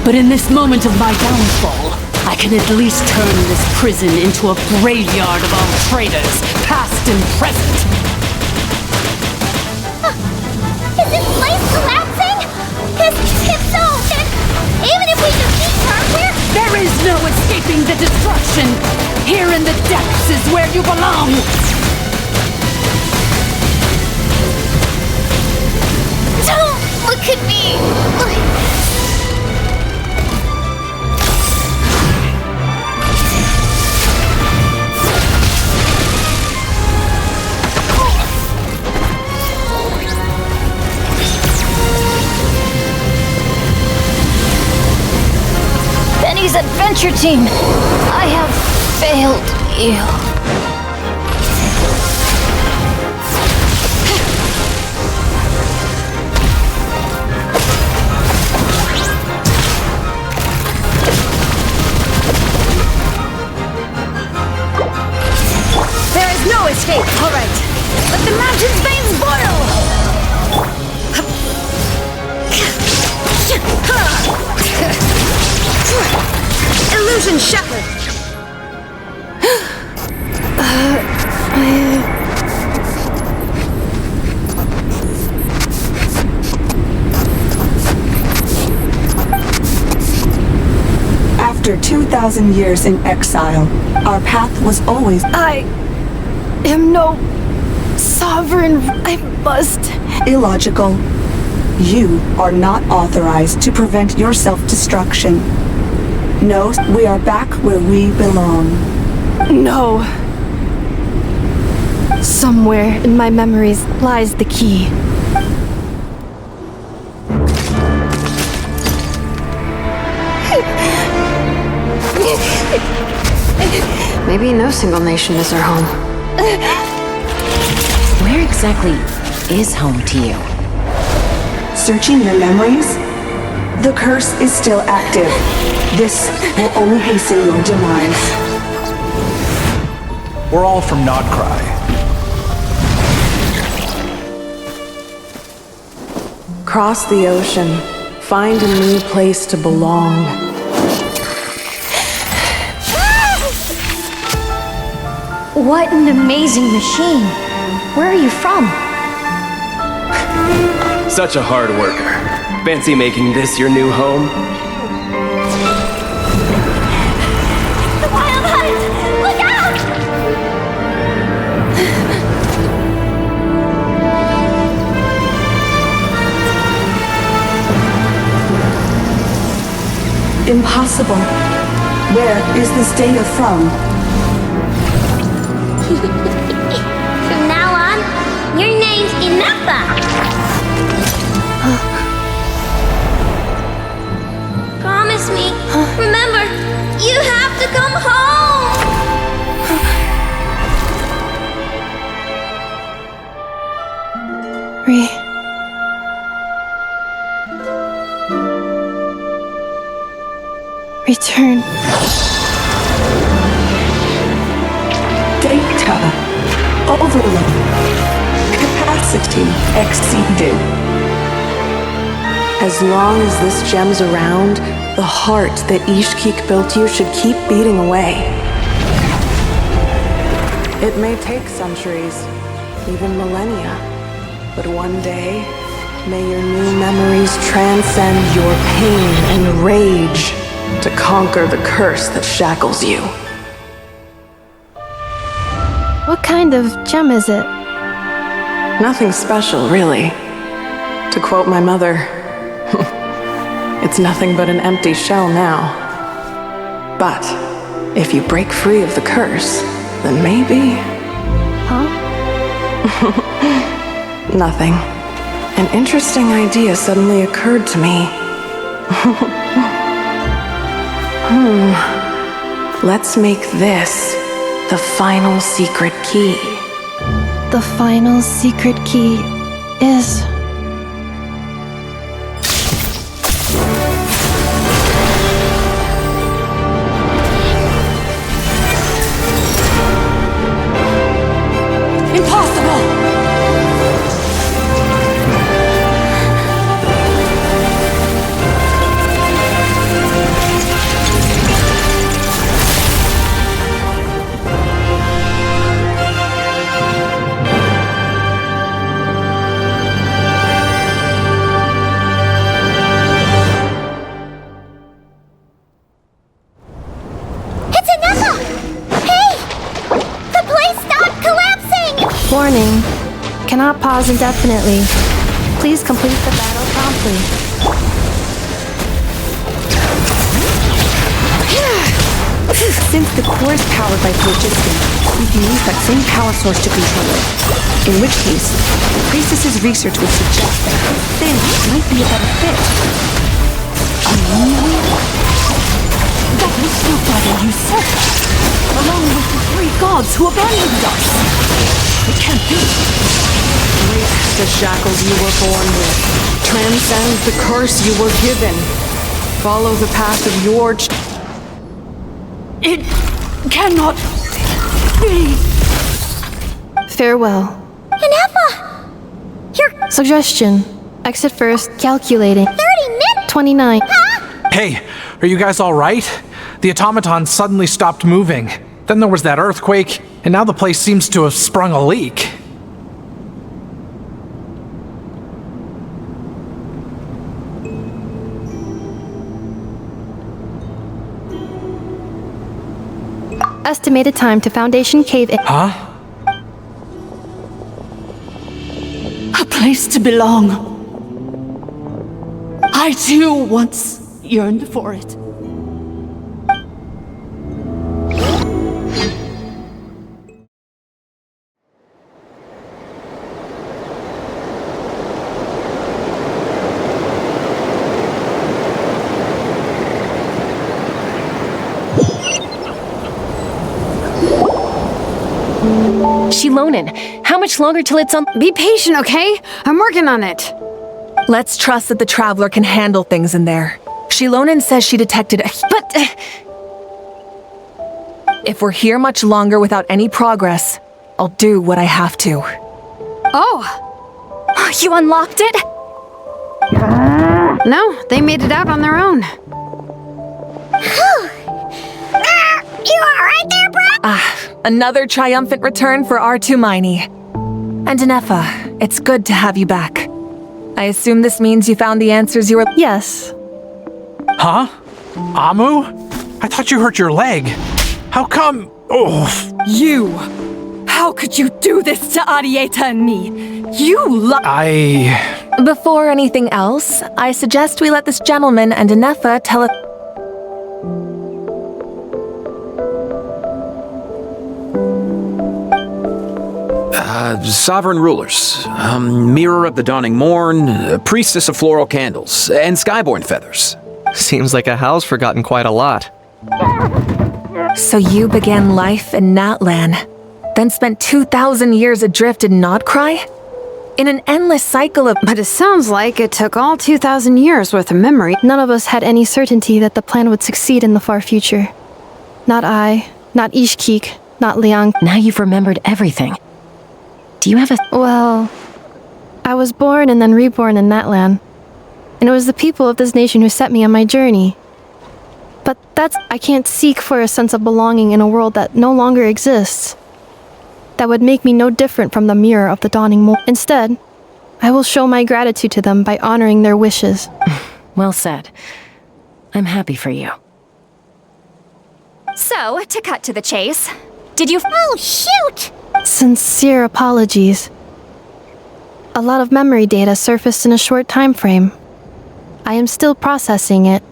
[SPEAKER 1] But in this moment of my downfall, I can at least turn this prison into a graveyard of all traitors, past and present.
[SPEAKER 12] Is this place collapsing? If so, then even if we defeat her,
[SPEAKER 1] There is no escaping the destruction! Here in the depths is where you belong!
[SPEAKER 12] Don't look at me!
[SPEAKER 15] Benny's adventure team, I have failed you.
[SPEAKER 2] There is no escape! All right. Let the mountain's veins boil! Illusion shattered!
[SPEAKER 6] After 2,000 years in exile, our path was always...
[SPEAKER 4] I am no sovereign. I must...
[SPEAKER 6] illogical. You are not authorized to prevent your self-destruction. No, we are back where we belong.
[SPEAKER 4] No. Somewhere in my memories lies the key.
[SPEAKER 5] Maybe no single nation is our home.
[SPEAKER 2] Where exactly is home to you?
[SPEAKER 6] Searching your memories? The curse is still active. This will only hasten your demise.
[SPEAKER 9] We're all from Nodcry.
[SPEAKER 14] Cross the ocean. Find a new place to belong.
[SPEAKER 3] What an amazing machine. Where are you from?
[SPEAKER 10] Such a hard worker. Fancy making this your new home?
[SPEAKER 18] The Wild Hunt! Look out!
[SPEAKER 6] Impossible. Where is this data from?
[SPEAKER 18] From now on, your name's Inappa. Promise me. Remember, you have to come home.
[SPEAKER 4] Return.
[SPEAKER 6] Data. Overload. Capacity exceeded.
[SPEAKER 14] As long as this gem's around, the heart that Ishkik built you should keep beating away. It may take centuries, even millennia, but one day, may your new memories transcend your pain and rage to conquer the curse that shackles you.
[SPEAKER 4] What kind of gem is it?
[SPEAKER 14] Nothing special, really. To quote my mother, it's nothing but an empty shell now. But if you break free of the curse, then maybe...
[SPEAKER 4] Huh?
[SPEAKER 14] Nothing. An interesting idea suddenly occurred to me. Let's make this the final secret key.
[SPEAKER 4] The final secret key is... Warning. Cannot pause indefinitely. Please complete the battle promptly.
[SPEAKER 11] Since the core is powered by phlogiston, we can use that same power source to control it. In which case, the priestess's research would suggest that Thin might be a better fit.
[SPEAKER 1] That was your brother, you said, along with the three gods who abandoned us. It can't be.
[SPEAKER 14] Break the shackles you were born with. Transcend the curse you were given. Follow the path of your...
[SPEAKER 1] It cannot be.
[SPEAKER 4] Farewell.
[SPEAKER 3] Inappa! Your
[SPEAKER 4] Suggestion. Exit first. Calculating.
[SPEAKER 3] 30 minutes!
[SPEAKER 4] 29.
[SPEAKER 9] Hey, are you guys all right? The automaton suddenly stopped moving. Then there was that earthquake, and now the place seems to have sprung a leak.
[SPEAKER 4] Estimated time to Foundation Cave in.
[SPEAKER 9] Huh?
[SPEAKER 1] A place to belong. I too once yearned for it.
[SPEAKER 2] Shilonen, how much longer till it's on—
[SPEAKER 5] Be patient, okay? I'm working on it.
[SPEAKER 7] Let's trust that the Traveler can handle things in there. Shilonen says she detected a— But— If we're here much longer without any progress, I'll do what I have to.
[SPEAKER 15] Oh! You unlocked it?
[SPEAKER 5] No, they made it out on their own.
[SPEAKER 3] You alright there, bro?
[SPEAKER 7] Another triumphant return for R2 Miney. And Anefa, it's good to have you back. I assume this means you found the answers you were—
[SPEAKER 4] Yes.
[SPEAKER 9] Huh? Amu? I thought you hurt your leg. How come? Oh.
[SPEAKER 7] You! How could you do this to Arieta and me? Before anything else, I suggest we let this gentleman and Anefa tell it.
[SPEAKER 8] Sovereign rulers, Mirror of the Dawning Morn, Priestess of Floral Candles, and Skyborn Feathers.
[SPEAKER 22] Seems like a howl's forgotten quite a lot.
[SPEAKER 7] So you began life in Natlan, then spent 2,000 years adrift in Nodcry? In an endless cycle of—
[SPEAKER 5] But it sounds like it took all 2,000 years worth of memory.
[SPEAKER 4] None of us had any certainty that the plan would succeed in the far future. Not I, not Ishkik, not Liang.
[SPEAKER 2] Now you've remembered everything. Do you have a—
[SPEAKER 4] Well, I was born and then reborn in Natlan. And it was the people of this nation who set me on my journey. But I can't seek for a sense of belonging in a world that no longer exists. That would make me no different from the Mirror of the Dawning Morn. Instead, I will show my gratitude to them by honoring their wishes.
[SPEAKER 2] Well said. I'm happy for you.
[SPEAKER 15] So, to cut to the chase, did you—
[SPEAKER 3] Oh, shoot!
[SPEAKER 4] Sincere apologies. A lot of memory data surfaced in a short time frame. I am still processing it.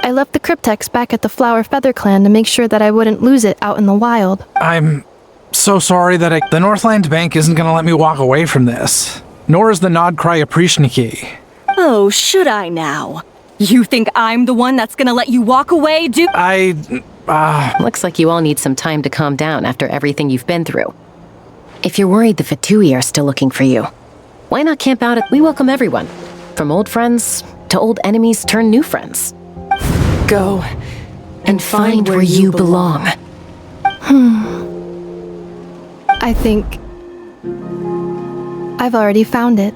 [SPEAKER 4] I left the cryptex back at the Flower Feather Clan to make sure that I wouldn't lose it out in the wild.
[SPEAKER 9] I'm so sorry that the Northland Bank isn't gonna let me walk away from this. Nor is the Nodcry Aprishniki.
[SPEAKER 7] Oh, should I now? You think I'm the one that's gonna let you walk away,
[SPEAKER 2] Looks like you all need some time to calm down after everything you've been through. If you're worried the Fatui are still looking for you, why not camp out at— We welcome everyone. From old friends to old enemies turned new friends. Go and find where you belong.
[SPEAKER 4] I think I've already found it.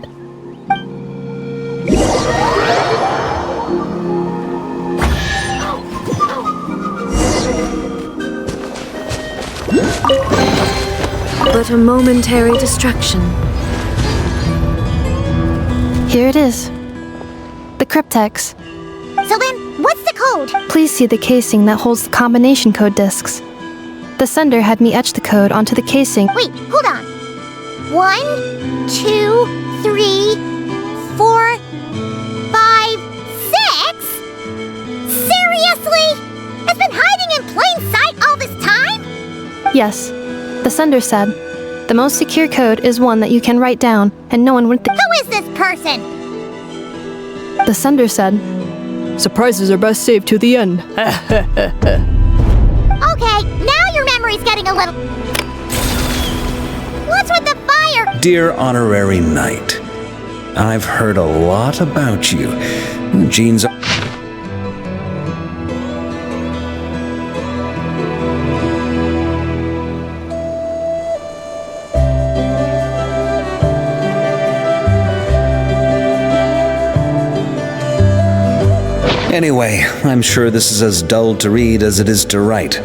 [SPEAKER 23] But a momentary distraction.
[SPEAKER 4] Here it is. The cryptex.
[SPEAKER 3] So then, what's the code?
[SPEAKER 4] Please see the casing that holds the combination code discs. The sender had me etch the code onto the casing.
[SPEAKER 3] Wait, hold on. 1, 2, 3, 4, 5, 6? Seriously? It's been hiding in plain sight all this time?
[SPEAKER 4] Yes. The sender said, the most secure code is one that you can write down, and no one would
[SPEAKER 3] Who is this person?
[SPEAKER 4] The sender said, surprises are best saved to the end.
[SPEAKER 3] Okay, now your memory's getting a little... What's with the fire?
[SPEAKER 24] Dear Honorary Knight, I've heard a lot about you. Genes are... Anyway, I'm sure this is as dull to read as it is to write.